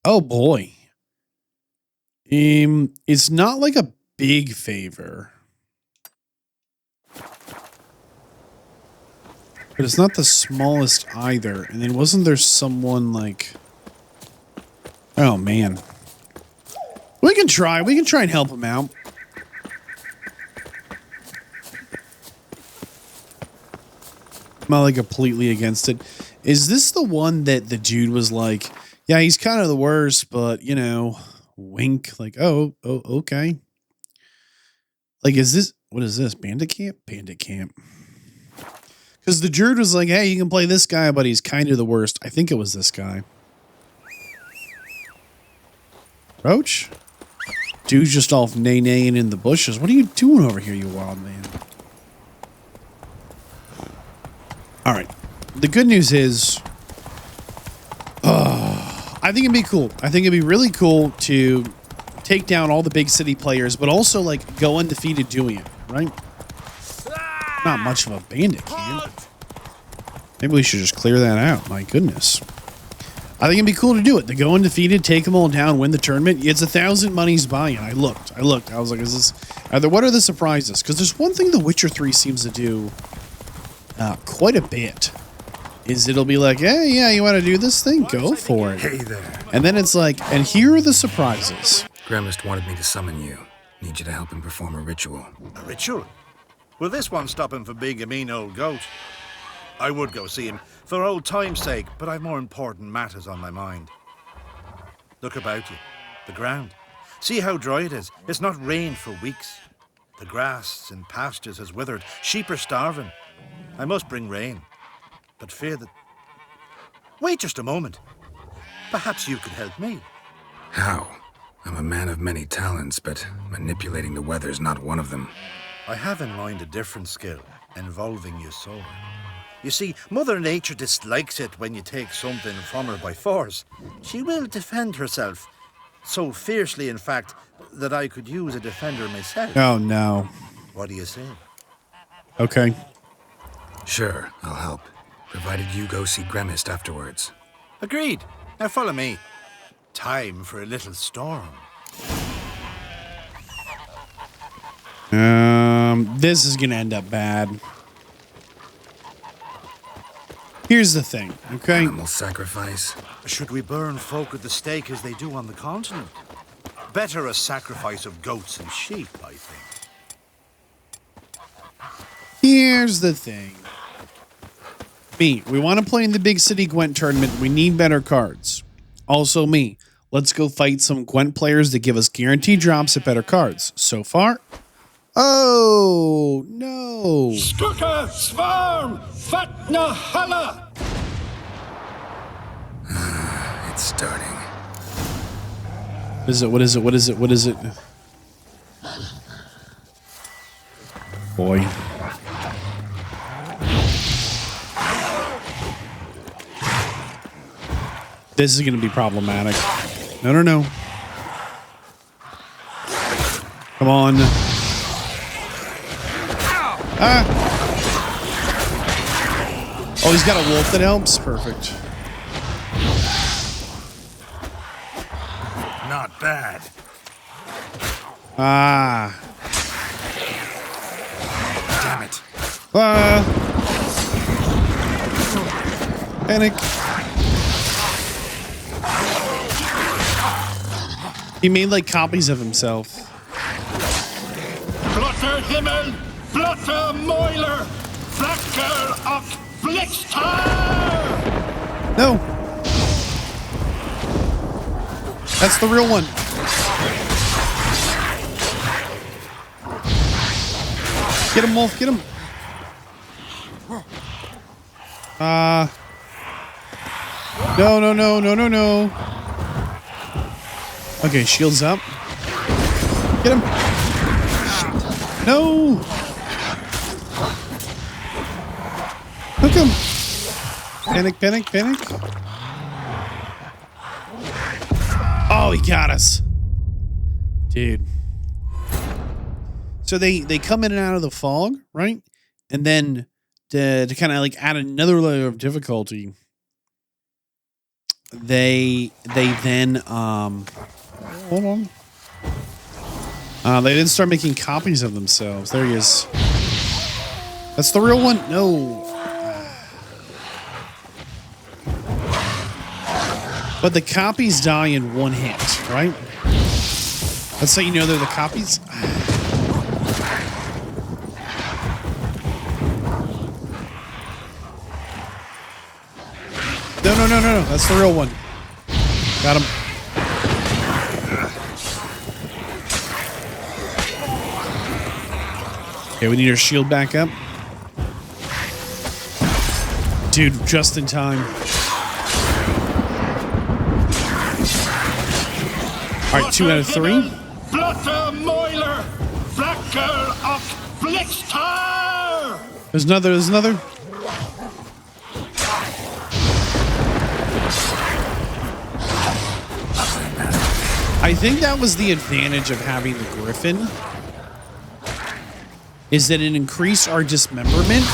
Oh boy. It's not like a big favor. But it's not the smallest either. And then wasn't there someone like... Oh, man. We can try. We can try and help him out. I'm not like completely against it. Is this the one that the dude was like, yeah, he's kind of the worst, but, you know, wink. Like, oh, okay. Like, is this... What is this? Bandit Camp? Bandit Camp. Because the Druid was like, hey, you can play this guy, but he's kind of the worst. I think it was this guy. Roach? Dude's just off nay-naying in the bushes. What are you doing over here, you wild man? All right. The good news is... I think it'd be cool. I think it'd be really cool to take down all the big city players, but also, like, go undefeated doing it, right? Not much of a bandit camp. Maybe we should just clear that out. My goodness. I think it'd be cool to do it. To go undefeated, take them all down, win the tournament. It's 1,000 monies buy-in. I looked. I was like, is this... what are the surprises? Because there's one thing The Witcher 3 seems to do quite a bit. Is it'll be like, hey, yeah, you want to do this thing? Go for it. Hey there. And then it's like, and here are the surprises. Gremlist wanted me to summon you. Need you to help him perform a ritual. A ritual? Will this one stop him from being a mean old goat? I would go see him for old time's sake, but I've more important matters on my mind. Look about you. The ground. See how dry it is. It's not rained for weeks. The grass in pastures has withered. Sheep are starving. I must bring rain, but fear that... Wait just a moment. Perhaps you could help me. How? I'm a man of many talents, but manipulating the weather's not one of them. I have in mind a different skill, involving your sword. You see, Mother Nature dislikes it when you take something from her by force. She will defend herself. So fiercely, in fact, that I could use a defender myself. Oh, no. What do you say? Okay. Sure, I'll help. Provided you go see Gremist afterwards. Agreed. Now follow me. Time for a little storm. This is gonna end up bad. Here's the thing, okay? Animal sacrifice. Should we burn folk at the stake as they do on the continent? Better a sacrifice of goats and sheep, I think. Here's the thing. Me, we want to play in the big city Gwent tournament. We need better cards. Also me, let's go fight some Gwent players that give us guaranteed drops at better cards. So far, oh no. Skuka, Svarm, Fatna Hala. It's starting. What is it? Boy. This is going to be problematic. No. Come on. Ah! Oh, he's got a wolf that helps? Perfect. Not bad. Ah. Damn it. Panic. He made like copies of himself. Blotter Himmel, Blotter Moiler, Flacker of Blixtar! No. That's the real one. Get him, Wolf, get him. No, no, no, no, no, no. Okay, shields up. Get him. No. Hook him. Panic, panic, panic. Oh, he got us. Dude. So they come in and out of the fog, right? And then to kind of like add another layer of difficulty, they then hold on. They didn't start making copies of themselves. There he is. That's the real one? No. But the copies die in one hit, right? Let's say you know they're the copies. No, no, no, no, no. That's the real one. Got him. Okay, we need our shield back up. Dude, just in time. All right, 2 out of 3. There's another, there's another. I think that was the advantage of having the Griffin, is that it increased our dismemberment.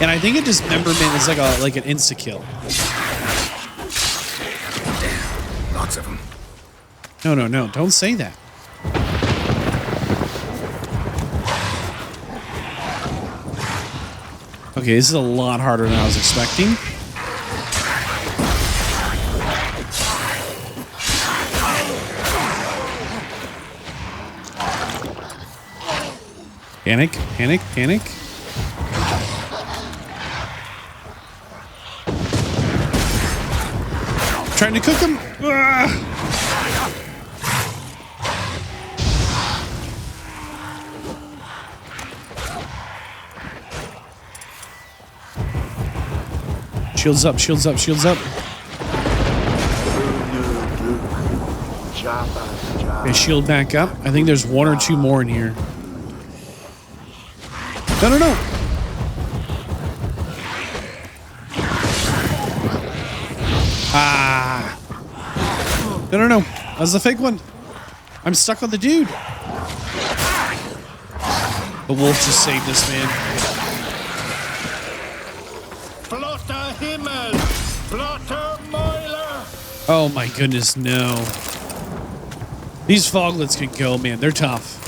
And I think a dismemberment is like an insta-kill. Damn, lots of them. No, no, no, don't say that. Okay, this is a lot harder than I was expecting. Panic, panic, panic. Trying to cook him. Ugh. Shields up, shields up, shields up. Okay, shield back up. I think there's 1 or 2 more in here. No, no, no. Ah. No, no, no. That was the fake one. I'm stuck on the dude. The wolf just saved this man. Oh my goodness, no. These foglets can go, man. They're tough.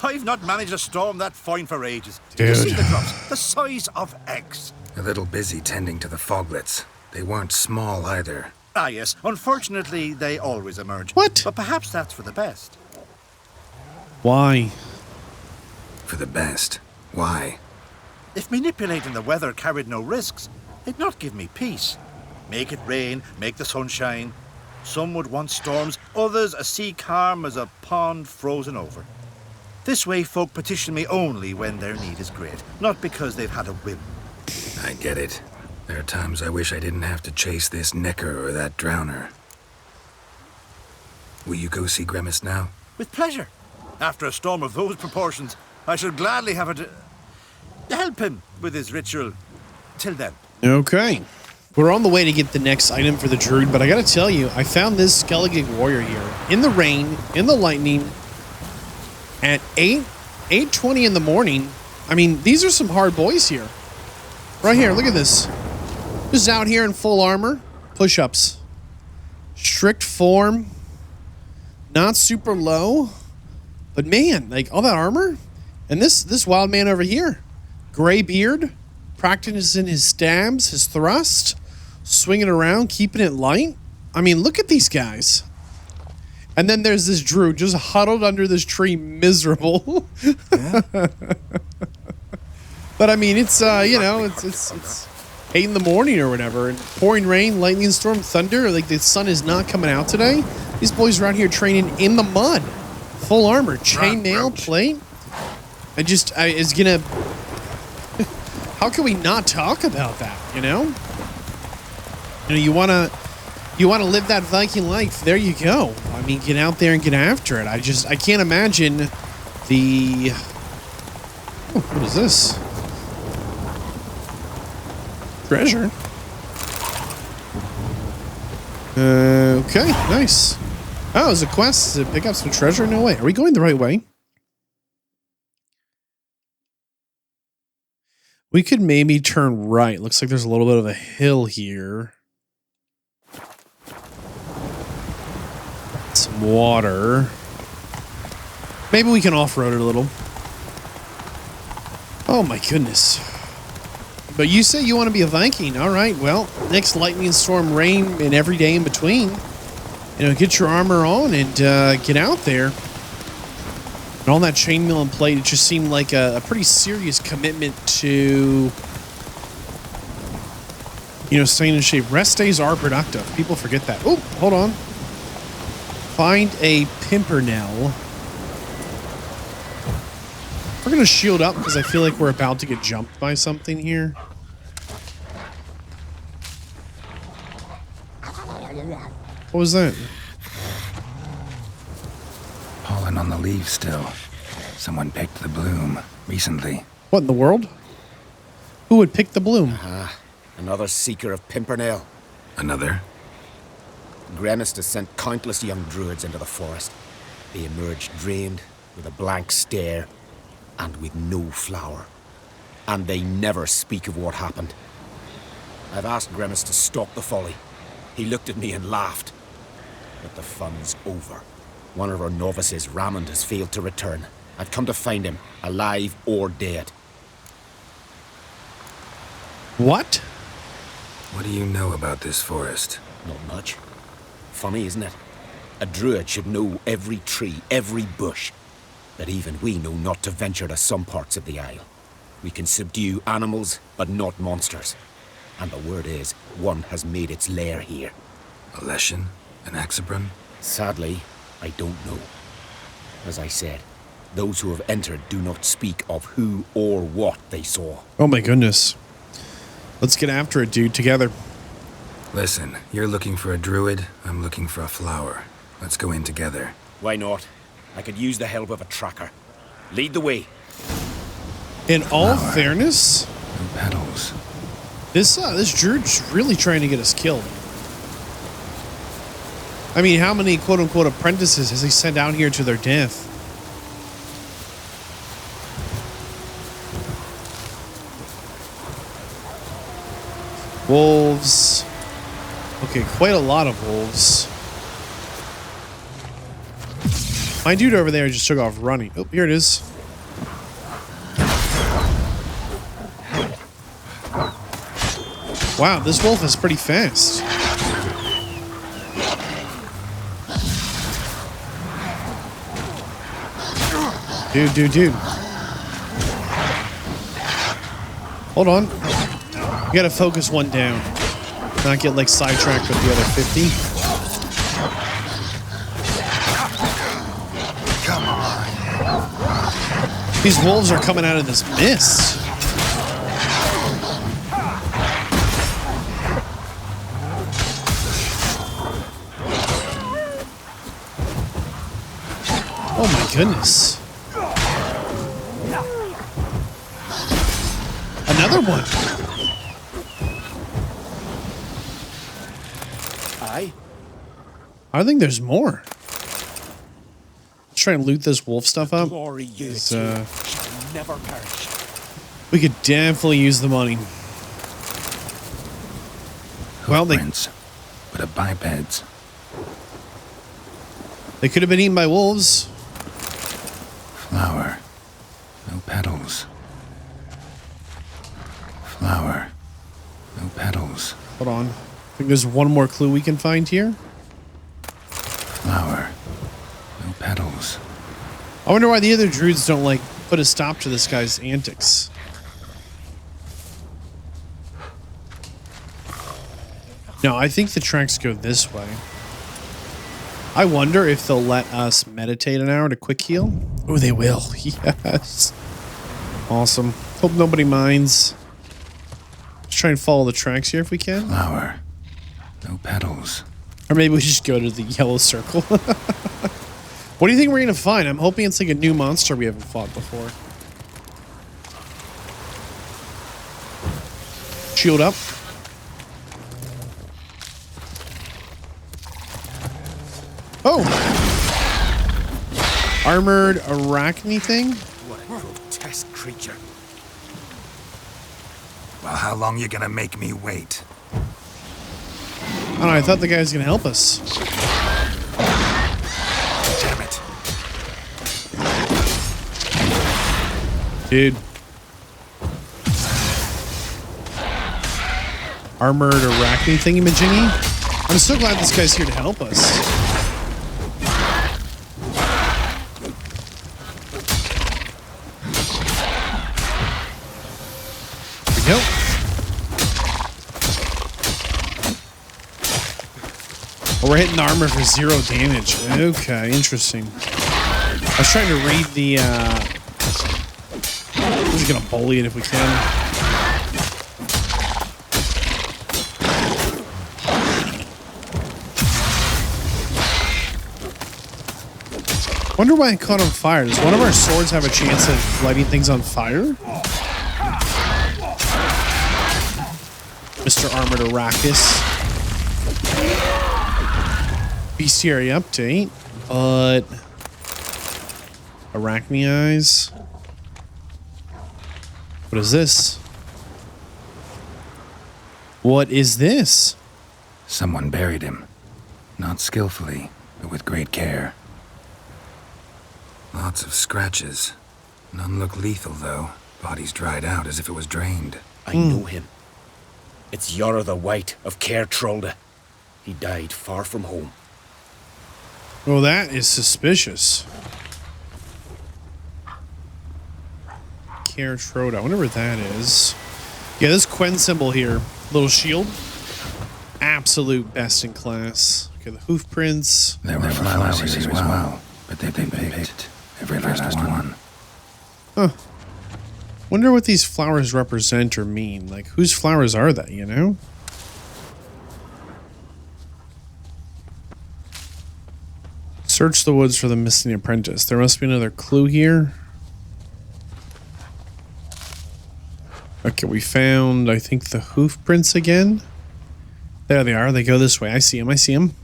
I've not managed to storm that fine for ages. Dude. Did you see the drops? The size of eggs. A little busy tending to the foglets. They weren't small either. Ah, yes. Unfortunately, they always emerge. What? But perhaps that's for the best. Why? For the best. Why? If manipulating the weather carried no risks, it'd not give me peace. Make it rain, make the sun shine. Some would want storms, others a sea calm as a pond frozen over. This way folk petition me only when their need is great, not because they've had a whim. I get it. There are times I wish I didn't have to chase this necker or that drowner. Will you go see Grimace now? With pleasure. After a storm of those proportions, I should gladly have to help him with his ritual. Till then. Okay. We're on the way to get the next item for the Druid, but I gotta tell you, I found this Skellige warrior here. In the rain, in the lightning, at 8:20 in the morning. I mean, these are some hard boys here. Right here, look at this. Just out here in full armor. Push-ups. Strict form. Not super low. But man, like all that armor. And this wild man over here. Gray beard. Practicing his stabs, his thrust. Swinging around, keeping it light. I mean, look at these guys. And then there's this Druid just huddled under this tree, miserable. Yeah. But I mean, it's you know, it's 8 in the morning or whatever, and pouring rain, lightning storm, thunder. Like the sun is not coming out today. These boys are out here training in the mud, full armor, chainmail, plate. I just, it's gonna. How can we not talk about that? You know. You know, you wanna live that Viking life. There you go. I mean, get out there and get after it. I can't imagine the... Oh, what is this? Treasure. Okay, nice. Oh, it's a quest to pick up some treasure? No way. Are we going the right way? We could maybe turn right. Looks like there's a little bit of a hill here. Some water. Maybe we can off-road it a little. Oh my goodness. But you say you want to be a Viking. All right, well, next lightning storm, rain, and every day in between. You know, get your armor on and get out there. And all that chainmail and plate, it just seemed like a pretty serious commitment to, you know, staying in shape. Rest days are productive. People forget that. Oh, hold on. Find a Pimpernel. We're going to shield up because I feel like we're about to get jumped by something here. What was that? Pollen on the leaves still. Someone picked the bloom recently. What in the world? Who would pick the bloom? Another seeker of Pimpernel. Another? Grimmist has sent countless young druids into the forest. They emerge drained, with a blank stare, and with no flower. And they never speak of what happened. I've asked Grimmist to stop the folly. He looked at me and laughed. But the fun's over. One of our novices, Drummond, has failed to return. I've come to find him, alive or dead. What? What do you know about this forest? Not much. Funny, isn't it? A druid should know every tree, every bush. But even we know not to venture to some parts of the isle. We can subdue animals, but not monsters. And the word is, one has made its lair here. A Leshen? An Axabron? Sadly, I don't know. As I said, those who have entered do not speak of who or what they saw. Oh my goodness. Let's get after it, dude, together. Listen, you're looking for a druid, I'm looking for a flower. Let's go in together. Why not? I could use the help of a tracker. Lead the way. In all fairness, no petals. This druid's really trying to get us killed. I mean, how many quote-unquote apprentices has he sent out here to their death? Wolves. Okay, quite a lot of wolves. My dude over there just took off running. Oh, here it is. Wow, this wolf is pretty fast. Dude. Hold on. You gotta focus one down. Not get like sidetracked with the other 50. Come on. These wolves are coming out of this mist. Oh my goodness. Another one. I think there's more. Let's try and loot this wolf stuff up. Never perish. We could definitely use the money. Well, but a bipeds. They could have been eaten by wolves. Flower. No petals. Flower. No petals. Hold on. I think there's one more clue we can find here. Flower. No petals. I wonder why the other druids don't, like, put a stop to this guy's antics. No, I think the tracks go this way. I wonder if they'll let us meditate an hour to quick heal. Oh, they will. Yes. Awesome. Hope nobody minds. Let's try and follow the tracks here if we can. Flower. No petals. Or maybe we just go to the yellow circle. What do you think we're going to find? I'm hoping it's like a new monster we haven't fought before. Shield up. Oh! Armored arachne thing? What a grotesque creature. Well, how long you gonna make me wait? I don't know, I thought the guy was going to help us. Damn it. Dude. Armored arachne thingy-majingy? I'm so glad this guy's here to help us. Here we go. Oh, we're hitting armor for 0 damage. Okay, interesting. I was trying to read the, we're just gonna bully it if we can. Wonder why it caught on fire. Does one of our swords have a chance of lighting things on fire? Mr. Armored Arachas. Bestiary update, but arachne eyes. What is this? What is this? Someone buried him. Not skillfully, but with great care. Lots of scratches. None look lethal, though. Body's dried out as if it was drained. I know him. It's Yara the White of Caer Trolda. He died far from home. Well, that is suspicious. Caer Trolda. I wonder where that is. Yeah, this Quen symbol here. Little shield. Absolute best in class. Okay, the hoof prints. There were flowers here as well, but they've been picked. Every last one. Huh. Wonder what these flowers represent or mean. Like, whose flowers are they, you know? Search the woods for the missing apprentice. There must be another clue here. Okay, we found, I think, the hoof prints again. There they are. They go this way. I see them. I see them.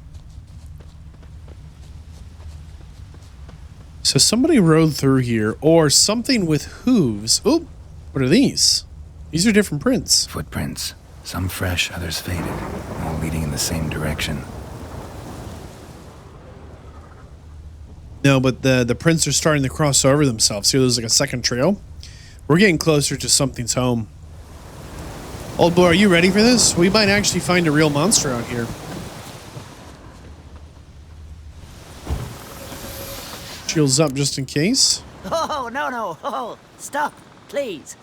So somebody rode through here, or something with hooves. Oh, what are these? These are different prints. Footprints. Some fresh, others faded. All leading in the same direction. No, but the prints are starting to cross over themselves. See, there's like a second trail. We're getting closer to something's home. Old boy, are you ready for this? We might actually find a real monster out here. Shields up just in case. Oh, no. Oh, stop, please.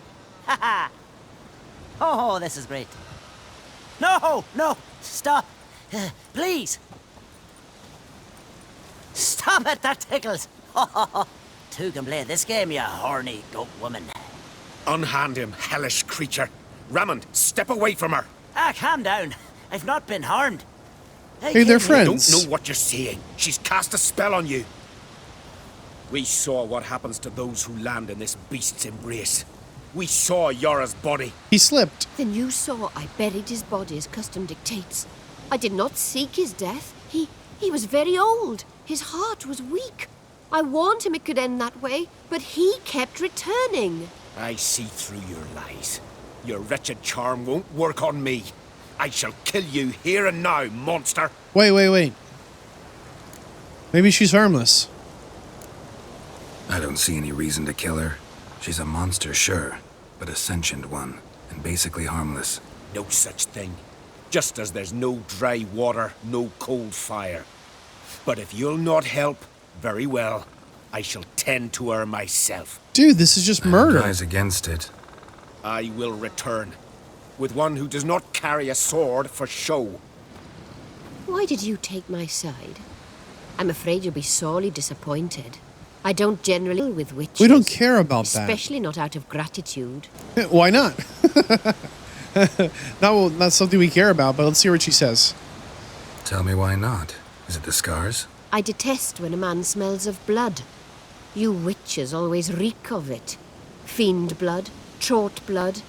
Haha. Oh, this is great. No, stop. Please. Stop it, that tickles. Two can play this game, you horny goat woman. Unhand him, hellish creature. Raymond, step away from her. Calm down. I've not been harmed. Hey, they're friends. I don't know what you're saying. She's cast a spell on you. We saw what happens to those who land in this beast's embrace. We saw Yara's body. He slipped. Then you saw I buried his body as custom dictates. I did not seek his death. He was very old. His heart was weak. I warned him it could end that way, but he kept returning. I see through your lies. Your wretched charm won't work on me. I shall kill you here and now, monster. Wait. Maybe she's harmless. I don't see any reason to kill her. She's a monster, sure, but a sentient one, and basically harmless. No such thing. Just as there's no dry water, no cold fire. But if you'll not help, very well. I shall tend to her myself. Dude, this is just murder. Advise against it. I will return. With one who does not carry a sword for show. Why did you take my side? I'm afraid you'll be sorely disappointed. I don't generally deal with witches. We don't care about that. Especially not out of gratitude. Why not? Not something we care about, but let's see what she says. Tell me why not. Is it the scars? I detest when a man smells of blood. You witches always reek of it. Fiend blood, trot blood,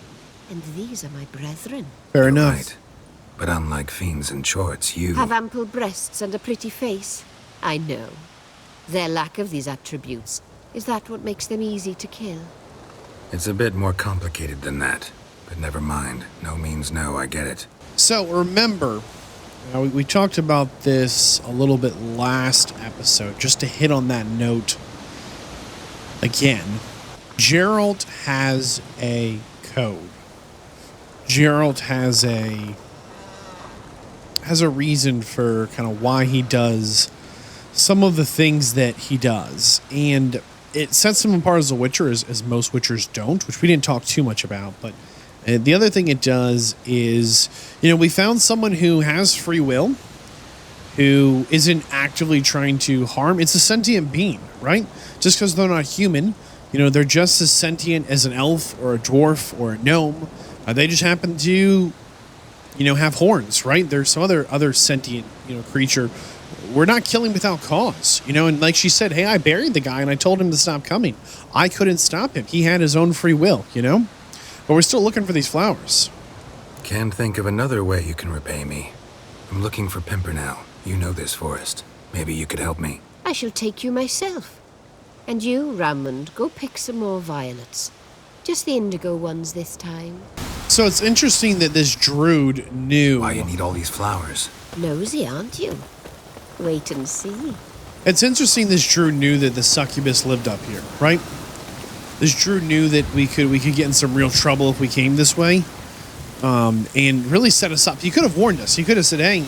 and these are my brethren. Fair enough. Right. But unlike fiends and chorts, you... Have ample breasts and a pretty face. I know. Their lack of these attributes, is that what makes them easy to kill? It's a bit more complicated than that. But never mind. No means no, I get it. So remember, we talked about this a little bit last episode, just to hit on that note again. Geralt has a code. Geralt has a reason for kind of why he does some of the things that he does. And it sets him apart as a Witcher, as most Witchers don't, which we didn't talk too much about. But the other thing it does is, we found someone who has free will, who isn't actively trying to harm. It's a sentient being, right? Just because they're not human, they're just as sentient as an elf or a dwarf or a gnome. They just happen to, have horns, right? There's some other sentient, creature. We're not killing without cause, and like she said, hey, I buried the guy and I told him to stop coming. I couldn't stop him. He had his own free will, but we're still looking for these flowers. Can't think of another way you can repay me. I'm looking for Pimpernel. You know this forest. Maybe you could help me. I shall take you myself. And you, Drummond, go pick some more violets. Just the indigo ones this time. So it's interesting that this Druid knew... Why you need all these flowers. Nosy, aren't you? Wait and see. It's interesting this Druid knew that the Succubus lived up here, right? This Druid knew that we could get in some real trouble if we came this way. And really set us up. He could have warned us. He could have said, hey,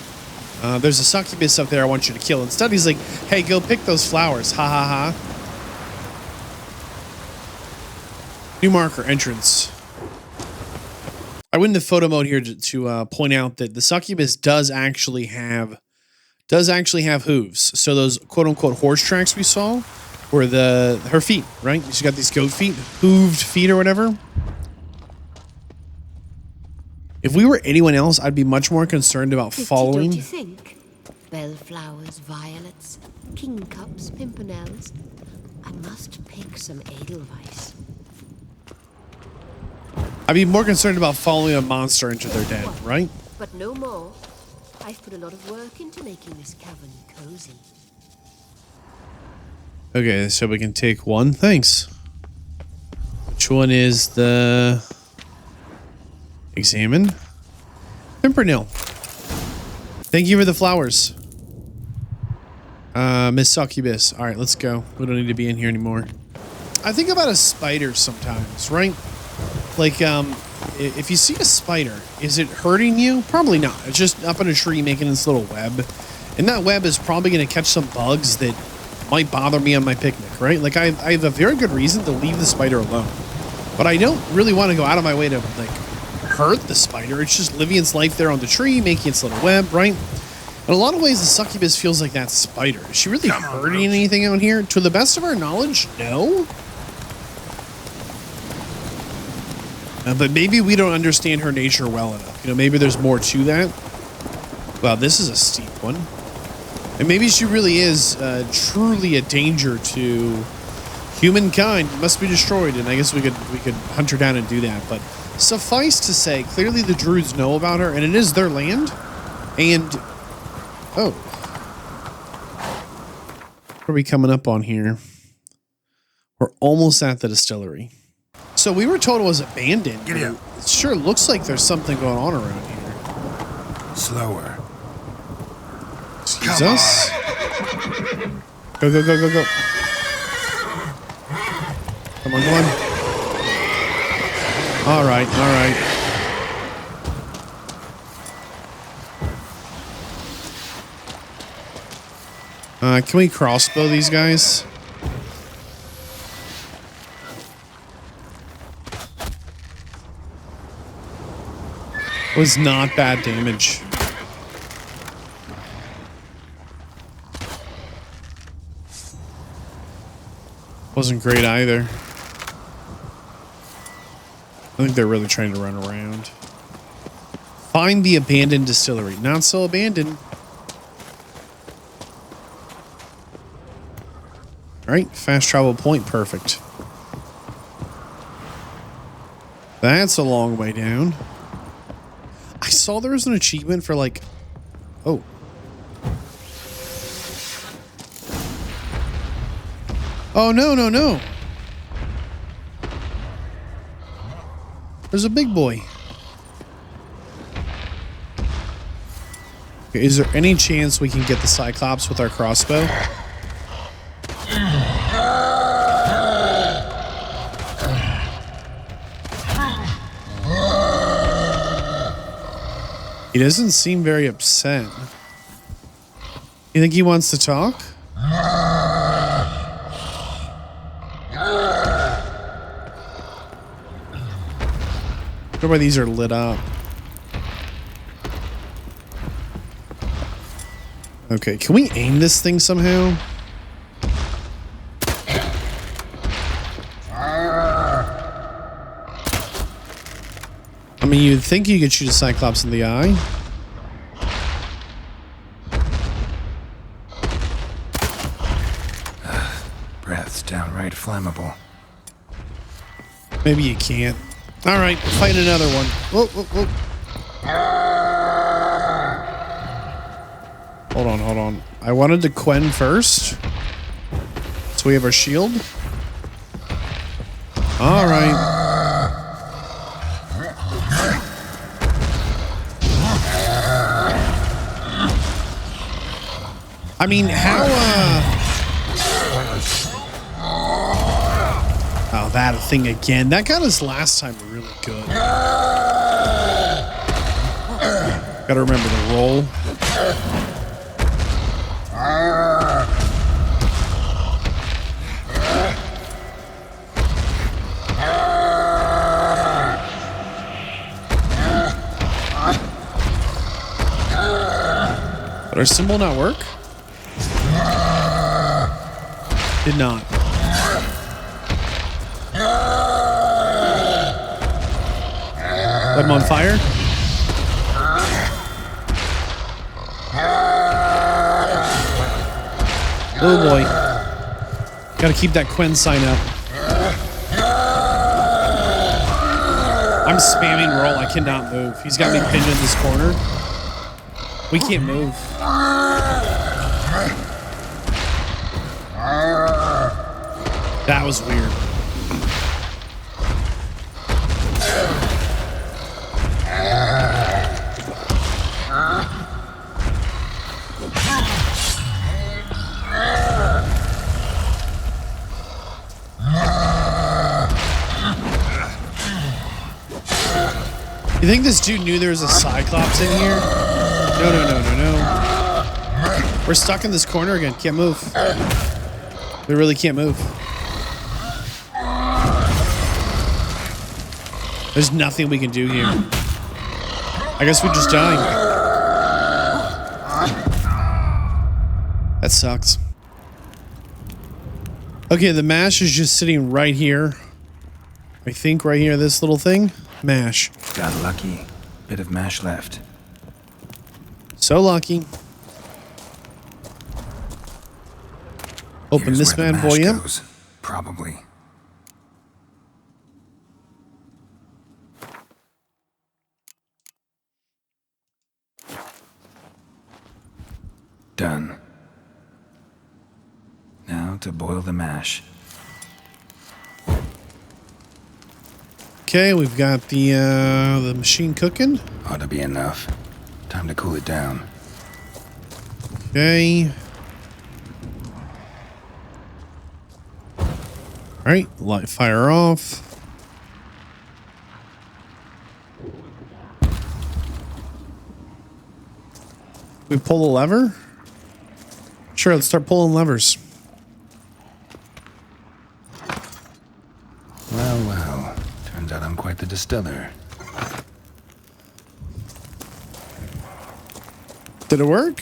there's a Succubus up there I want you to kill. Instead, he's like, hey, go pick those flowers. Ha ha ha. New marker, entrance. I went into photo mode here to point out that the Succubus does actually have hooves. So those quote-unquote horse tracks we saw were her feet, right? She's got these goat feet, hooved feet or whatever. If we were anyone else, I'd be much more concerned about following. Don't you think? Bellflowers, violets, kingcups, pimpernels. I must pick some edelweiss. I'd be more concerned about following a monster into their den, right? But no more. I've put a lot of work into making this cavern cozy. Okay, so we can take one. Thanks. Which one is the... Examine? Pimpernel. Thank you for the flowers. Miss Succubus. Alright, let's go. We don't need to be in here anymore. I think about a spider sometimes, right? Like, if you see a spider, is it hurting you? Probably not. It's just up in a tree making this little web. And that web is probably going to catch some bugs that might bother me on my picnic, right? Like, I have a very good reason to leave the spider alone. But I don't really want to go out of my way to, like, hurt the spider. It's just living its life there on the tree, making its little web, right? In a lot of ways, the Succubus feels like that spider. Is she really hurting anything out here? To the best of our knowledge, no. But maybe we don't understand her nature well enough. Maybe there's more to that. Wow, this is a steep one. And maybe she really is truly a danger to humankind. Must be destroyed. And I guess we could hunt her down and do that. But suffice to say, clearly the Druids know about her, and it is their land. And oh, what are we coming up on here? We're almost at the distillery. So we were told it was abandoned. Get out. It sure looks like there's something going on around here. Slower. Excuse us. Go, go, go, go, go. Come on, come on. All right, all right. Can we crossbow these guys? Was not bad damage. Wasn't great either. I think they're really trying to run around. Find the abandoned distillery. Not so abandoned. All right, fast travel point, perfect. That's a long way down. I saw there was an achievement for like, oh. Oh, no, no, no. There's a big boy. Okay, is there any chance we can get the Cyclops with our crossbow? He doesn't seem very upset. You think he wants to talk? Look why these are lit up. Okay, can we aim this thing somehow? I mean, you'd think you could shoot a Cyclops in the eye. Breath's downright flammable. Maybe you can't. All right, fight another one. Whoa, whoa, whoa. Hold on, hold on. I wanted to Quen first. So we have our shield. All right. I mean, how, oh, that thing again. That got us last time really good. Gotta remember the roll. Did our symbol not work? Did not. Let him on fire. Oh boy. Gotta keep that Quen sign up. I'm spamming roll. I cannot move. He's got me pinned in this corner. We can't move. That was weird. You think this dude knew there was a Cyclops in here? No, no, no, no, no. We're stuck in this corner again. Can't move. We really can't move. There's nothing we can do here. I guess we just died. That sucks. Okay, the mash is just sitting right here. I think right here, this little thing. Mash. Got lucky. Bit of mash left. So lucky. Open Here's this where the bad boy mash up. goes. Probably. Done. Now to boil the mash. Okay, we've got the machine cooking. Ought to be enough. Time to cool it down. Okay. All right, light fire off. We pull the lever? Sure, let's start pulling levers. Well, well. Turns out I'm quite the distiller. Did it work?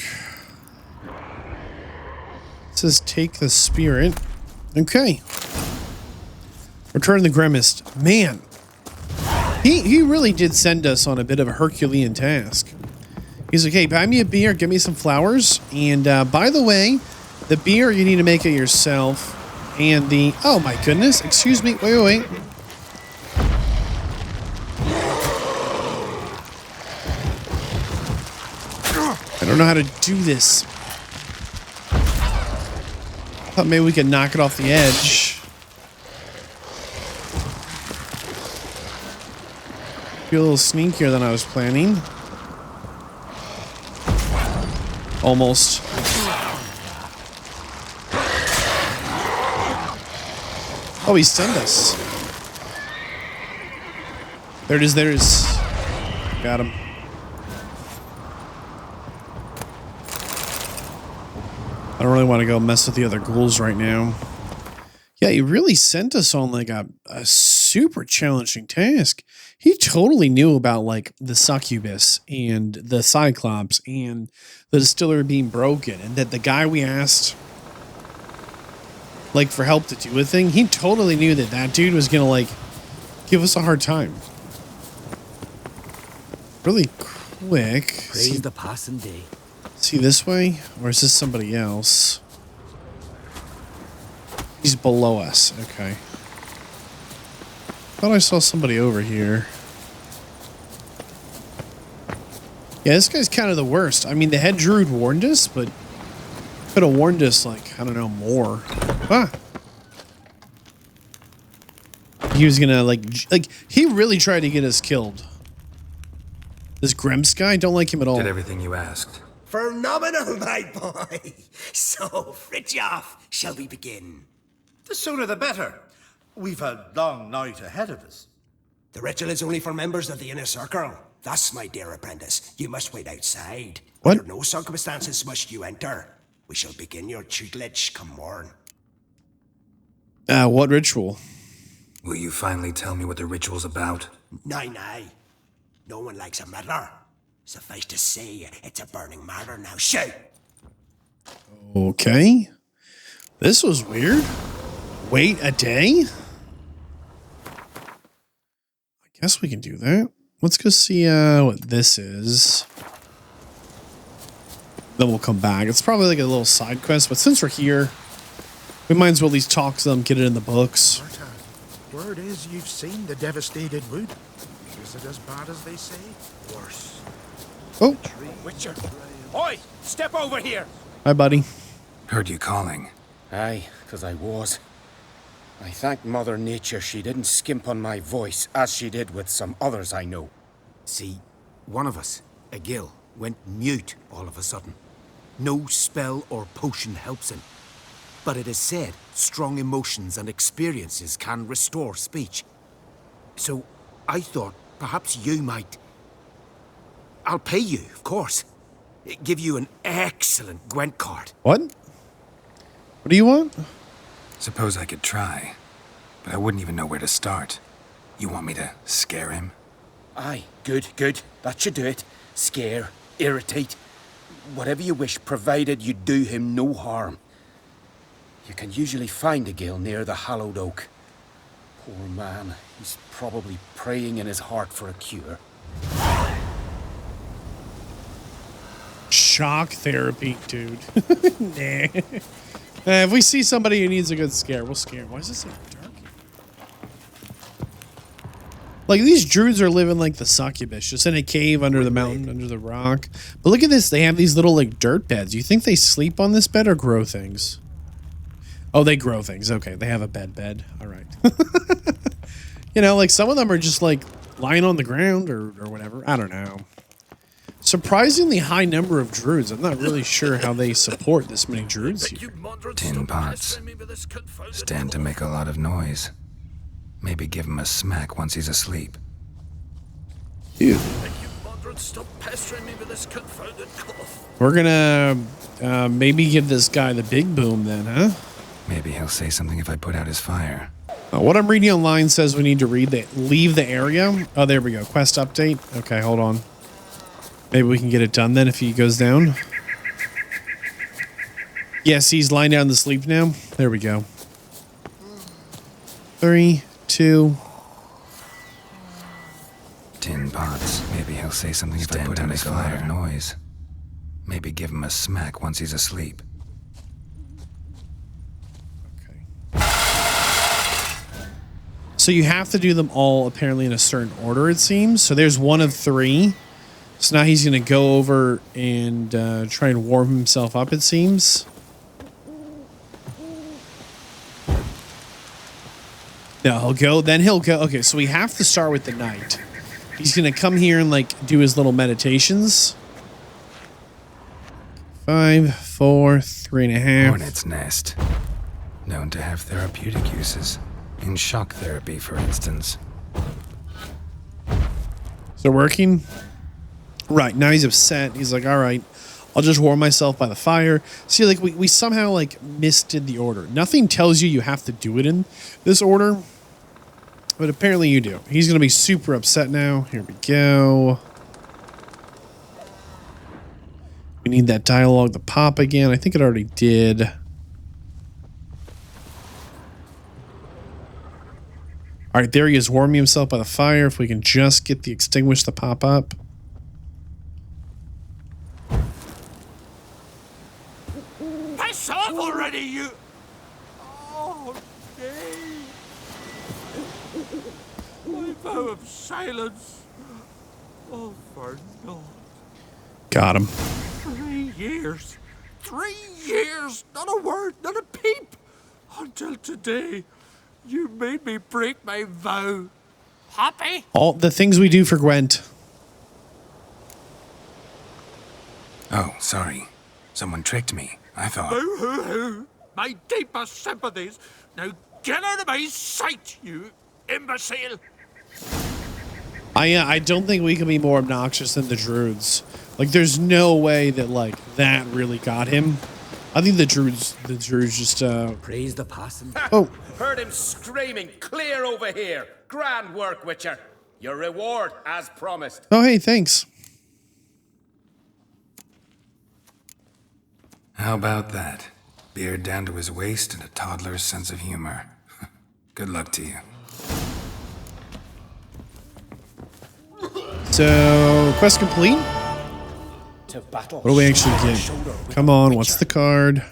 It says take the spirit. Okay. Return the Grimmist. Man. He really did send us on a bit of a Herculean task. He's like, hey, buy me a beer, give me some flowers. And by the way, the beer, you need to make it yourself. and the... Oh my goodness, excuse me, wait. I don't know how to do this. Thought maybe we could knock it off the edge. Be a little sneakier than I was planning. Almost. Oh, he stunned us. There it is, there it is. Got him. I don't really want to go mess with the other ghouls right now. Yeah, he really sent us on like a super challenging task. He totally knew about like the Succubus and the Cyclops and the Distillery being broken, and that the guy we asked like for help to do a thing, he totally knew that that dude was gonna like give us a hard time. Really quick. Praise the passing day. See this way? Or is this somebody else? He's below us. Okay. Thought I saw somebody over here. Yeah, this guy's kind of the worst. I mean, the head druid warned us, but could have warned us, like, I don't know, more. Ah! He was gonna, like, he really tried to get us killed. This Grims guy, don't like him at all. Did everything you asked. Phenomenal, my boy. So, Fritjof, shall we begin? The sooner the better. We've a long night ahead of us. The ritual is only for members of the inner circle. Thus, my dear apprentice, you must wait outside. What? Under no circumstances must you enter. We shall begin your tutelage come morn. What ritual? Will you finally tell me what the ritual's about? Nay. No one likes a meddler. Suffice to say, it's a burning matter now. Shoot! Okay. This was weird. Wait a day? I guess we can do that. Let's go see what this is. Then we'll come back. It's probably like a little side quest, but since we're here, we might as well at least talk to them, get it in the books. Word is you've seen the devastated wood. Is it as bad as they say? Worse. Oh. Witcher. Oi! Step over here! Hi, buddy. Heard you calling. Aye, 'cause I was. I thank Mother Nature she didn't skimp on my voice, as she did with some others I know. See, one of us, a gill, went mute all of a sudden. No spell or potion helps him. But it is said strong emotions and experiences can restore speech. So I thought perhaps you might... I'll pay you, of course. Give you an excellent Gwent card. What? What do you want? Suppose I could try, but I wouldn't even know where to start. You want me to scare him? Aye, good. That should do it. Scare, irritate, whatever you wish, provided you do him no harm. You can usually find a gill near the hallowed oak. Poor man, he's probably praying in his heart for a cure. Shock therapy, dude. Nah. If we see somebody who needs a good scare, we'll scare him. Why is this so dark here? Like, these druids are living like the Succubus, just in a cave under the mountain, under the rock. But look at this. They have these little, like, dirt beds. You think they sleep on this bed or grow things? Oh, they grow things. Okay, they have a bed. All right. You know, like, some of them are just, like, lying on the ground or whatever. I don't know. Surprisingly high number of druids. I'm not really sure how they support this many druids here. Tin pots. Stand to make a lot of noise. Maybe give him a smack once he's asleep. Ew. We're gonna maybe give this guy the big boom then, huh? Maybe he'll say something if I put out his fire. What I'm reading online says we need to leave the area. Oh, there we go. Quest update. Okay, hold on. Maybe we can get it done then if he goes down. Yes, he's lying down to sleep now. There we go. 3, 2. Tin pots. Maybe he'll say something if I put out his fire. Noise. Maybe give him a smack once he's asleep. Okay. So you have to do them all apparently in a certain order, it seems. So there's one of 3. So now he's going to go over and try and warm himself up, it seems. No, he'll go. Okay, so we have to start with the knight. He's going to come here and like do his little meditations. 5, 4, 3.5. Hornet's nest. Known to have therapeutic uses. In shock therapy, for instance. Is it working? Right, now he's upset. He's like, all right, I'll just warm myself by the fire. See, like, we somehow, like, misdid the order. Nothing tells you have to do it in this order. But apparently you do. He's going to be super upset now. Here we go. We need that dialogue to pop again. I think it already did. All right, there he is, warming himself by the fire. If we can just get the extinguish to pop up. Piss off already, you... Oh, nay. My vow of silence. Oh, for naught. Got him. 3 years. 3 years. Not a word, not a peep. Until today, you made me break my vow. Happy? All the things we do for Gwent. Oh, sorry. Someone tricked me. I thought... Boo-hoo-hoo. My deepest sympathies. Now get out of my sight, you imbecile. I don't think we can be more obnoxious than the Druids. Like, there's no way that, like, that really got him. I think the Druids just, Praise the possum. Oh. Heard him screaming, clear over here. Grand work, Witcher. Your reward, as promised. Oh, hey, thanks. How about that? Beard down to his waist and a toddler's sense of humor. Good luck to you. So, quest complete? To battle. What do we actually get? Come on, what's the card?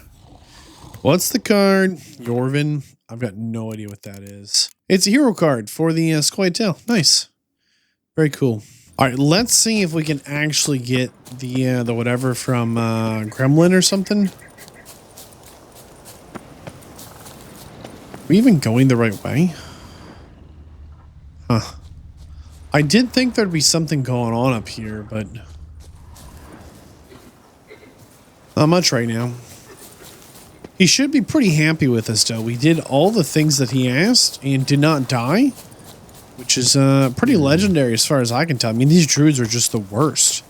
What's the card? Yorvin. I've got no idea what that is. It's a hero card for the Skellige Tail. Nice. Very cool. All right, let's see if we can actually get the whatever from Gremlin or something. Are we even going the right way? Huh. I did think there'd be something going on up here, but not much right now. He should be pretty happy with us, though. We did all the things that he asked and did not die, which is pretty legendary as far as I can tell. I mean, these druids are just the worst.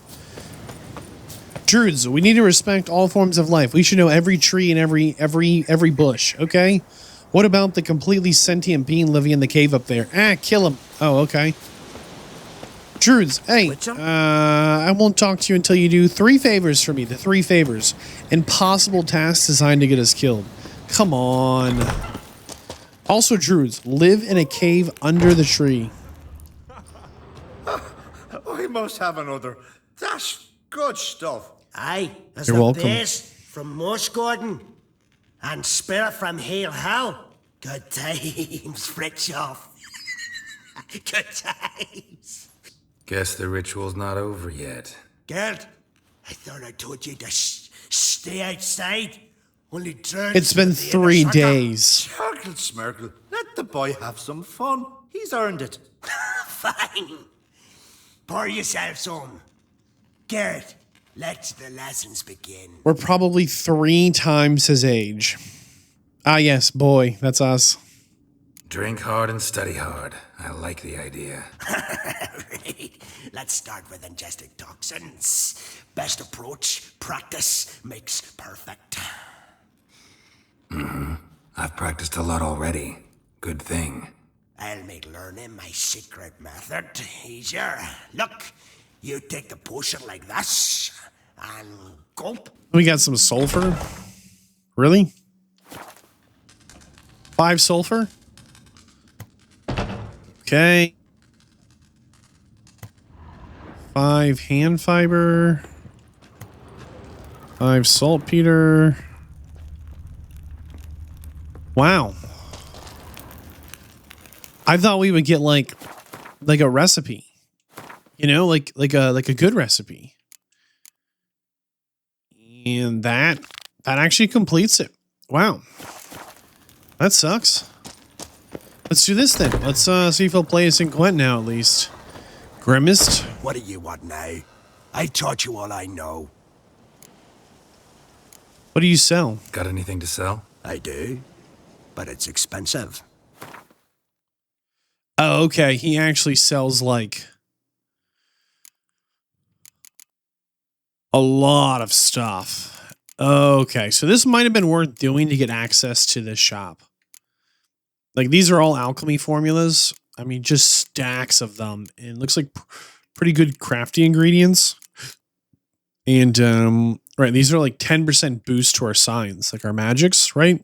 Druids, we need to respect all forms of life. We should know every tree and every bush, okay? What about the completely sentient being living in the cave up there? Ah, kill him. Oh, okay. Druids, hey, I won't talk to you until you do 3 favors for me. The 3 favors. Impossible tasks designed to get us killed. Come on. Also, Druids, live in a cave under the tree. We must have another. That's good stuff. Aye, that's You're the welcome. best from Moss Gordon. And Spirit from Hail Hell. Good times, Fritjof. Good times. Guess the ritual's not over yet. Gerd, I thought I told you to stay outside. Only turn. It's been 3 days. Smirkle, smirkle. Let the boy have some fun. He's earned it. Fine. Pour yourself some. Gerd, let the lessons begin. We're probably 3 times his age. Ah, yes, boy, that's us. Drink hard and study hard. I like the idea. Let's start with ingesting toxins. Best approach, practice makes perfect. Mm-hmm. I've practiced a lot already. Good thing. I'll make learning my secret method easier. Look, you take the potion like this, and gulp. We got some sulfur. Really? 5 sulfur? Okay. 5 hand fiber. 5 saltpeter. Wow. I thought we would get like a recipe, you know, like a good recipe, and that actually completes it. Wow, that sucks. Let's do this then. Let's see if he'll play us in Gwent now at least. Grimmest. What do you want now? I taught you all I know. What do you sell? Got anything to sell? I do, but it's expensive. Oh, okay. He actually sells like a lot of stuff. Okay, so this might have been worth doing to get access to this shop. Like these are all alchemy formulas. I mean, just stacks of them. And it looks like pretty good crafty ingredients. And right, these are like 10% boost to our signs, like our magics, right?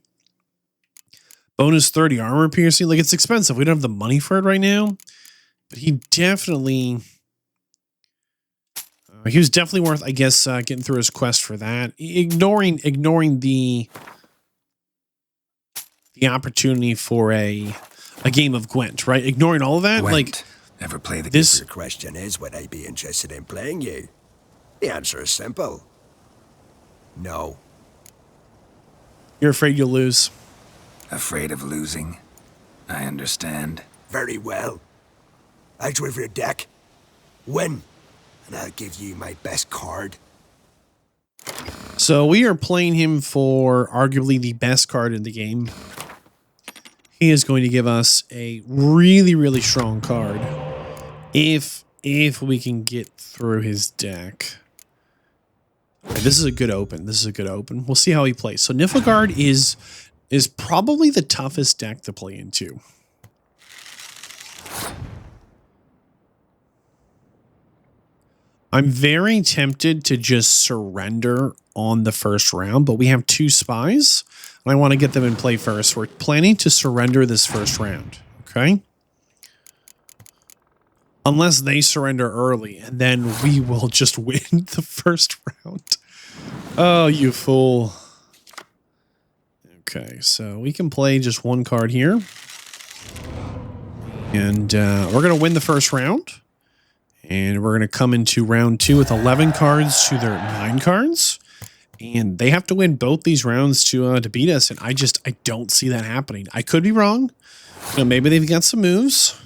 Bonus 30 armor piercing. Like it's expensive. We don't have the money for it right now. But he definitely he was definitely worth, I guess, getting through his quest for that. Ignoring the opportunity for a game of Gwent, right? Ignoring all of that, Gwent. like never play the The question is, would I be interested in playing you? The answer is simple. No. You're afraid you'll lose. Afraid of losing? I understand. Very well. Out with your deck. Win. And I'll give you my best card. So we are playing him for arguably the best card in the game. He is going to give us a really, really strong card if we can get through his deck. Okay, this is a good open. This is a good open. We'll see how he plays. So Nilfgaard is probably the toughest deck to play into. I'm very tempted to just surrender on the first round, but we have 2 spies, and I want to get them in play first. We're planning to surrender this first round, okay? Unless they surrender early, and then we will just win the first round. Oh, you fool. Okay, so we can play just 1 card here. And we're going to win the first round. And we're going to come into round 2 with 11 cards to their 9 cards. And they have to win both these rounds to beat us. And I don't see that happening. I could be wrong. You know, maybe they've got some moves.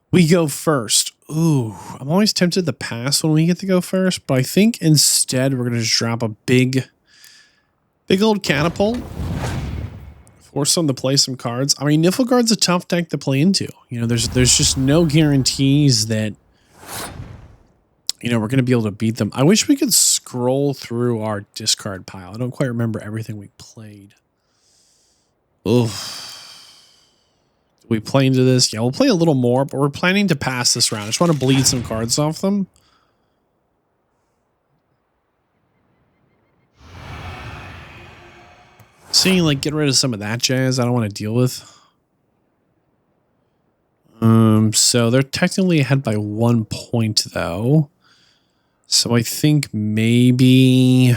We go first. Ooh, I'm always tempted to pass when we get to go first. But I think instead we're going to just drop a big old catapult. Force them to play some cards. I mean, Nilfgaard's a tough deck to play into. You know, there's just no guarantees that, you know, we're going to be able to beat them. I wish we could scroll through our discard pile. I don't quite remember everything we played. Oof. Did we play into this? Yeah, we'll play a little more, but we're planning to pass this round. I just want to bleed some cards off them. Seeing like get rid of some of that jazz I don't want to deal with. So they're technically ahead by 1 point though. So I think maybe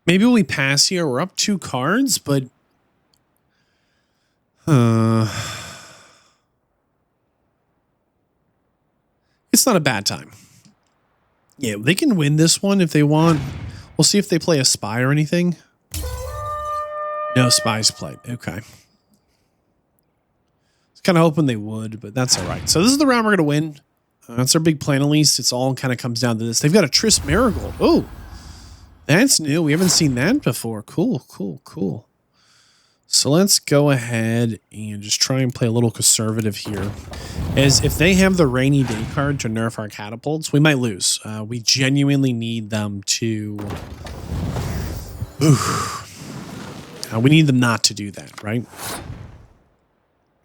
we pass here. We're up 2 cards, but it's not a bad time. Yeah, they can win this one if they want. We'll see if they play a spy or anything. No spies played. Okay. I was kind of hoping they would, but that's all right. So this is the round we're going to win. That's our big plan, at least. It's all kind of comes down to this. They've got a Triss Marigold. Oh, that's new. We haven't seen that before. Cool, cool, cool. So let's go ahead and just try and play a little conservative here. As if they have the rainy day card to nerf our catapults, we might lose. We genuinely need them to... we need them not to do that, right?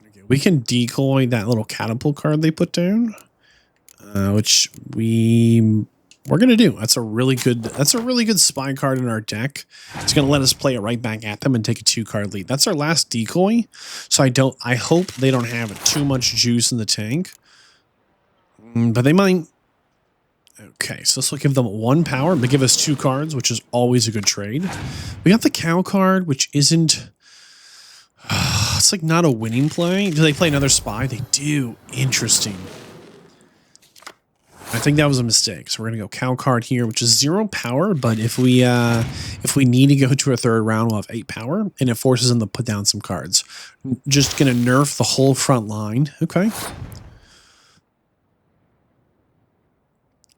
Okay, we can decoy that little catapult card they put down, which we're gonna do. That's a really good spy card in our deck. It's gonna let us play it right back at them and take a 2-card lead. That's our last decoy. So I hope they don't have too much juice in the tank, but they might. Okay, so this will give them 1 power. They give us 2 cards, which is always a good trade. We got the cow card, which isn't It's like not a winning play. Do they play another spy? They do. Interesting. I think that was a mistake. So we're gonna go cow card here, which is 0 power. But if we need to go to a third round, we'll have 8 power, and it forces them to put down some cards. Just gonna nerf the whole front line. Okay.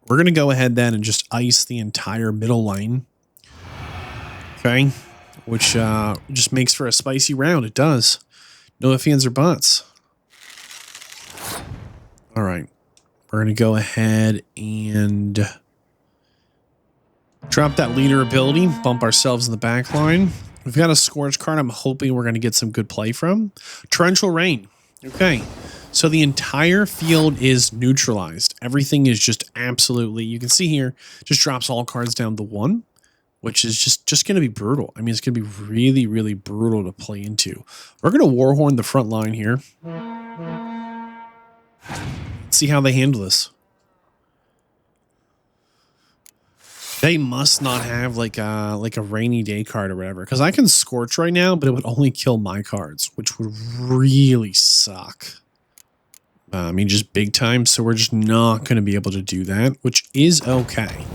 We're gonna go ahead then and just ice the entire middle lane. Okay, which just makes for a spicy round. It does. No ifs, ands, or buts. All right. We're going to go ahead and drop that leader ability, bump ourselves in the back line. We've got a Scourge card I'm hoping we're going to get some good play from. Torrential Rain. Okay, so the entire field is neutralized. Everything is just absolutely, you can see here, just drops all cards down to 1, which is just going to be brutal. I mean, it's going to be really, really brutal to play into. We're going to Warhorn the front line here. See how they handle this. They must not have like a rainy day card or whatever, because I can Scorch right now, but it would only kill my cards, which would really suck. I mean, just big time. So we're just not going to be able to do that, which is okay.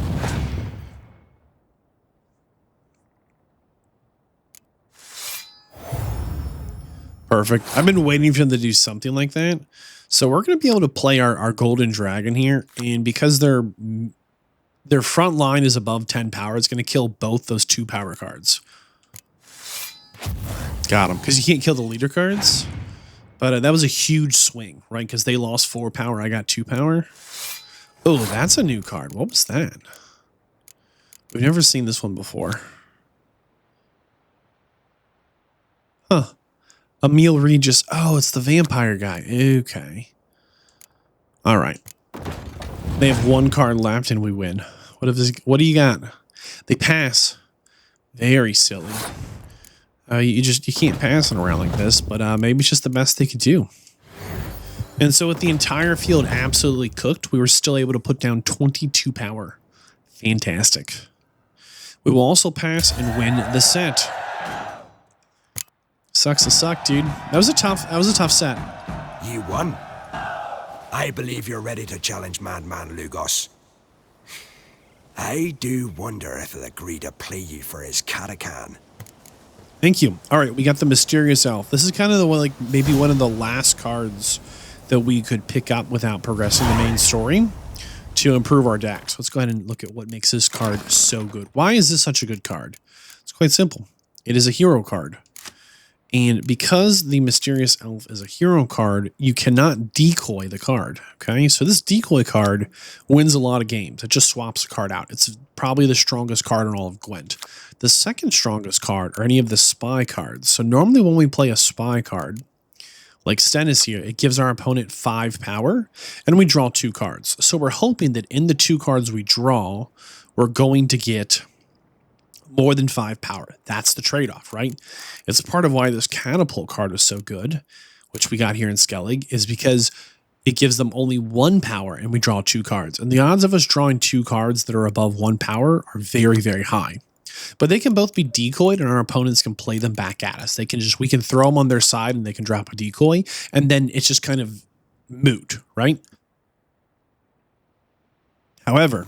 Perfect. I've been waiting for them to do something like that. So we're going to be able to play our Golden Dragon here. And because their front line is above 10 power, it's going to kill both those 2 power cards. Got them. Because you can't kill the leader cards. But that was a huge swing, right? Because they lost 4 power. I got 2 power. Oh, that's a new card. What was that? We've never seen this one before. Huh. Emil Regis. Oh, it's the vampire guy. Okay. All right. They have 1 card left and we win. What do you got? They pass. Very silly. You can't pass it around like this, but maybe it's just the best they could do. And so with the entire field absolutely cooked, we were still able to put down 22 power. Fantastic. We will also pass and win the set. Sucks to suck, dude. That was a tough set. You won. I believe you're ready to challenge Madman Lugos. I do wonder if he'll agree to play you for his Katakan. Thank you. All right, we got the Mysterious Elf. This is kind of the one, like maybe one of the last cards that we could pick up without progressing the main story to improve our decks. Let's go ahead and look at what makes this card so good. Why is this such a good card? It's quite simple. It is a hero card. And because the Mysterious Elf is a hero card, you cannot decoy the card, okay? So this decoy card wins a lot of games. It just swaps the card out. It's probably the strongest card in all of Gwent. The second strongest card are any of the spy cards. So normally when we play a spy card, like Stennis here, it gives our opponent 5 power, and we draw 2 cards. So we're hoping that in the 2 cards we draw, we're going to get more than 5 power. That's the trade-off, right? It's part of why this Catapult card is so good, which we got here in Skellige, is because it gives them only 1 power and we draw 2 cards. And the odds of us drawing 2 cards that are above 1 power are very, very high. But they can both be decoyed and our opponents can play them back at us. We can throw them on their side and they can drop a decoy, and then it's just kind of moot, right? However,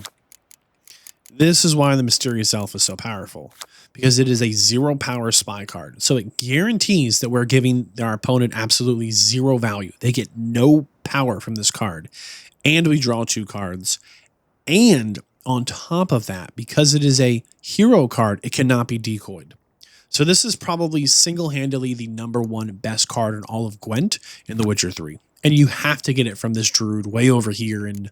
this is why the Mysterious Elf is so powerful, because it is a 0 power spy card. So it guarantees that we're giving our opponent absolutely 0 value. They get no power from this card, and we draw 2 cards. And on top of that, because it is a hero card, it cannot be decoyed. So this is probably single-handedly the #1 best card in all of Gwent in The Witcher 3. And you have to get it from this Druid way over here in,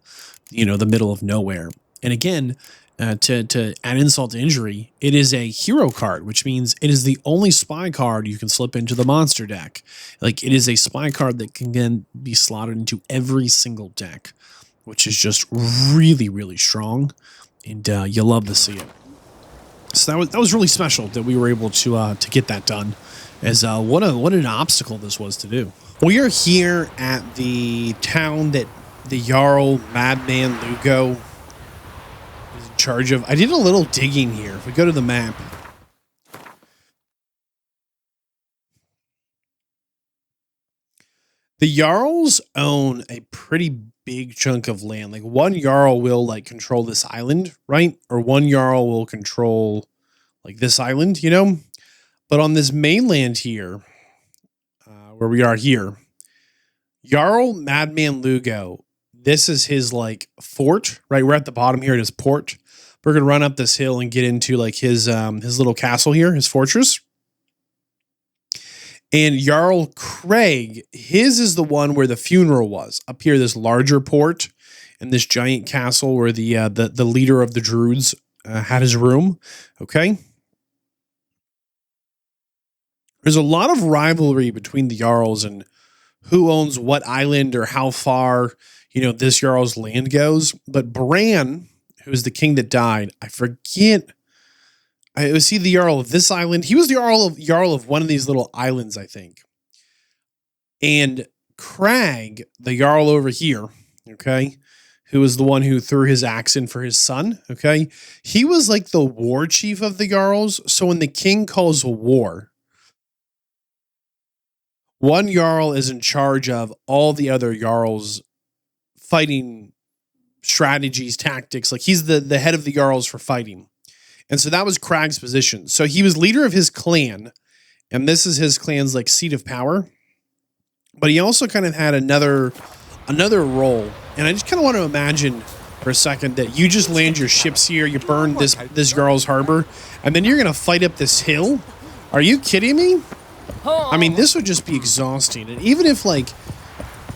the middle of nowhere. And again, to add insult to injury, it is a hero card, which means it is the only spy card you can slip into the monster deck. Like, it is a spy card that can then be slotted into every single deck, which is just really, really strong, and you love to see it. So that was really special that we were able to get that done. As what an obstacle this was to do. We are here at the town that the Jarl Madman Lugos is in charge of. I did a little digging here. If we go to the map, The Jarls own a pretty big chunk of land. Like one Jarl will like control this island, right? Or one Jarl will control like this island, you know? But on this mainland here, where we are here, Jarl Madman Lugo, this is his like fort, right? We're at the bottom here at his port. We're gonna run up this hill and get into like his little castle here, his fortress. And Jarl Craig, his is the one where the funeral was. Up here, this larger port and this giant castle where the leader of the Druids had his room. Okay. There's a lot of rivalry between the Jarls and who owns what island or how far, you know, this Jarl's land goes. But Bran, who is the king that died, I forget. Was he the Jarl of this island? He was the Jarl of one of these little islands, I think. And Crag, the Jarl over here, okay, who was the one who threw his axe in for his son, okay? He was like the war chief of the Jarls. So when the king calls a war, one Jarl is in charge of all the other Jarls fighting strategies, tactics. Like he's the head of the Jarls for fighting. And so that was Crag's position. So he was leader of his clan, and this is his clan's like seat of power. But he also kind of had another role. And I just kind of want to imagine for a second that you just land your ships here, you burn this Jarl's harbor, and then you're going to fight up this hill? Are you kidding me? I mean, this would just be exhausting. And even if like,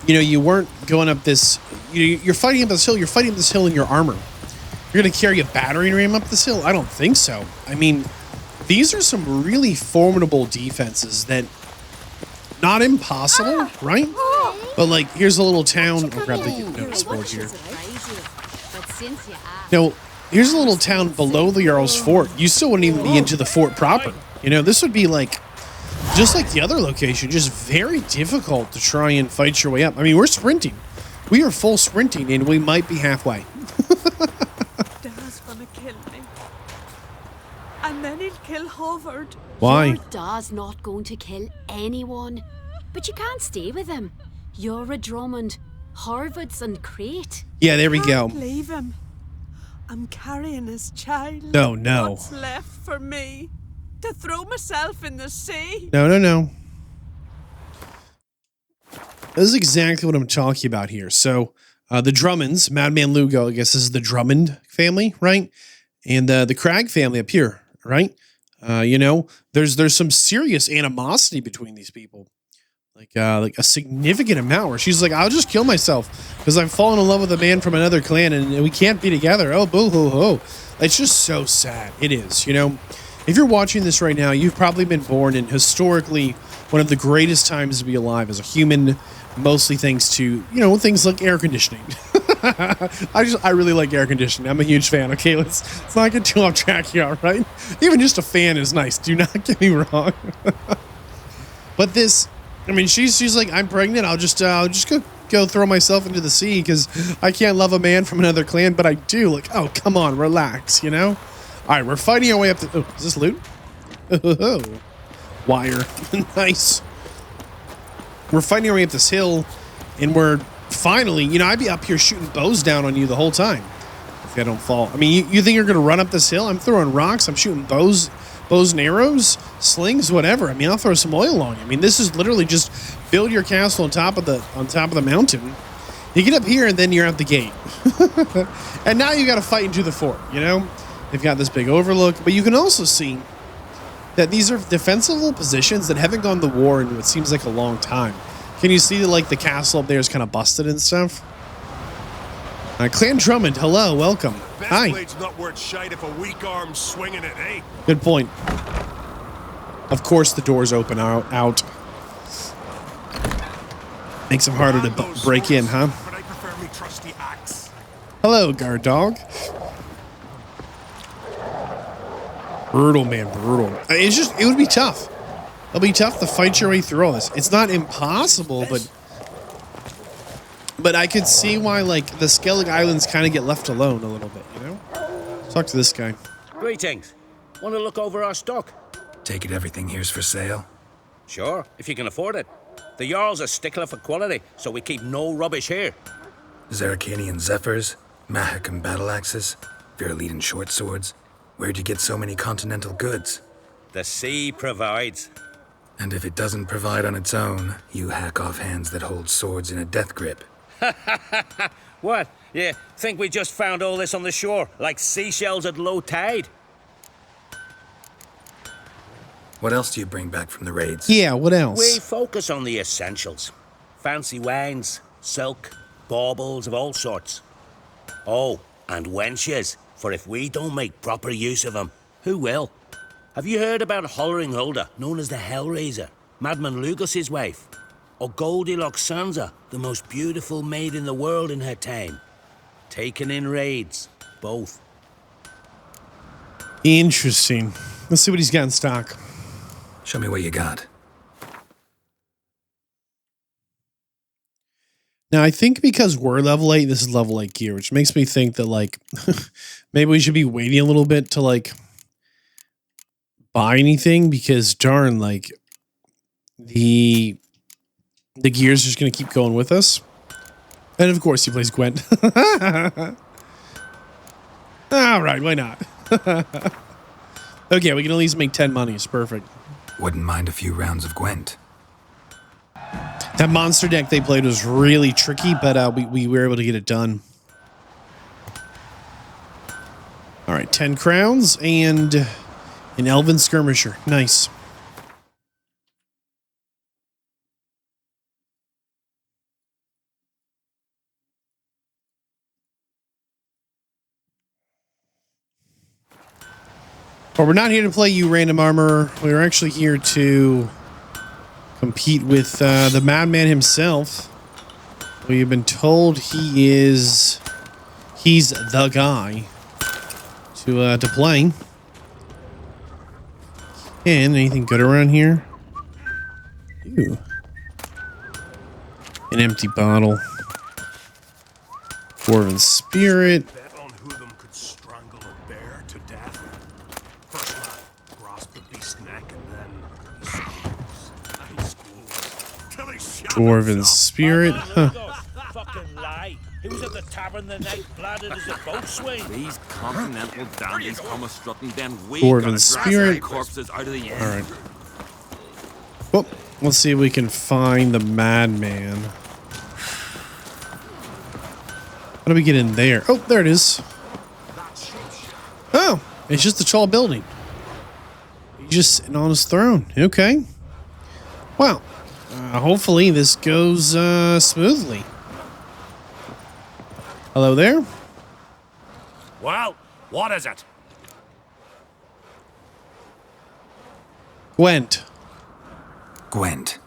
you know, you weren't going up this, you're fighting up this hill, you're fighting up this hill in your armor. You're going to carry a battering ram up this hill? I don't think so. I mean, these are some really formidable defenses that, not impossible, right? But like, here's a little town. I'll grab the notice board here. Now, here's a little town below the Jarl's fort. You still wouldn't even be into the fort proper. You know, this would be like, just like the other location, just very difficult to try and fight your way up. I mean, we're sprinting. We are full sprinting, and we might be halfway. Dad's gonna kill me. And then he'll kill Howard. Why? Your Dad's not going to kill anyone. But you can't stay with him. You're a Drummond. Harvard's and Crate. Yeah, there we go. Leave him. I'm carrying his child. No. What's left for me? To throw myself in the sea? No. This is exactly what I'm talking about here. So, the Drummonds, Madman Lugo, I guess this is the Drummond family, right? And the Crag family up here, right? You know, there's some serious animosity between these people. Like a significant amount where she's like, I'll just kill myself because I've fallen in love with a man from another clan and we can't be together. Oh, boo-hoo-hoo. It's just so sad. It is, you know. If you're watching this right now, you've probably been born in historically one of the greatest times to be alive as a human, mostly thanks to, you know, things like air conditioning. I really like air conditioning. I'm a huge fan. Okay, let's not get too off track here, all right? Even just a fan is nice. Do not get me wrong. But this, I mean, she's like, I'm pregnant. I'll just go throw myself into the sea because I can't love a man from another clan, but I do. Like, oh, come on, relax, you know? All right, we're fighting our way up the... Oh, is this loot? Oh, wire. Nice. We're fighting our way up this hill, and we're finally... You know, I'd be up here shooting bows down on you the whole time if I don't fall. I mean, you think you're going to run up this hill? I'm throwing rocks. I'm shooting bows and arrows, slings, whatever. I mean, I'll throw some oil on you. I mean, this is literally just build your castle on top of the mountain. You get up here, and then you're at the gate. And now you got to fight into the fort, you know? They've got this big overlook, but you can also see that these are defensible positions that haven't gone to war in what seems like a long time. Can you see that, like, the castle up there is kind of busted and stuff? Clan Drummond, hello, welcome. Hi. Blade's not worth shite if a weak arm's swinging it, eh? Good point. Of course the doors open out. Makes them harder to break in, huh? But I prefer me trusty axe. Hello, guard dog. Brutal, man, brutal. It would be tough. It'll be tough to fight your way through all this. It's not impossible, but I could see why, like, the Skellige Islands kind of get left alone a little bit, you know? Talk to this guy. Greetings. Want to look over our stock? Take it everything here's for sale? Sure, if you can afford it. The Jarl's a stickler for quality, so we keep no rubbish here. Zaracanian Zephyrs, Mahakam battle axes, Viruleten short swords. Where'd you get so many continental goods? The sea provides. And if it doesn't provide on its own, you hack off hands that hold swords in a death grip. What? You think we just found all this on the shore, like seashells at low tide? What else do you bring back from the raids? Yeah, what else? We focus on the essentials. Fancy wines, silk, baubles of all sorts. Oh, and wenches, for if we don't make proper use of them, who will? Have you heard about Hollering Hulda, known as the Hellraiser, Madman Lugos' wife? Or Goldilocks Sansa, the most beautiful maid in the world in her time? Taken in raids, both. Interesting. Let's see what he's got in stock. Show me what you got. Now, I think because we're level 8, this is level 8 gear, which makes me think that, like, maybe we should be waiting a little bit to, like, buy anything, because, darn, like, the gear's just going to keep going with us. And, of course, he plays Gwent. All right, why not? Okay, we can at least make 10 money. It's perfect. Wouldn't mind a few rounds of Gwent. That monster deck they played was really tricky, but we were able to get it done. All right, 10 crowns and an Elven Skirmisher. Nice. But we're not here to play you, Random Armor. We're actually here to compete with the Madman himself. We have been told he's the guy to play. And anything good around here? Ew. An empty bottle. Dwarven Spirit. Dwarven Spirit. Huh. Fucking lie. He was at the tavern the night, bladdered as a boatswain. These continental dandies come a strutting, then we Dwarven Spirit. corpses out of the end. All right. Well, let's see if we can find the Madman. How do we get in there? Oh, there it is. Oh, it's just a tall building. He's just sitting on his throne. Okay. Well, hopefully this goes smoothly. Hello there. Well, what is it? Gwent. Gwent.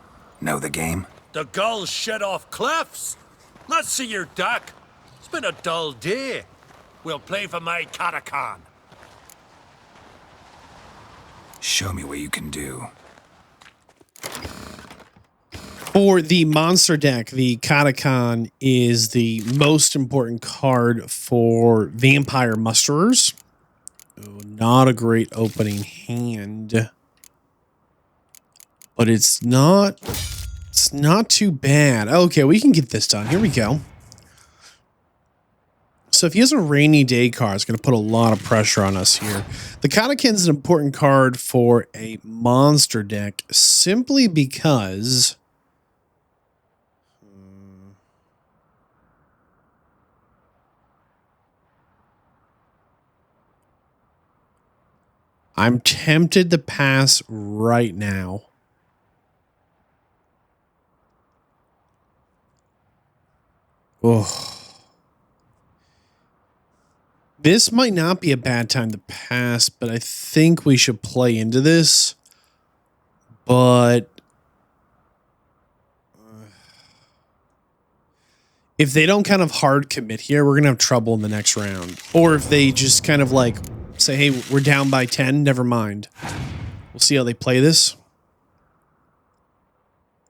Know the game? The gulls shit off cliffs. Let's see your deck. It's been a dull day. We'll play for my Catacan. Show me what you can do. For the monster deck, the Catacan is the most important card for Vampire Musterers. Ooh, not a great opening hand. But it's not too bad. Okay, we can get this done. Here we go. So if he has a rainy day card, it's going to put a lot of pressure on us here. The Catacan is an important card for a monster deck simply because I'm tempted to pass right now. Oh. This might not be a bad time to pass, but I think we should play into this. But if they don't kind of hard commit here, we're going to have trouble in the next round. Or if they just kind of like say, hey, we're down by 10, never mind. We'll see how they play this.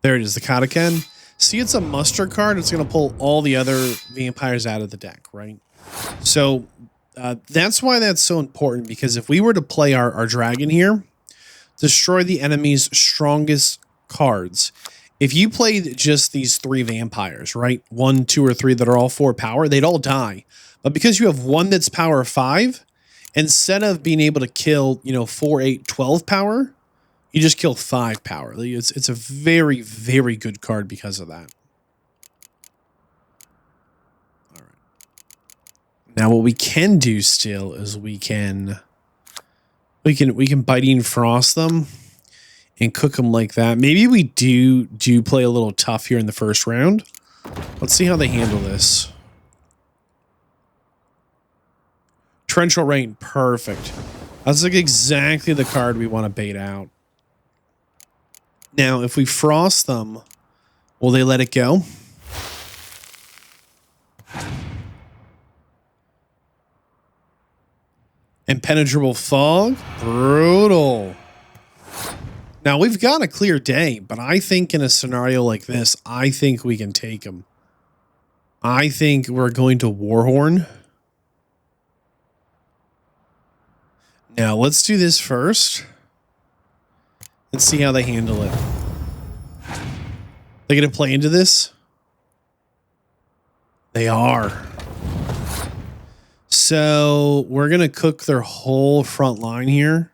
There it is, the Catacan. See, it's a muster card. It's going to pull all the other vampires out of the deck, right? So that's why that's so important, because if we were to play our dragon here, destroy the enemy's strongest cards, If you played just these 3 vampires, right? 1, 2, or 3 that are all 4 power, they'd all die. But because you have one that's power 5, instead of being able to kill, 4, 8, 12 power, you just kill 5 power. It's a very, very good card because of that. All right. Now what we can do still is we can biting frost them and cook them like that. Maybe we do play a little tough here in the first round. Let's see how they handle this. Torrential Rain, perfect. That's like exactly the card we want to bait out. Now, if we frost them, will they let it go? Impenetrable Fog, brutal. Now, we've got a clear day, but I think in a scenario like this, I think we can take them. I think we're going to Warhorn. Now, let's do this first. Let's see how they handle it. They're going to play into this? They are. So, we're going to cook their whole front line here.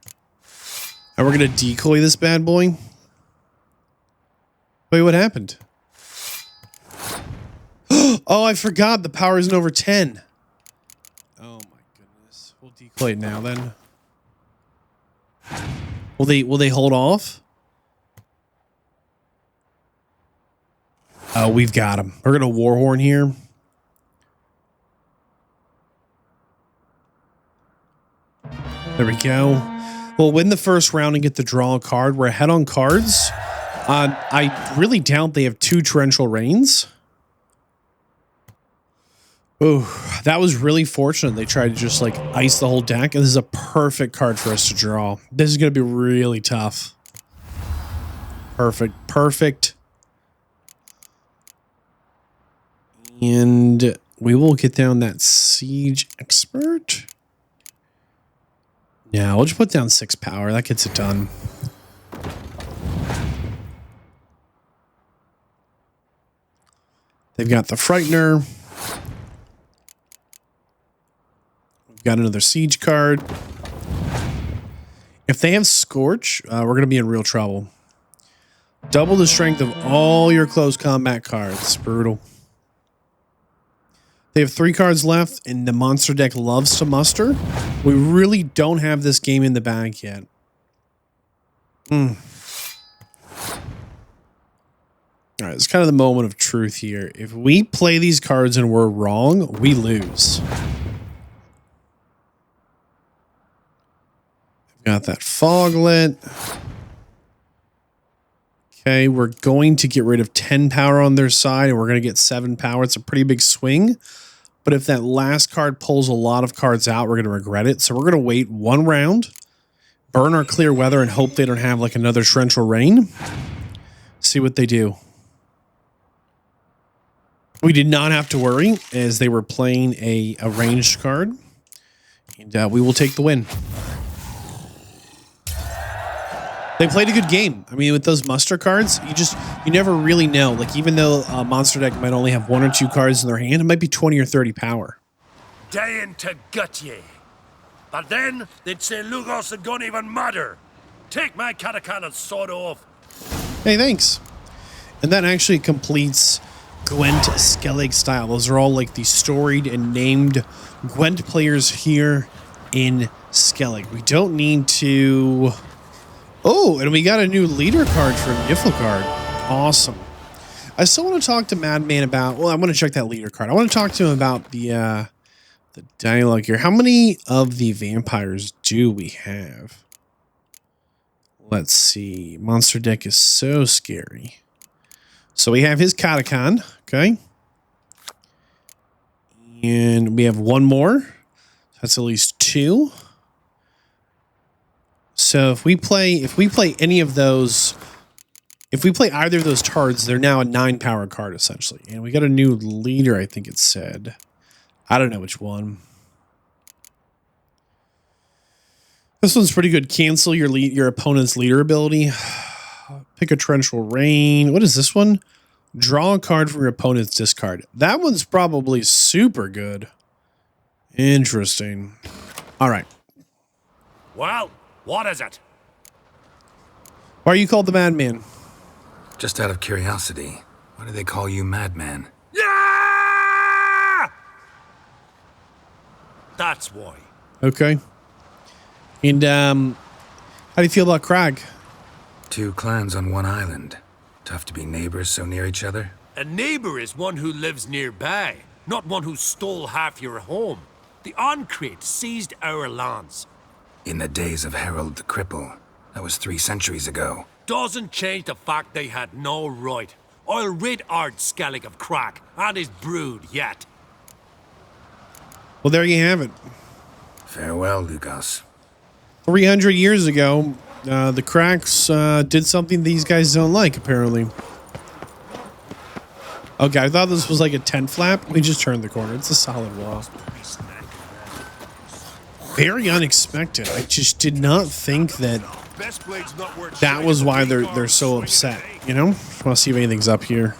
And we're going to decoy this bad boy. Wait, what happened? Oh, I forgot. The power isn't over 10. Oh, my goodness. We'll decoy it now, then. Will they hold off? Oh, we've got him. We're going to Warhorn here. There we go. We'll win the first round and get the draw a card. We're ahead on cards. I really doubt they have 2 Torrential Rains. Oh, that was really fortunate. They tried to just like ice the whole deck. And this is a perfect card for us to draw. This is going to be really tough. Perfect. Perfect. And we will get down that Siege Expert. Yeah, we'll just put down 6 power. That gets it done. They've got the Frightener. We've got another Siege card. If they have Scorch, we're going to be in real trouble. Double the strength of all your close combat cards. Brutal. They have 3 cards left, and the monster deck loves to muster. We really don't have this game in the bag yet. All right, it's kind of the moment of truth here. If we play these cards and we're wrong, we lose. Got that Foglet. Okay, we're going to get rid of 10 power on their side, and we're going to get 7 power. It's a pretty big swing. But if that last card pulls a lot of cards out, we're going to regret it. So we're going to wait 1 round, burn our Clear Weather, and hope they don't have like another Torrential Rain. See what they do. We did not have to worry as they were playing a ranged card. And we will take the win. They played a good game. I mean, with those muster cards, you never really know. Like, even though a monster deck might only have 1 or 2 cards in their hand, it might be 20 or 30 power. Dying to gut ye. But then they'd say Lugos and don't even matter. Take my Catacan and sod off. Hey, thanks. And that actually completes Gwent Skellige style. Those are all like the storied and named Gwent players here in Skellige. We don't need to... Oh, and we got a new leader card from Infiltrating. Awesome. I still want to talk to Madman about... Well, I want to check that leader card. I want to talk to him about the dialogue here. How many of the vampires do we have? Let's see. Monster deck is so scary. So we have his Catacan. Okay. And we have 1 more. That's at least 2. So if we play any of those, if we play either of those cards, they're now a 9 power card essentially. And we got a new leader, I think it said. I don't know which one. This one's pretty good. Cancel your opponent's leader ability. Pick a torrential rain. What is this one? Draw a card from your opponent's discard. That one's probably super good. Interesting. All right. Well, what is it? Why are you called the Madman? Just out of curiosity, why do they call you Madman? Yeah! That's why. Okay. And how do you feel about Crag? 2 clans on one island. Tough to be neighbors so near each other. A neighbor is one who lives nearby, not one who stole half your home. The Oncrate seized our lands. In the days of Harold the Cripple, that was 3 centuries ago. Doesn't change the fact they had no right. I'll rid Ard Skellige of Crack and his brood yet. Well, there you have it. Farewell, Lugos. 300 years ago, the Cracks did something these guys don't like, apparently. Okay, I thought this was like a tent flap. We just turned the corner. It's a solid wall. Very unexpected. I just did not think that that was why they're so upset, you know? I want to see if anything's up here.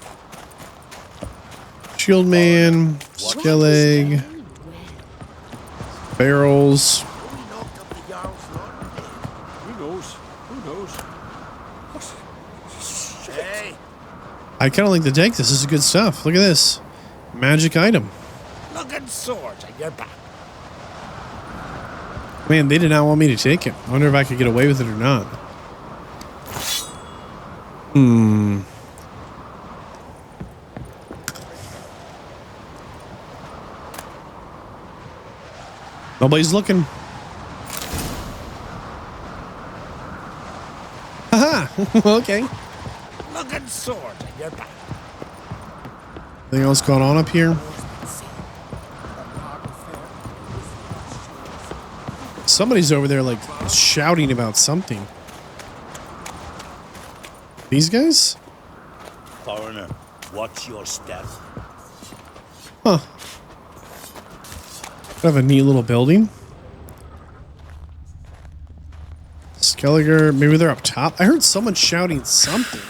Shield Man, Skellige, barrels. I kind of like the deck. This is good stuff. Look at this. Magic item. Looking swords at your back. Man, they did not want me to take it. I wonder if I could get away with it or not. Nobody's looking. Haha. Okay. Looking swords at your back. Anything else going on up here? Somebody's over there, like, shouting about something. These guys? Foreigner, watch your step. Huh. Have a neat little building. Skellige, maybe they're up top. I heard someone shouting something.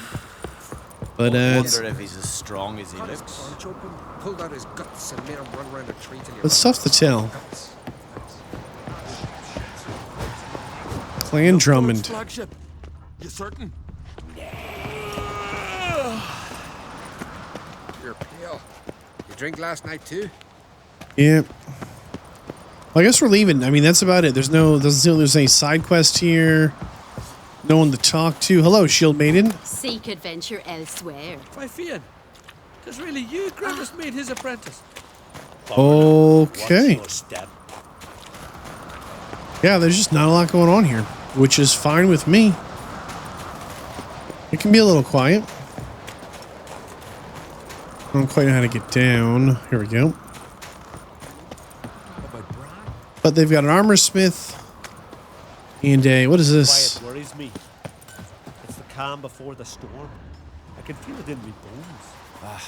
But I wonder if he's as strong as he looks. Pulled out his guts and made him run around a tree till he it's tough to tell. Clan Drummond. Flagship. You certain? You're pale. You drink last night too? Yeah. Well, I guess we're leaving. I mean, that's about it. Doesn't seem there's any side quest here. No one to talk to. Hello, Shield Maiden. Seek adventure elsewhere. Why, Fian, 'tis really you Griffin made his apprentice. Okay. Yeah, there's just not a lot going on here, which is fine with me. It can be a little quiet. I don't quite know how to get down. Here we go. But they've got an armor smith and a, what is this? Quiet worries me. It's the calm before the storm. I can feel it in my bones.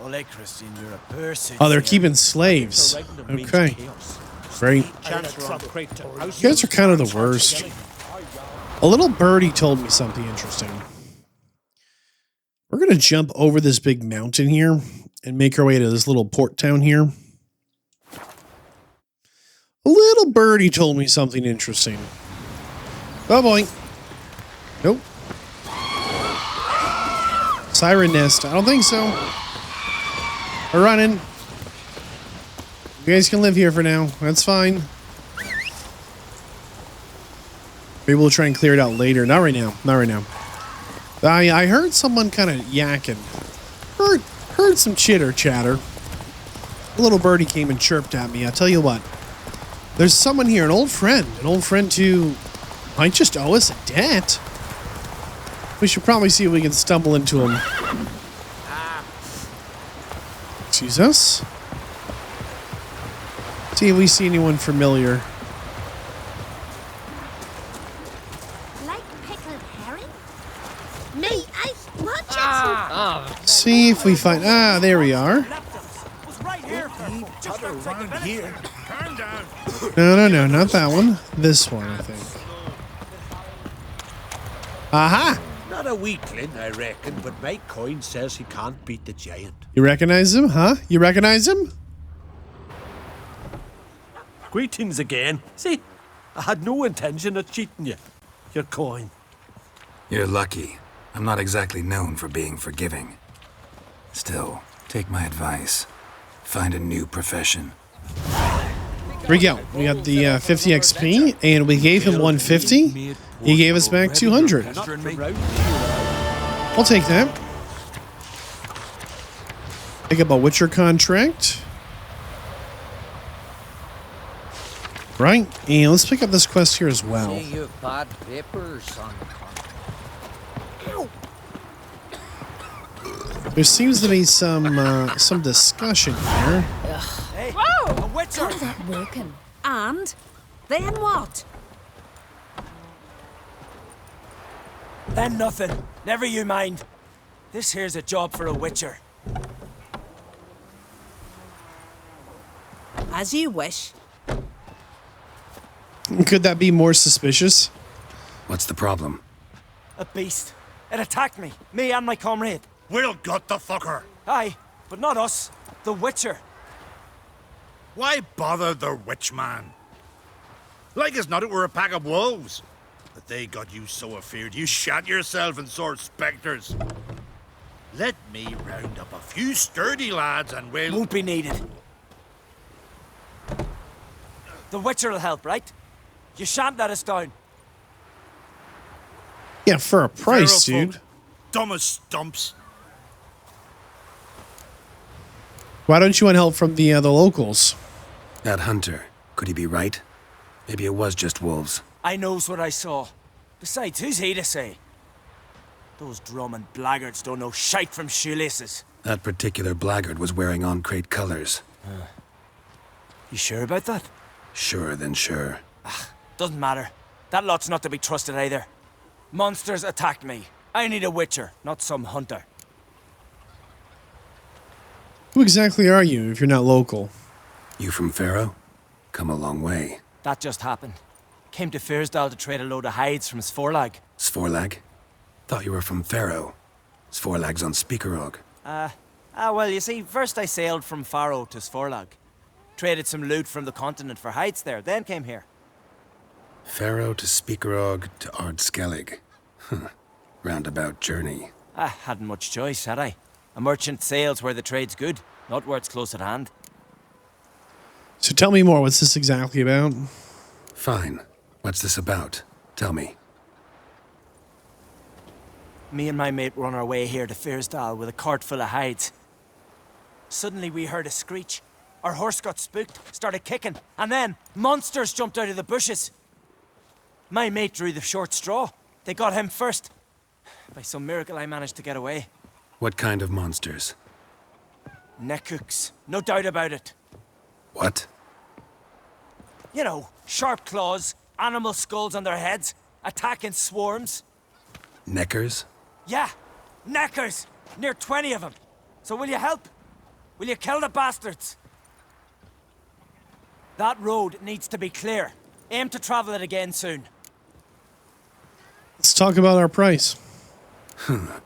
Ole, Christine, you're a person. Oh, they're keeping slaves. Okay. Great. You guys are kind of the worst. A little birdie told me something interesting. We're going to jump over this big mountain here and make our way to this little port town here. A little birdie told me something interesting. Oh boy. Nope. Siren nest. I don't think so. We're running. You guys can live here for now. That's fine. Maybe we'll try and clear it out later. Not right now. Not right now. I heard someone kind of yakking. Heard some chitter chatter. A little birdie came and chirped at me. I'll tell you what. There's someone here, an old friend who might just owe us a debt. We should probably see if we can stumble into him. Excuse us. See if we see anyone familiar. Like pickled herring? Me, I watch it. See if we find... Ah, there we are. No, not that one. This one, I think. Aha! Not a a weakling, I reckon, but my coin says he can't beat the giant. You recognize him, huh? You recognize him? Greetings again. See, I had no intention of cheating you. Your coin. You're lucky. I'm not exactly known for being forgiving. Still, take my advice. Find a new profession. Here we go. We got the 50 XP, and we gave him 150. He gave us back 200. I'll take that. Pick up a Witcher contract. Right, and let's pick up this quest here as well. Say you bad vapors on There seems to be some discussion here. Hey, Whoa! a witcher! How's that working? And then what? Then nothing. Never you mind. This here's a job for a witcher. As you wish. Could that be more suspicious? What's the problem? A beast. It attacked me and my comrade. We'll gut the fucker. Aye, but not us. The witcher. Why bother the witch man? Like as not it were a pack of wolves. But they got you so afeard you shat yourself and saw spectres. Let me round up a few sturdy lads and we'll... Won't be needed. The witcher will help, right? You shan't let us down. Yeah, for a price, Feral dude. folk, dumb as stumps. Why don't you want help from the locals? That hunter, could he be right? Maybe it was just wolves. I knows what I saw. Besides, who's he to say? Those Drummond blackguards don't know shite from shoelaces. That particular blackguard was wearing on-crate colors. You sure about that? Sure than sure. Doesn't matter. That lot's not to be trusted either. Monsters attacked me. I need a witcher, not some hunter. Who exactly are you if you're not local? You from Pharaoh? Come a long way. That just happened. Came to Fyrsdal to trade a load of hides from Sforlag. Sforlag? Thought you were from Pharaoh. Sforlag's on Speakerog. Well, you see, first I sailed from Faro to Sforlag. Traded some loot from the continent for hides there, then came here. Pharaoh to Speakerog to Ard Skellige. Roundabout journey. I hadn't much choice, had I? A merchant sails where the trade's good, not where it's close at hand. So tell me more. What's this exactly about? Fine. What's this about? Tell me. Me and my mate were on our way here to Fyrsdal with a cart full of hides. Suddenly we heard a screech. Our horse got spooked, started kicking, and then monsters jumped out of the bushes. My mate drew the short straw. They got him first. By some miracle I managed to get away. What kind of monsters? Neckhooks, no doubt about it. What? You know, sharp claws, animal skulls on their heads, attack in swarms. Neckers? Yeah, neckers! Near 20 of them. So will you help? Will you kill the bastards? That road needs to be clear. Aim to travel it again soon. Let's talk about our price.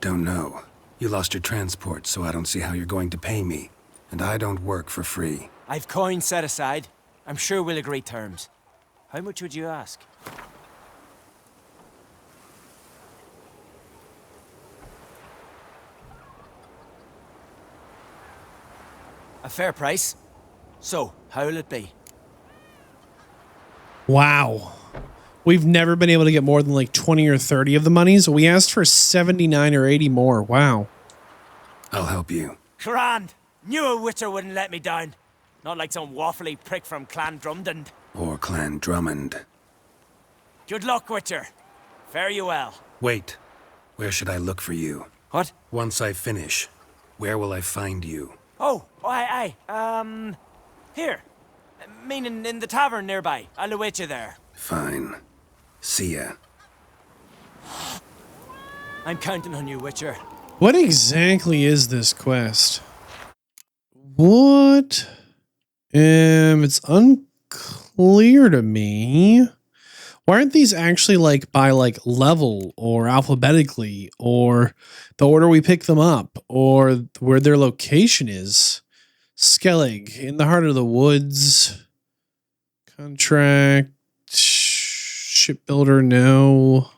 Don't know. You lost your transport, so I don't see how you're going to pay me. And I don't work for free. I've coin set aside. I'm sure we'll agree terms. How much would you ask? A fair price. So, how'll it be? Wow. We've never been able to get more than like 20 or 30 of the monies. We asked for 79 or 80 more. Wow. I'll help you. Grand! Knew a witcher wouldn't let me down. Not like some waffly prick from Clan Drummond. Or Clan Drummond. Good luck, witcher. Fare you well. Wait. Where should I look for you? What? Once I finish, where will I find you? Oh, aye. Here. Meaning in the tavern nearby. I'll await you there. Fine. See ya. I'm counting on you, witcher. What exactly is this quest? What? It's unclear to me. Why aren't these actually like by like level or alphabetically or the order we pick them up or where their location is? Skellige, in the heart of the woods. Contract. Shipbuilder, no.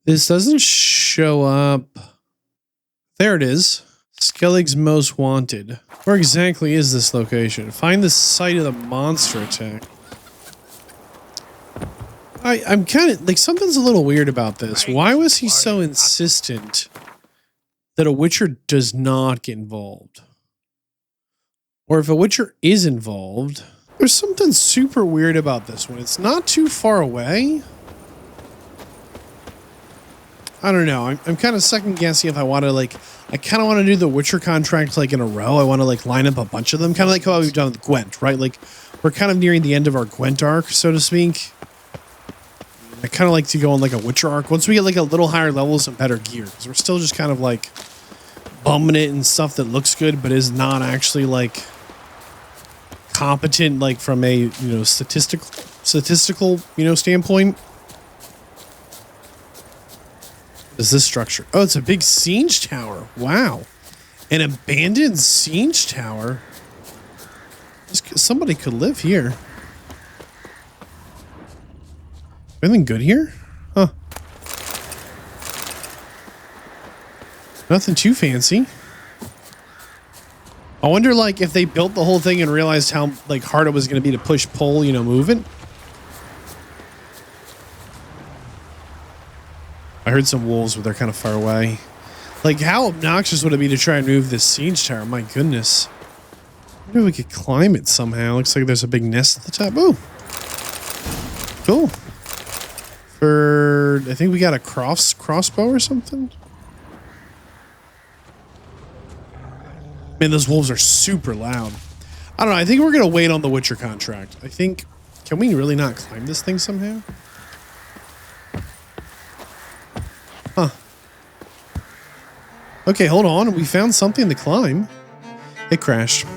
This doesn't show up. There it is. Skellige's most wanted. Where exactly is this location? Find the site of the monster attack. I'm kind of like, something's a little weird about this. Why was he so insistent that a Witcher does not get involved? Or if a Witcher is involved, there's something super weird about this one. It's not too far away. I don't know. I'm kind of second guessing if I want to like, I kind of want to do the Witcher contract like in a row. I want to like line up a bunch of them, kind of like how we've done with Gwent, right? Like we're kind of nearing the end of our Gwent arc, so to speak. I kind of like to go on like a Witcher arc once we get like a little higher levels and better gear, because we're still just kind of like bumming it and stuff that looks good but is not actually like competent, like from a, you know, statistical, you know, standpoint. What is this structure? Oh, it's a big siege tower. Wow. An abandoned siege tower. Somebody could live here. Anything good here? Huh. Nothing too fancy. I wonder, like, if they built the whole thing and realized how, like, hard it was going to be to push, pull, you know, move it. I heard some wolves, but they're kind of far away. Like, how obnoxious would it be to try and move this siege tower? My goodness. Maybe we could climb it somehow. Looks like there's a big nest at the top. Ooh. Cool. I think we got a crossbow or something. Man, those wolves are super loud. I don't know. I think we're going to wait on the Witcher contract. I think... Can we really not climb this thing somehow? Huh. Okay, hold on. We found something to climb. It crashed.